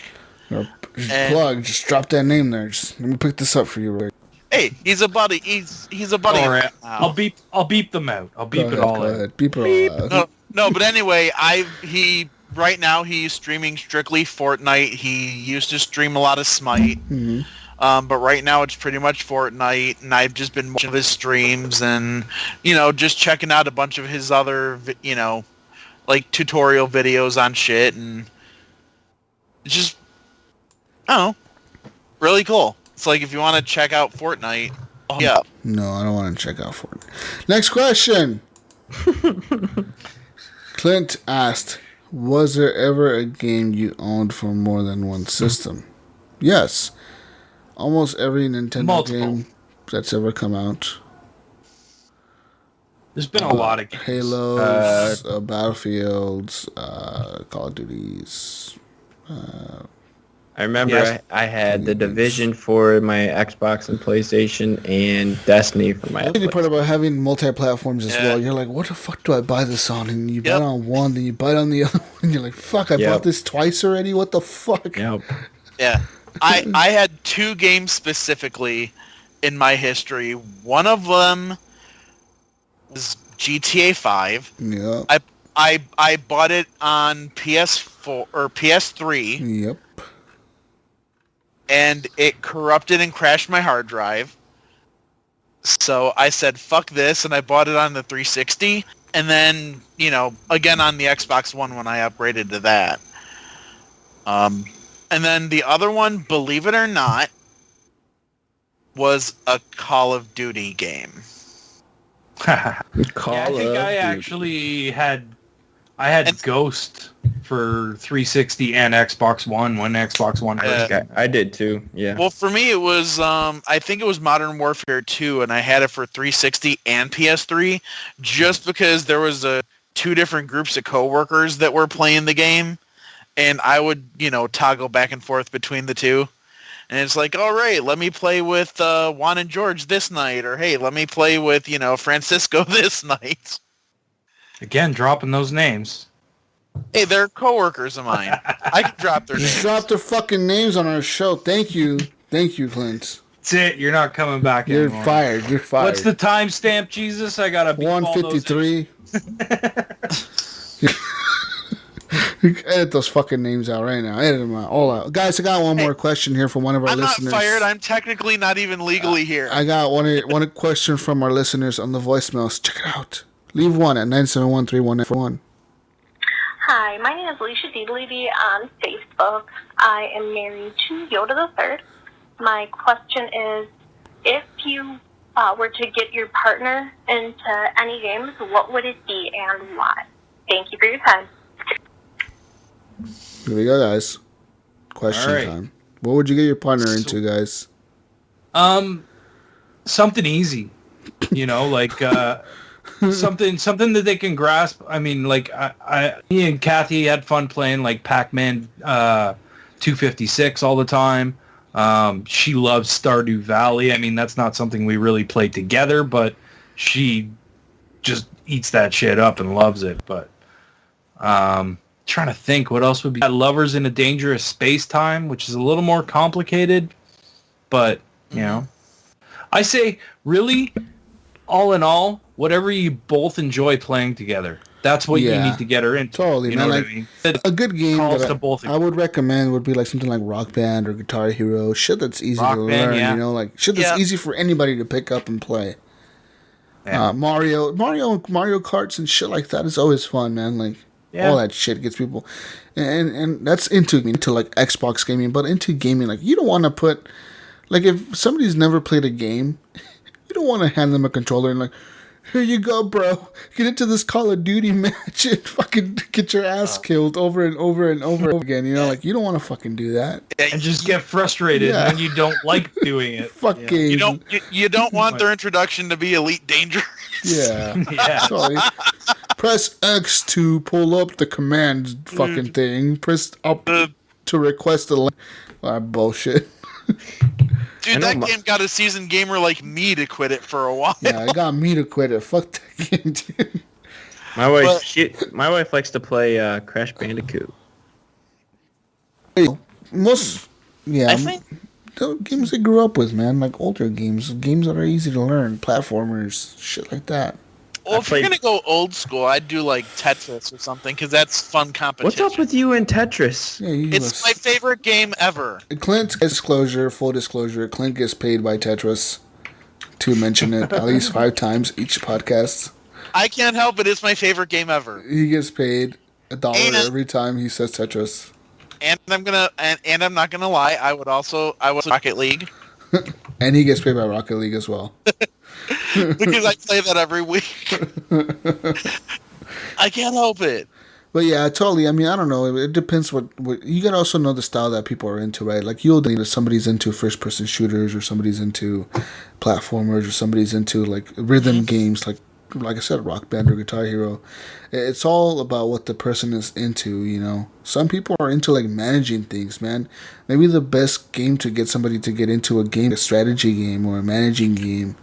Just drop that name there. Let me pick this up for you, Rick. Hey, he's a buddy. He's a buddy. All right. I'll beep them out. I'll beep it all out. Beep it all out. No, but anyway, right now he's streaming strictly Fortnite. He used to stream a lot of Smite. Mm-hmm. But right now it's pretty much Fortnite, and I've just been watching his streams and, just checking out a bunch of his other, like tutorial videos on shit, and it's just, I don't know, really cool. It's like if you want to check out Fortnite, yeah. No, I don't want to check out Fortnite. Next question. Clint asked, was there ever a game you owned for more than one system? Yes. Almost every Nintendo game that's ever come out. There's been a lot of games. Halos, Battlefields, Call of Duties. I remember I had The Division for my Xbox and PlayStation, and Destiny for my The part about having multi-platforms as well, you're like, what the fuck do I buy this on? And you buy it on one, then you buy it on the other one. You're like, fuck, I bought this twice already? What the fuck? Yep. Yeah. I had two games specifically in my history. One of them was GTA 5. Yeah. I bought it on PS4 or PS3. Yep. And it corrupted and crashed my hard drive. So I said, fuck this, and I bought it on the 360. And then, again on the Xbox One when I upgraded to that. And then the other one, believe it or not, was a Call of Duty game. I actually had Ghost for 360 and Xbox One when Xbox One first I did too. Yeah. Well, for me, it was I think it was Modern Warfare 2, and I had it for 360 and PS3, just because there was two different groups of coworkers that were playing the game, and I would toggle back and forth between the two. And it's like, all right, let me play with Juan and George this night, or hey, let me play with Francisco this night. Again, dropping those names. Hey, they're coworkers of mine. I can drop their names. Just drop their fucking names on our show. Thank you, Clint. That's it. You're not coming back anymore. You're fired. You're fired. What's the timestamp, Jesus? I gotta be 153. Edit those fucking names out right now. Edit them out. All out. Guys, I got one more question here from one of our listeners. I'm not fired. I'm technically not even legally here. I got one question from our listeners on the voicemails. Check it out. Leave one at 971-31941. Hi, my name is Alicia DeLevy on Facebook. I am married to Yoda the Third. My question is, if you were to get your partner into any games, what would it be and why? Thank you for your time. Here we go, guys. Question time. What would you get your partner into, guys? Something easy. Like something that they can grasp. I mean, like me and Kathy had fun playing like Pac-Man 256 all the time. She loves Stardew Valley. I mean, that's not something we really played together, but she just eats that shit up and loves it. But trying to think what else would be. Lovers in a Dangerous Space Time, which is a little more complicated, but I say really all in all, whatever you both enjoy playing together. That's what you need to get her into. Totally, you man. know Like, what I mean? a good game that I would recommend would be like something like Rock Band or Guitar Hero. Shit that's easy to learn, you know? Like, shit that's easy for anybody to pick up and play. Yeah. Mario Karts and shit like that is always fun, man. Like, all that shit gets people... And that's into like Xbox gaming, but into gaming, like, you don't want to put... Like, if somebody's never played a game, you don't want to hand them a controller and like, here you go, bro. Get into this Call of Duty match and fucking get your ass killed over and over and over again. You know, like, you don't want to fucking do that. And just get frustrated when you don't like doing it. Fucking. You don't want their introduction to be Elite Dangerous. Yeah. Sorry. Press X to pull up the command fucking thing. Press up to request a bullshit. Dude, that game got a seasoned gamer like me to quit it for a while. Yeah, it got me to quit it. Fuck that game, dude. My wife likes to play Crash Bandicoot. I think the games they grew up with, man, like older games that are easy to learn, platformers, shit like that. Well, if you're gonna go old school, I'd do like Tetris or something because that's fun competition. What's up with you and Tetris? Yeah, it's my favorite game ever. Full disclosure, Clint gets paid by Tetris to mention it at least 5 times each podcast. I can't help it. It's my favorite game ever. He gets paid $1 every time he says Tetris. And I'm not gonna lie. I was Rocket League. And he gets paid by Rocket League as well. Because I play that every week. I can't help it. But yeah, totally. I mean, I don't know. It depends what you gotta also know the style that people are into, right? Like you'll think that somebody's into first person shooters or somebody's into platformers or somebody's into like rhythm games like I said, Rock Band or Guitar Hero. It's all about what the person is into, you know. Some people are into like managing things, man. Maybe the best game to get somebody to get into a strategy game or a managing game.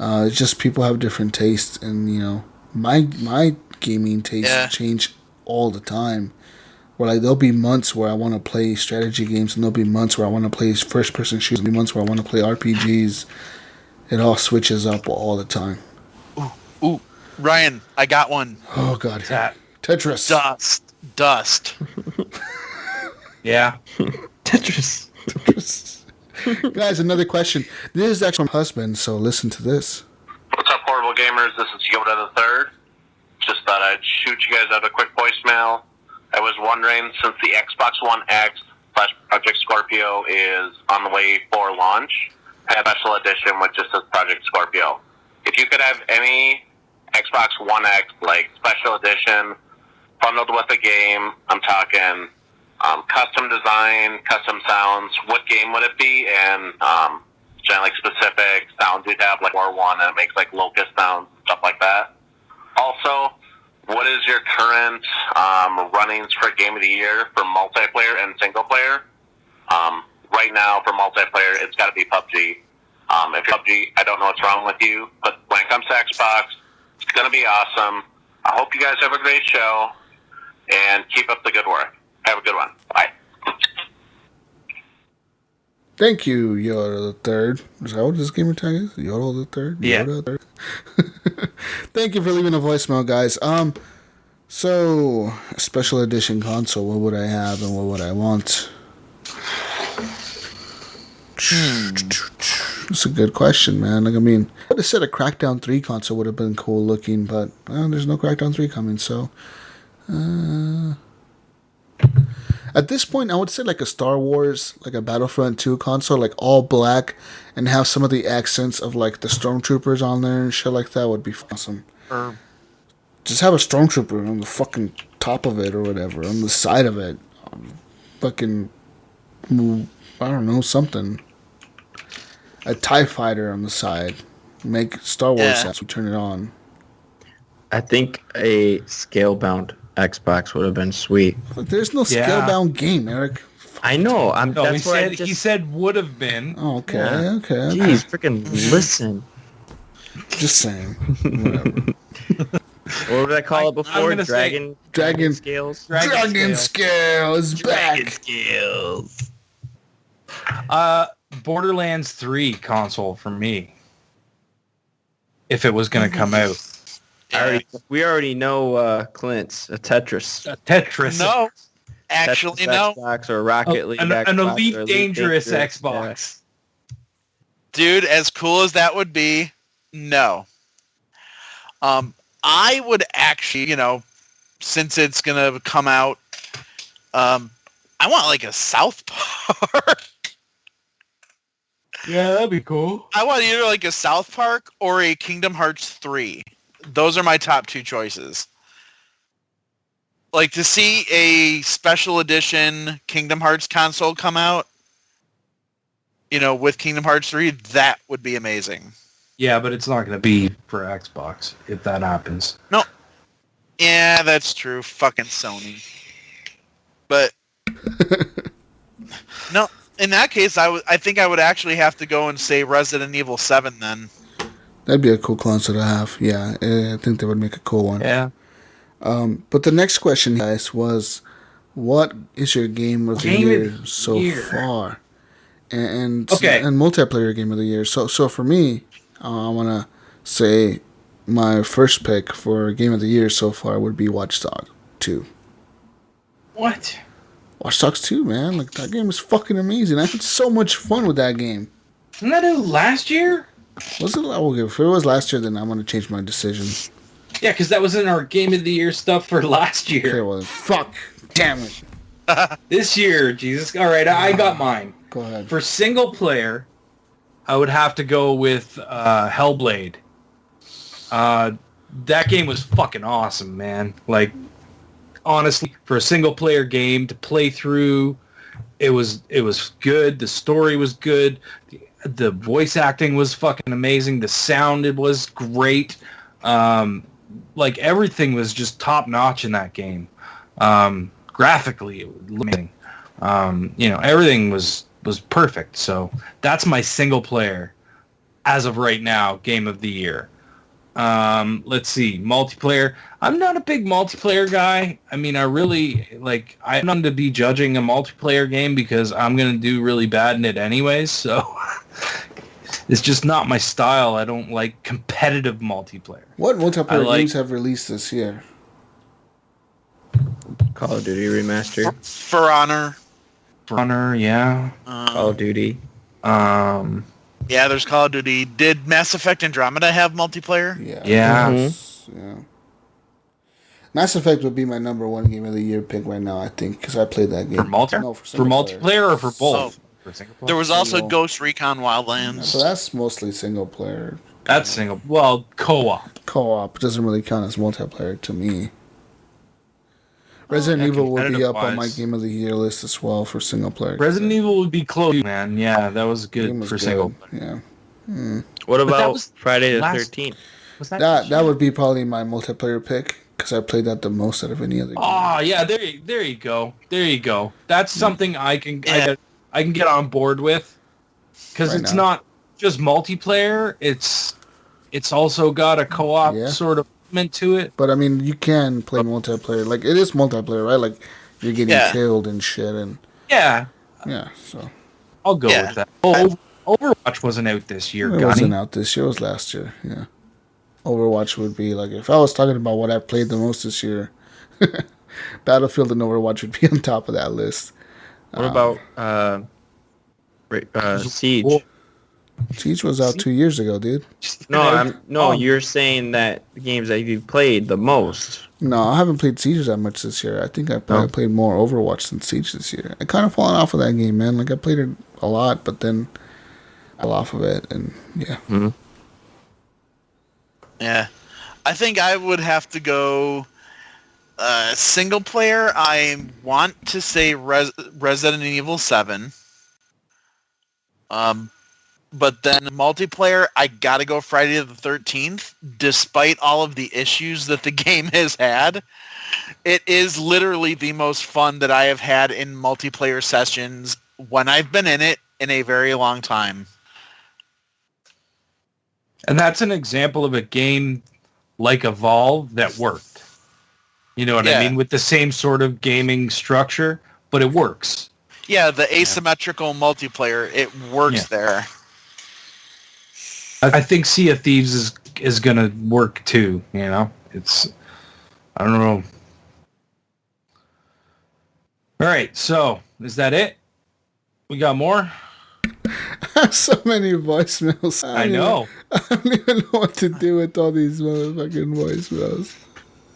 It's just people have different tastes, and you know, my gaming tastes change all the time. Where like there'll be months where I want to play strategy games, and there'll be months where I want to play first person shooters, there'll be months where I want to play RPGs. It all switches up all the time. Ooh, Ryan, I got one. Oh god, Tetris. Dust. Yeah, Tetris. Guys, another question. This is actually my husband, so listen to this. What's up, Horrible Gamers? This is Yoda the Third. Just thought I'd shoot you guys out a quick voicemail. I was wondering, since the Xbox One X / Project Scorpio is on the way for launch, I have a special edition which just says Project Scorpio. If you could have any Xbox One X, like special edition, bundled with a game, I'm talking custom design, custom sounds, what game would it be? And like specific sounds you'd have, like War One, and it makes like locust sounds, stuff like that. Also, what is your current runnings for Game of the Year for multiplayer and single player? Right now, for multiplayer, it's got to be PUBG. If you're PUBG, I don't know what's wrong with you, but when it comes to Xbox, it's going to be awesome. I hope you guys have a great show, and keep up the good work. Have a good one. Bye. Thank you, Yoda the Third. Is that what this gamer tag is? Yoda the Third? Yeah. Yoda the Third? Thank you for leaving a voicemail, guys. So, a special edition console, what would I have and what would I want? That's a good question, man. Like, I mean, I would have said a Crackdown 3 console would have been cool looking, but there's no Crackdown 3 coming, so... At this point, I would say like a Star Wars, like a Battlefront 2 console, like all black, and have some of the accents of like the Stormtroopers on there and shit like that would be awesome. Just have a Stormtrooper on the fucking top of it or whatever, on the side of it. Fucking, I don't know, something. A TIE Fighter on the side. Make Star Wars sounds, we turn it on. I think a scale-bound Xbox would have been sweet. There's no scale-bound game, Eric. I know. He said would have been. Oh, okay. Yeah. Okay. Jeez, freaking listen. Just saying. Whatever. What did I call it before? Dragon Scales. Dragon Scales back. Dragon Scales. Borderlands 3 console for me. if it was going to come out. We already know Clint's a Tetris. Tetris. No, actually, Tetris no. Xbox or Rocket League An Xbox Elite or Dangerous Dangerous, Xbox. Dude, as cool as that would be, no. I would actually, since it's gonna come out, I want like a South Park. Yeah, that'd be cool. I want either like a South Park or a Kingdom Hearts 3. Those are my top two choices. Like to see a special edition Kingdom Hearts console come out, with Kingdom Hearts 3, that would be amazing. Yeah, but it's not going to be for Xbox if that happens. No. Yeah, that's true. Fucking Sony. But no, in that case, I think I would actually have to go and say Resident Evil 7 then. That'd be a cool console to have. Yeah, I think that would make a cool one. Yeah. But the next question, guys, was, what is your game of the year so far? And multiplayer game of the year. So for me, I want to say my first pick for game of the year so far would be Watch Dogs 2. What? Watch Dogs 2, man. Like, that game is fucking amazing. I had so much fun with that game. Wasn't that out last year? Was it? Okay, if it was last year, then I'm going to change my decision. Yeah, because that was in our game of the year stuff for last year. Okay, well, fuck. Damn it. This year, Jesus. All right, I got mine. Go ahead. For single player, I would have to go with Hellblade. That game was fucking awesome, man. Like, honestly, for a single player game to play through, it was good. The story was good. The voice acting was fucking amazing. The sound, it was great. Like, everything was just top notch in that game. Graphically, it was amazing. Everything was perfect. So that's my single player, as of right now, game of the year. Let's see, multiplayer. I'm not a big multiplayer guy. I mean, I'm not to be judging a multiplayer game because I'm going to do really bad in it anyways. So it's just not my style. I don't like competitive multiplayer. What multiplayer games have released this year? Call of Duty Remastered. For Honor. Yeah. Call of Duty. Yeah, there's Call of Duty. Did Mass Effect Andromeda have multiplayer? Yeah. Mm-hmm. Yeah. Mass Effect would be my number one game of the year pick right now, I think, because I played that game. For multiplayer? No, for multiplayer or for both? For single player? There was also Ghost Recon Wildlands. Yeah, so that's mostly single player. That's single. Well, co-op. Co-op doesn't really count as multiplayer to me. Resident Evil will be up on my game of the year list as well for single player. Resident Evil would be close, man. Yeah, that was good for single player. Yeah. What about Friday the 13th? That would be probably my multiplayer pick because I played that the most out of any other game. Oh yeah, there you go. That's something I can get on board with because it's not just multiplayer. It's also got a co-op sort of element to it. But I mean, you can play multiplayer. Like, it is multiplayer, right? Like, you're getting killed and shit. And yeah. So I'll go with that. Overwatch wasn't out this year. It wasn't out this year. It was last year. Yeah. Overwatch would be like, if I was talking about what I've played the most this year, Battlefield and Overwatch would be on top of that list. What about Siege? Siege was out 2 years ago, dude. You're saying that the games that you've played the most. No, I haven't played Siege that much this year. I think I probably played more Overwatch than Siege this year. I kind of fallen off of that game, man. Like, I played it a lot, but then I fell off of it, and yeah. Mm-hmm. Yeah. I think I would have to go single player. I want to say Resident Evil 7. But then multiplayer, I gotta go Friday the 13th. Despite all of the issues that the game has had, it is literally the most fun that I have had in multiplayer sessions when I've been in it in a very long time. And that's an example of a game like Evolve that worked. You know what I mean? With the same sort of gaming structure, but it works. Yeah, the asymmetrical multiplayer, it works there. I think Sea of Thieves is is gonna work too. You know, I don't know. All right, so is that it? We got more? I have so many voicemails. I know. I don't even know what to do with all these motherfucking voicemails.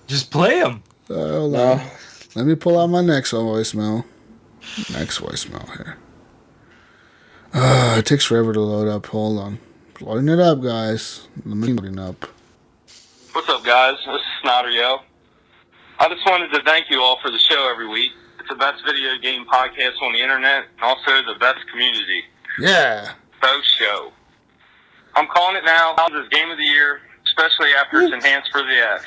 Just play them. Hold on. Let me pull out my next voicemail. Next voicemail here. It takes forever to load up. Hold on. Loading it up, guys. Loading up. What's up, guys? This is Snotter Yo. I just wanted to thank you all for the show every week. It's the best video game podcast on the internet, and also the best community. Yeah. Both show. I'm calling it now. This game of the year, especially after it's enhanced for the X.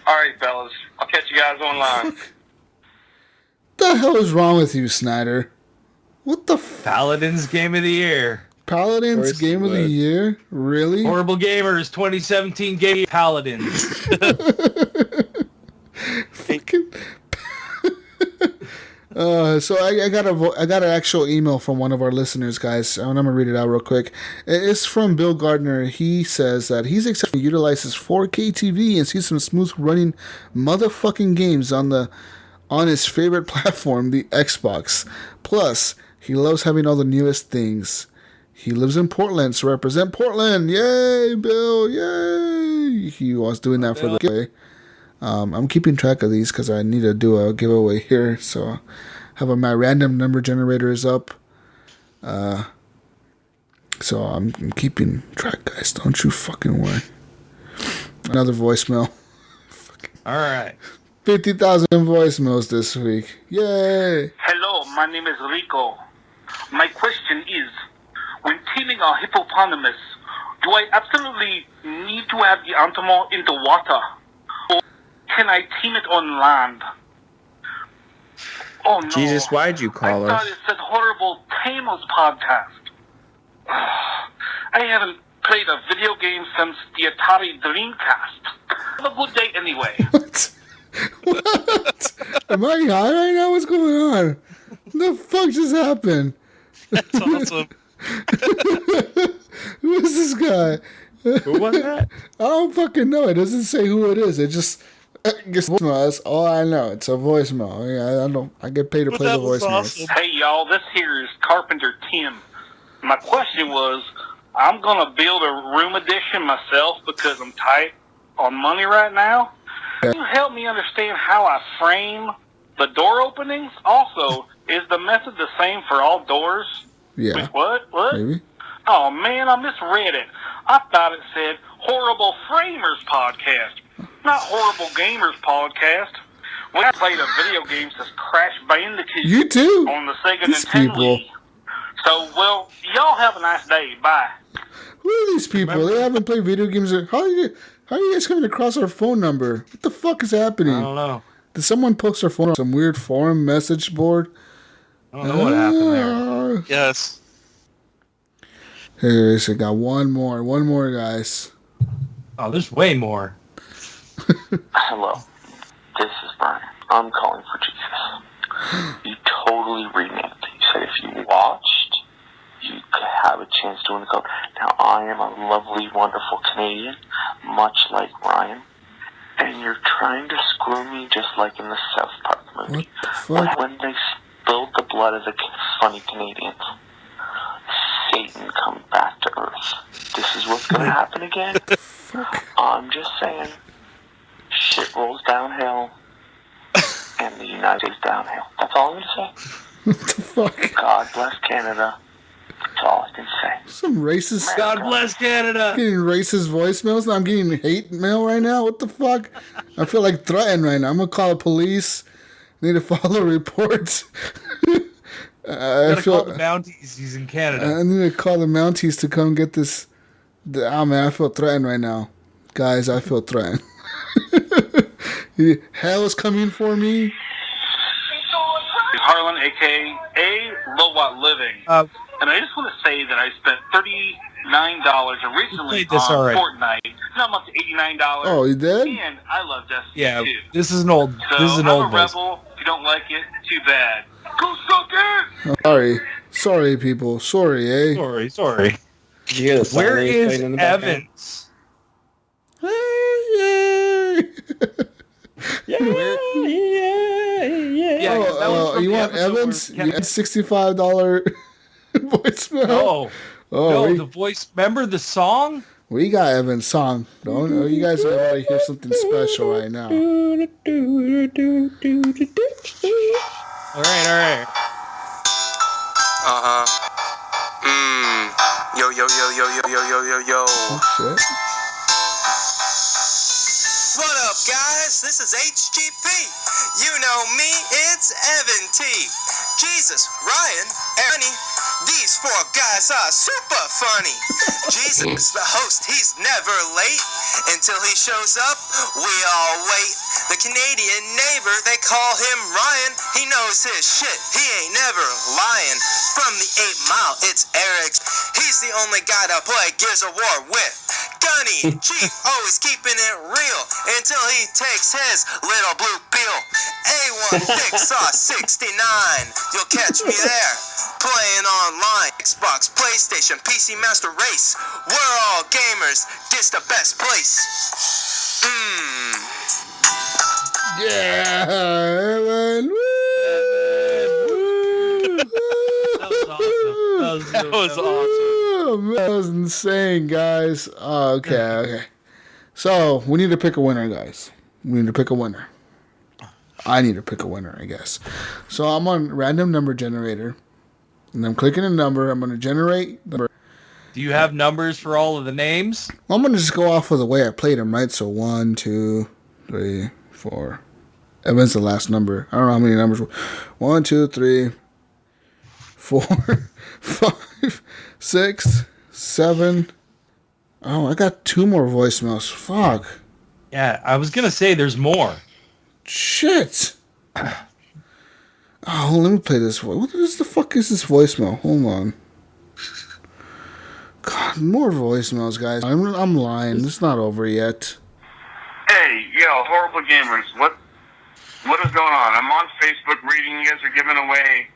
All right, fellas. I'll catch you guys online. What the hell is wrong with you, Snyder? What the Paladins Game of the Year. Paladins Game of the Year? Really? Horrible Gamers 2017 Game Paladins. Fucking. So I got an actual email from one of our listeners, guys. I'm gonna read it out real quick. It's from Bill Gardner. He says that he's excited to utilize his 4K TV and see some smooth running motherfucking games on his favorite platform, the Xbox. Plus, he loves having all the newest things. He lives in Portland, so represent Portland. Yay, Bill! Yay! He was doing that for the giveaway. I'm keeping track of these because I need to do a giveaway here. So, my random number generator is up. So I'm keeping track, guys. Don't you fucking worry. Another voicemail. All right. 50,000 voicemails this week. Yay! Hello, my name is Rico. My question is, when teaming a hippopotamus, do I absolutely need to have the animal in the water? Or can I team it on land? Oh no. Jesus, why'd you call us? I thought it said horrible Tamos podcast. I haven't played a video game since the Atari Dreamcast. Have a good day anyway. What? Am I high right now? What's going on? What the fuck just happened? That's awesome. Who is this guy? Who was that? I don't fucking know. It doesn't say who it is. It just gets voicemail. That's all I know. It's a voicemail. I get paid to play the voicemails. Awesome. Hey y'all, this here is Carpenter Tim. My question was, I'm gonna build a room addition myself because I'm tight on money right now. Can you help me understand how I frame the door openings? Also, is the method the same for all doors? Yeah. Wait, what? Maybe. Oh man, I misread it. I thought it said Horrible Framers Podcast, not Horrible Gamers Podcast. When I played a video game since Crash Bandicoot You too. on the Sega These Nintendo people. Wii. So, well, y'all have a nice day. Bye. Who are these people? They haven't played video games. How are you guys coming across our phone number? What the fuck is happening? I don't know. Did someone post our phone on some weird forum message board? I don't know what happened there. Yes. Here, so got one more, guys. Oh, there's way more. Hello, this is Brian. I'm calling for Jesus. You totally renamed it. You said if you watched, you could have a chance to win the code. Now, I am a lovely, wonderful Canadian, much like Ryan, and you're trying to screw me just like in the South Park movie. What the fuck? When they spilled the blood of the funny Canadians, Satan comes back to Earth. This is what's going to happen again. I'm just saying, shit rolls downhill, and the United States downhill. That's all I'm going to say. What the fuck? God bless Canada. That's all I can say. Some racist. God bless Canada. I'm getting racist voicemails. Now I'm getting hate mail right now. What the fuck? I feel like threatened right now. I'm gonna call the police. Need to follow reports. I call the Mounties. He's in Canada. I need to call the Mounties to come get this. Man, I feel threatened right now, guys. I feel threatened. Hell is coming for me. Harlan, a.k.a. Lowwatt Living. And I just want to say that I spent $39 originally on Fortnite. Not much, $89. Oh, you did? And I love Destiny Yeah, 2. this is an old. So this is an I'm old a rebel. If you don't like it, too bad. Go suck it! Sorry, people. Sorry, eh? Sorry. Did you hear the Where siren is playing in the background? Evans? You want Evans? You got $65 voicemail? The voice. Remember the song? We got Evan's song. You guys are about to hear something special right now. All right. Yo. Oh, shit. What up, guys? This is HGP. You know me, it's Evan T. Jesus, Ryan, Ernie, these four guys are super funny. Jesus, the host, he's never late. Until he shows up, we all wait. The Canadian neighbor, they call him Ryan. He knows his shit, he ain't never lying. From the 8 Mile, it's Eric. He's the only guy to play Gears of War with. Gunny, Chief, always keeping it real until he takes his little blue pill. A1 Thick Sauce 69, you'll catch me there. Playing online, Xbox, PlayStation, PC Master Race. We're all gamers, this the best place. Yeah, Evan. That was awesome. Oh, man, that was insane, guys. Okay. So, we need to pick a winner, guys. We need to pick a winner. I need to pick a winner, I guess. So, I'm on random number generator. And I'm clicking a number. I'm going to generate the number. Do you have numbers for all of the names? Well, I'm going to just go off of the way I played them, right? So, 1, 2, 3, 4. Evan's the last number. I don't know how many numbers. 1, 2, 3, 4, 5, 6, 7. Oh, I got 2 more voicemails. Fuck. Yeah, I was going to say there's more. Shit. Oh, let me play this. What the fuck is this voicemail? Hold on. God, more voicemails, guys. I'm lying. It's not over yet. Hey, horrible gamers. What is going on? I'm on Facebook reading you guys are giving away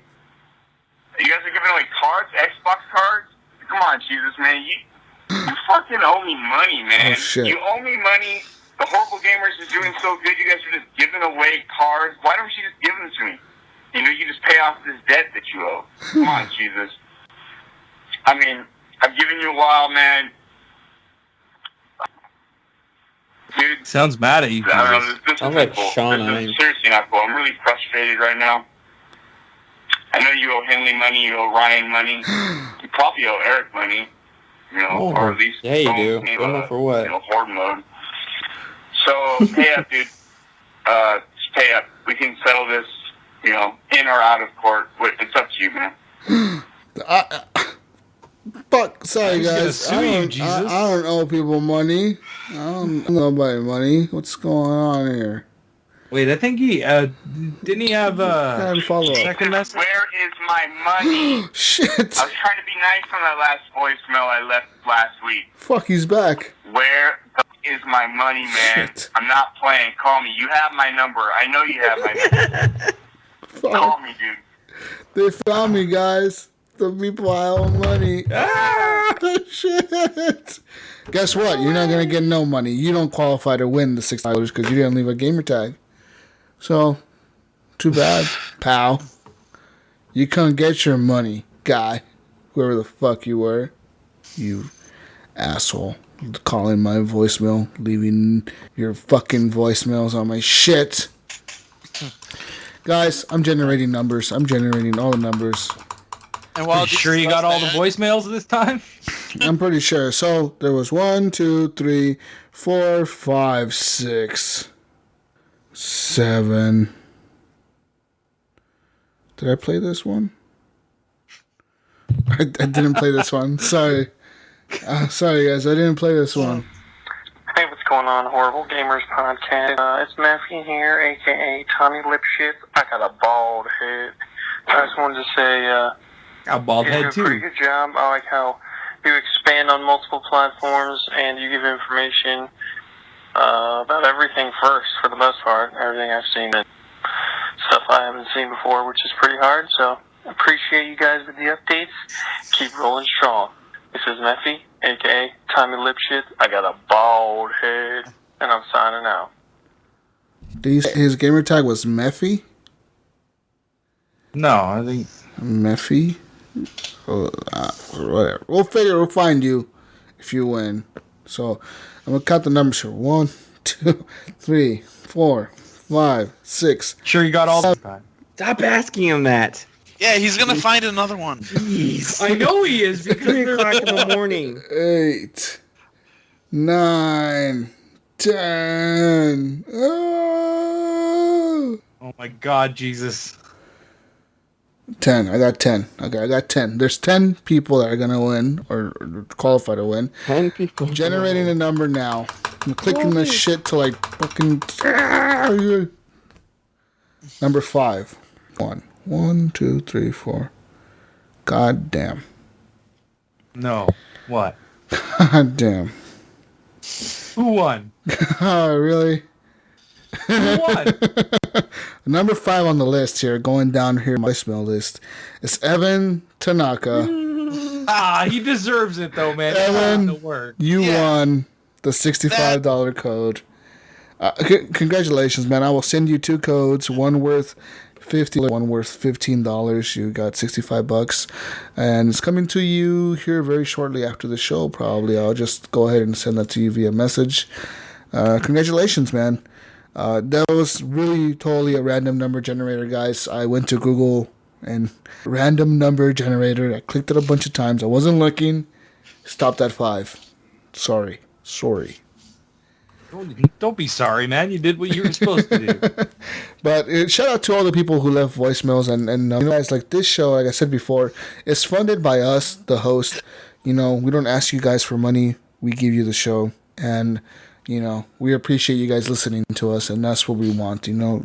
cards, Xbox cards. Come on, Jesus, man. You fucking owe me money, man. Oh, shit. You owe me money. The horrible gamers is doing so good. You guys are just giving away cards. Why don't you just give them to me? You just pay off this debt that you owe. Come on, Jesus. I mean, I've given you a while, man. Dude. Sounds mad at you. I don't know, this I'm is like cool. Sean. This is seriously not cool. I'm really frustrated right now. I know you owe Henley money, you owe Ryan money. You probably owe Eric money. Or at least... Yeah, you do. I don't know for what. Horde mode. So, pay up, dude. Just pay up. We can settle this, in or out of court. It's up to you, man. Fuck, sorry, guys. I don't owe people money. I don't owe nobody money. What's going on here? Wait, I think he, didn't he have a second message? Where is my money? Shit. I was trying to be nice on that last voicemail I left last week. Fuck, he's back. Where is my money, man? Shit. I'm not playing. Call me. You have my number. I know you have my number. Call me, dude. They found me, guys. The people I owe money. Shit. Guess what? You're not going to get no money. You don't qualify to win the $6 because you didn't leave a gamer tag. So, too bad, pal. You can't get your money, guy. Whoever the fuck you were. You asshole. Calling my voicemail. Leaving your fucking voicemails on my shit. Guys, I'm generating numbers. I'm generating all the numbers. And while sure you got all the voicemails this time? I'm pretty sure. So there was 1, 2, 3, 4, 5, 6, 7. Did I play this one? I didn't play this one. Sorry. Sorry, guys. I didn't play this one. Hey, what's going on, Horrible Gamers Podcast? It's Matthew here, a.k.a. Tommy Lipshit. I got a bald head. I just wanted to say... a bald head, too. You do a pretty good job. I like how you expand on multiple platforms and you give information about everything first, for the most part. Everything I've seen and stuff I haven't seen before, which is pretty hard. So, appreciate you guys with the updates. Keep rolling strong. This is Meffy, a.k.a. Tommy Lipshit. I got a bald head, and I'm signing out. His gamer tag was Mephi? No, I think... Mephi? Whatever. We'll find you if you win. So, I'm going to count the numbers here. 1, 2, 3, 4, 5, 6. Sure you got all the time. Stop asking him that. Yeah, he's gonna find another one. Jeez. I know he is because 3 o'clock in the morning. 8, 9, 10. Oh. Oh my God, Jesus. 10. I got 10. Okay, I got 10. There's 10 people that are going to win or qualify to win. 10 people. Generating a number now. I'm clicking this shit to like fucking... Number 5. 1, 2, 3, 4. God damn. No. What? God damn. Who won? Oh, really? Who won? Number 5 on the list here, going down here, my voicemail list, is Evan Tanaka. He deserves it though, man. Evan, you won the $65 code. Congratulations, man. I will send you 2 codes, one worth $50, one worth $15. You got $65, and it's coming to you here very shortly after the show. Probably, I'll just go ahead and send that to you via message. Congratulations, man. That was really totally a random number generator, guys. I went to Google and random number generator. I clicked it a bunch of times. I wasn't looking. Stopped at 5. Sorry. Don't be sorry, man. You did what you were supposed to do. But shout out to all the people who left voicemails and you guys, like this show, like I said before, is funded by us, the host. We don't ask you guys for money. We give you the show, and we appreciate you guys listening to us, and that's what we want.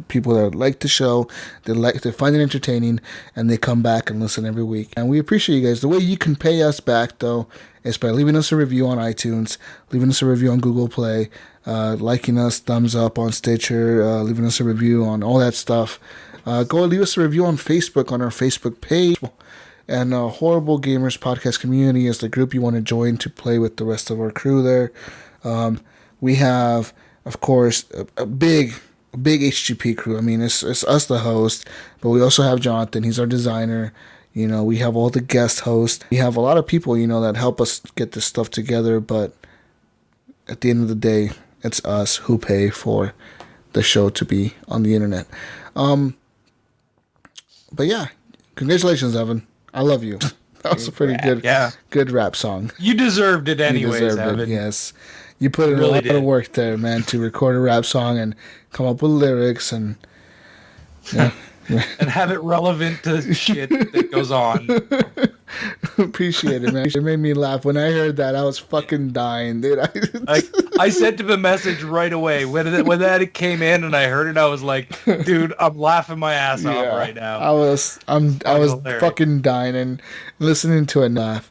People that like the show, they find it entertaining, and they come back and listen every week. And we appreciate you guys. The way you can pay us back, though, is by leaving us a review on iTunes, leaving us a review on Google Play, liking us, thumbs up on Stitcher, leaving us a review on all that stuff. Go leave us a review on Facebook, on our Facebook page. And Horrible Gamers Podcast Community is the group you want to join to play with the rest of our crew there. We have, of course, a big HGP crew. I mean, it's us, the host, but we also have Jonathan. He's our designer. We have all the guest hosts. We have a lot of people, that help us get this stuff together. But at the end of the day, it's us who pay for the show to be on the internet. But yeah, congratulations, Evan. I love you. That was a pretty good rap song. You deserved it anyways, Evan. Yes. You put in a lot of work there, man, to record a rap song and come up with lyrics and and have it relevant to shit that goes on. Appreciate it, man. It made me laugh. When I heard that, I was fucking dying, dude. I sent him a message right away. When that came in and I heard it, I was like, dude, I'm laughing my ass off right now. I was fucking dying and listening to it laugh.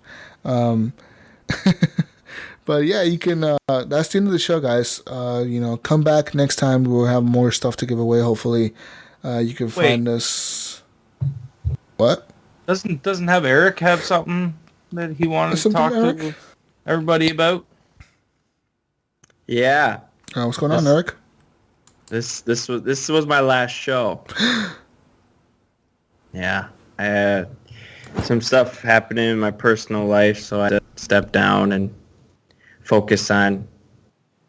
But yeah, you can, that's the end of the show, guys. Come back next time. We'll have more stuff to give away, hopefully. You can find us. What? Doesn't have Eric have something that he wanted to talk to everybody about? Yeah. What's going on, Eric? This was my last show. Yeah. I had some stuff happening in my personal life, so I had to step down and focus on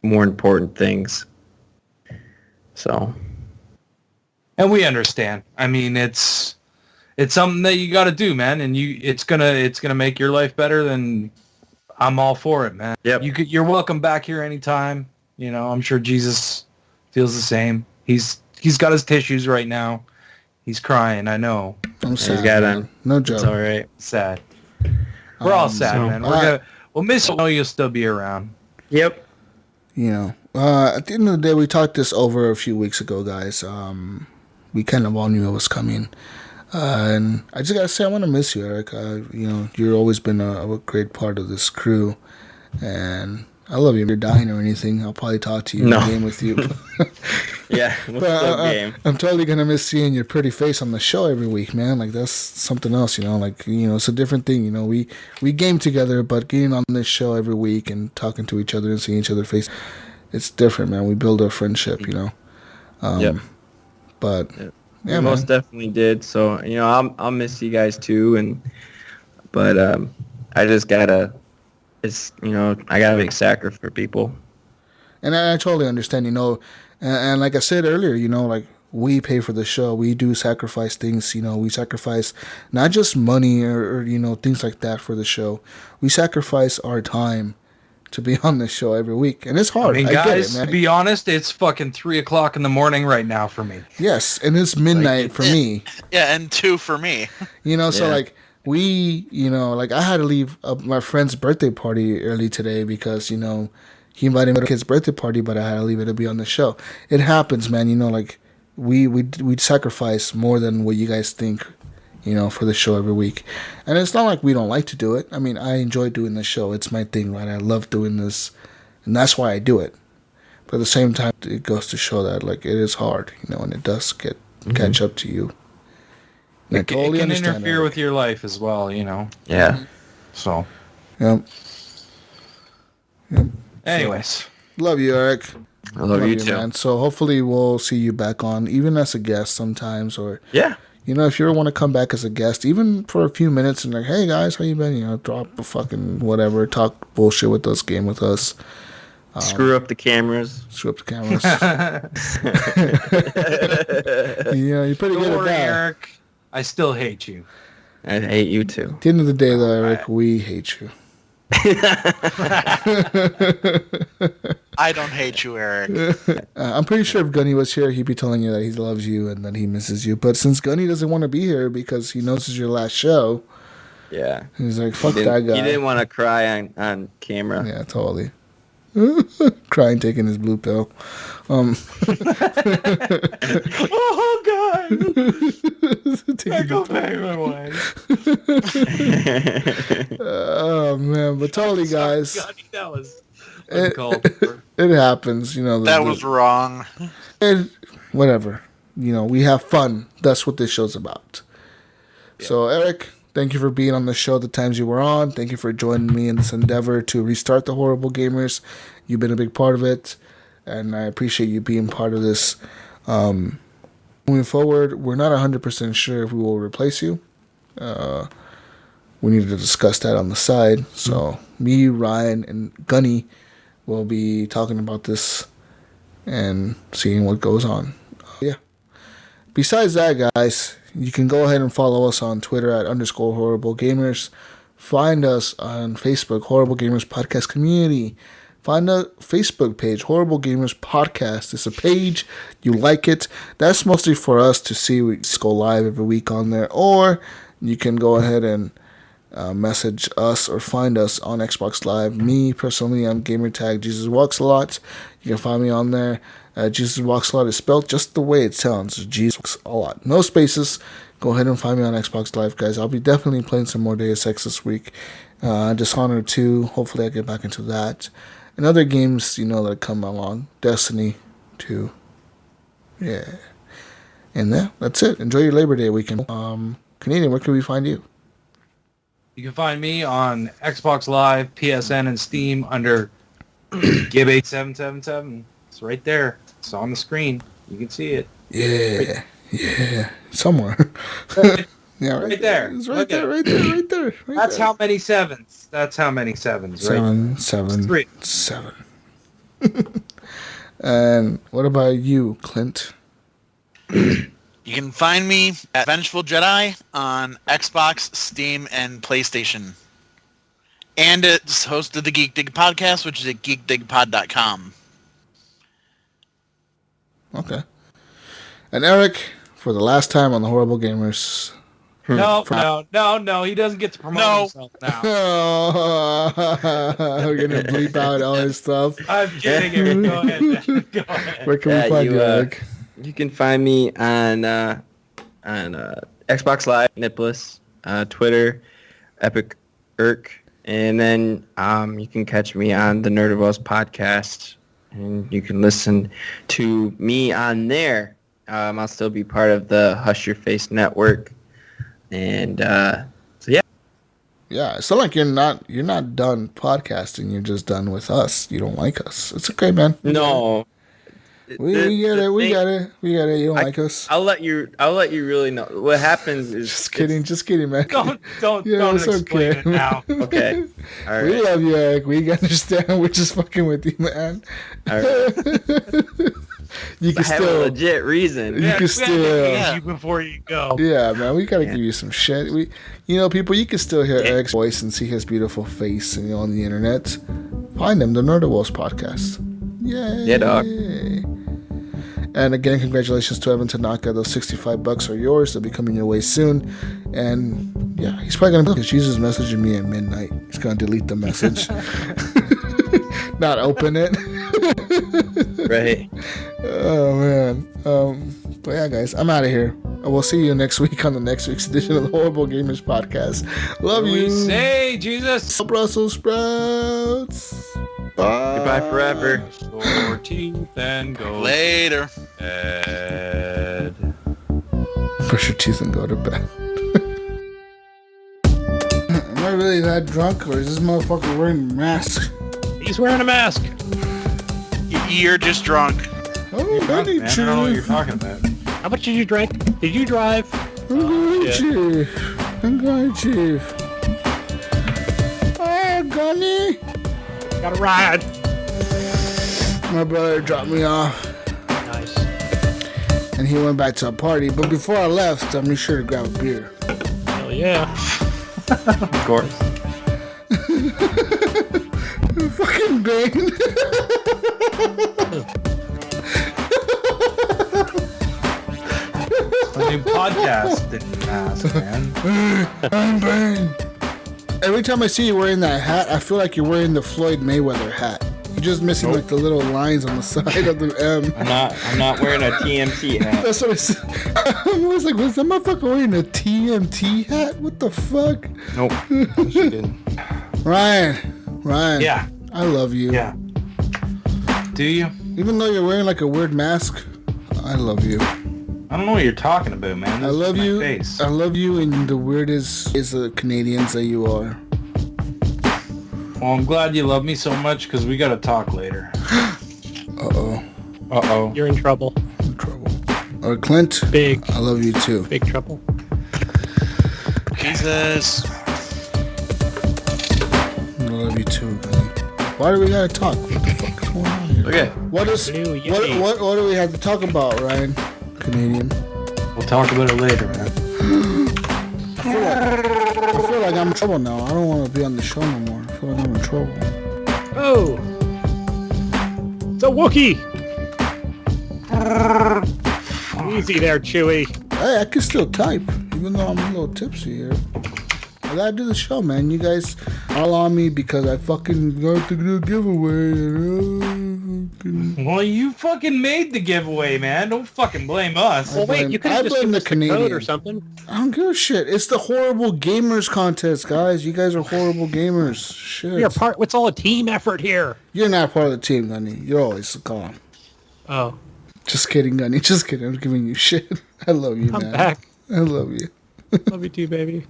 more important things. So. And we understand. I mean, it's something that you got to do, man, and it's gonna make your life better. Then I'm all for it, man. Yep. You're welcome back here anytime. I'm sure Jesus feels the same. He's got his tissues right now. He's crying. I know. I'm sad. No joke. It's all right. Sad. We're all sad, man. We'll miss you. You'll still be around. Yep. At the end of the day, we talked this over a few weeks ago, guys. We kind of all knew it was coming. And I just got to say, I want to miss you, Eric. You've always been a great part of this crew. And I love you. If you're dying or anything, I'll probably talk to you in the game with you. Yeah, game. I'm totally going to miss seeing your pretty face on the show every week, man. Like, that's something else, it's a different thing. We game together, but getting on this show every week and talking to each other and seeing each other's face, it's different, man. We build a friendship, But we most definitely did. So I'll miss you guys too, but I just gotta. I gotta make sacrifice for people. And I totally understand, and like I said earlier, like we pay for the show. We do sacrifice things, we sacrifice not just money or things like that for the show. We sacrifice our time to be on this show every week. And it's hard. I mean, guys, to be honest, it's fucking 3:00 in the morning right now for me. Yes, and it's midnight for me. Yeah, and 2 for me. So like we, like I had to leave my friend's birthday party early today because, he invited me to his birthday party, but I had to leave it to be on the show. It happens, man. Like we sacrifice more than what you guys think, for the show every week. And it's not like we don't like to do it. I mean, I enjoy doing the show. It's my thing, right? I love doing this, and that's why I do it. But at the same time, it goes to show that like it is hard, and it does catch up to you. It can interfere with your life as well, Yeah. So. Yep. Anyways. Love you, Eric. I love you too. Man. So hopefully we'll see you back on, even as a guest sometimes, or yeah. If you ever want to come back as a guest, even for a few minutes, and like, hey guys, how you been? Drop a fucking whatever, talk bullshit with us, game with us. Screw up the cameras. Screw up the cameras. You're pretty good at that. Eric, I still hate you. I hate you too. At the end of the day, though, Eric, we hate you. I don't hate you, Eric. I'm pretty sure if Gunny was here, he'd be telling you that he loves you and that he misses you. But since Gunny doesn't want to be here because he knows this is your last show, yeah, he's like, fuck that guy. He didn't want to cry on camera. Yeah, totally. Crying, taking his blue pill. Oh God! I go back my wife. Oh man, but totally, guys. That was it happens, That was wrong. Whatever, we have fun. That's what this show's about. Yeah. So, Eric, thank you for being on the show the times you were on. Thank you for joining me in this endeavor to restart the Horrible Gamers. You've been a big part of it, and I appreciate you being part of this. Moving forward, we're not 100% sure if we will replace you. We need to discuss that on the side. So me, Ryan, and Gunny will be talking about this and seeing what goes on. Yeah. Besides that, guys, you can go ahead and follow us on Twitter at _HorribleGamers. Find us on Facebook, Horrible Gamers Podcast Community. Find a Facebook page, Horrible Gamers Podcast. It's a page. You like it. That's mostly for us to see. We just go live every week on there. Or you can go ahead and message us or find us on Xbox Live. Me, personally, I'm gamertag Jesus Walks a Lot. You can find me on there. Jesus Walks a Lot is spelled just the way it sounds. Jesus Walks a Lot. No spaces. Go ahead and find me on Xbox Live, guys. I'll be definitely playing some more Deus Ex this week. Dishonored 2. Hopefully I get back into that. And other games, that come along. Destiny 2. Yeah. And that's it. Enjoy your Labor Day weekend. Canadian, where can we find you? You can find me on Xbox Live, PSN, and Steam under Gib8777. It's right there. It's on the screen. You can see it. Yeah. Right. Yeah. Somewhere. Yeah, right there. It's right there, right there, right there. That's how many sevens. That's how many sevens, right? Seven. And what about you, Clint? You can find me at Vengeful Jedi on Xbox, Steam, and PlayStation. And it's hosted the Geek Dig Podcast, which is at geekdigpod.com. Okay. And Eric, for the last time on the Horrible Gamers. No. He doesn't get to promote himself now. We're going to bleep out all his stuff. I'm kidding, Eric. Go ahead, man. Go ahead. Where can we find you, Eric? You can find me on Xbox Live, Nipless, Twitter, Epic Irk, and then you can catch me on the Nerd of Us podcast, and you can listen to me on there. I'll still be part of the Hush Your Face network, and so yeah. Yeah, it's not like you're not done podcasting. You're just done with us. You don't like us. It's okay, man. No. We get it. We got it. You don't like us. I'll let you really know. What happens is Just kidding, man. Don't it's explain it now. Okay. All right. We love you, Eric. We understand. We're just fucking with you, man. All right. You can have a legit reason. You can still. You before you go. Yeah, man. We gotta give you some shit. People, you can still hear Eric's voice and see his beautiful face, on the internet. Find them, the Nerdowals podcast. Yay! Yeah, dog. And again, congratulations to Evan Tanaka. Those $65 are yours. They'll be coming your way soon. And yeah, he's probably gonna because Jesus is messaging me at midnight. He's gonna delete the message, not open it. Right. Oh man. But yeah, guys, I'm out of here. We'll see you next week on the next week's edition of the Horrible Gamers Podcast. Love you. We say Jesus. Brussels sprouts. Bye. Goodbye forever. Your teeth and go Later. bed. Brush your teeth and go to bed. Am I really that drunk, or is this motherfucker wearing a mask? He's wearing a mask. You're just drunk. Oh, I don't know what you're talking about. How much did you drink? Did you drive? I'm going, Chief. Oh, Gunny. Got a ride. My brother dropped me off. Nice. And he went back to a party. But before I left, I made sure to grab a beer. Hell yeah. Of course. Fucking Bane. A new podcast didn't ask, man. I'm Bane. Every time I see you wearing that hat, I feel like you're wearing the Floyd Mayweather hat. You're just missing like the little lines on the side of the M. I'm not wearing a TMT hat. That's what I said. I was like, was that motherfucker wearing a TMT hat? What the fuck? Nope. She didn't. Ryan. Yeah. I love you. Yeah. Do you? Even though you're wearing like a weird mask, I love you. I don't know what you're talking about, man. I love you. Face. I love you in the weirdest is the Canadians that you are. Well, I'm glad you love me so much because we got to talk later. Uh-oh. You're in trouble. Or Clint. Big. I love you too. Big trouble. Jesus. I love you too, buddy. Why do we gotta talk? What the fuck is going on here? Okay. What do we have to talk about, Ryan? Canadian. We'll talk about it later, man. I feel like I'm in trouble now. I don't want to be on the show no more. I feel like I'm in trouble. Oh. It's a Wookiee. Easy there, Chewie. Hey, I can still type, even though I'm a little tipsy here. I gotta do the show, man. You guys all on me because I fucking got the giveaway. Well, you fucking made the giveaway, man. Don't fucking blame us. Well, wait, you could have just given us the code or something. I don't give a shit. It's the Horrible Gamers contest, guys. You guys are horrible gamers. Shit. You're part. It's all a team effort here. You're not part of the team, Gunny. You're always gone. Oh. Just kidding, Gunny. Just kidding. I'm giving you shit. I love you, man. I'm back. I love you. Love you too, baby.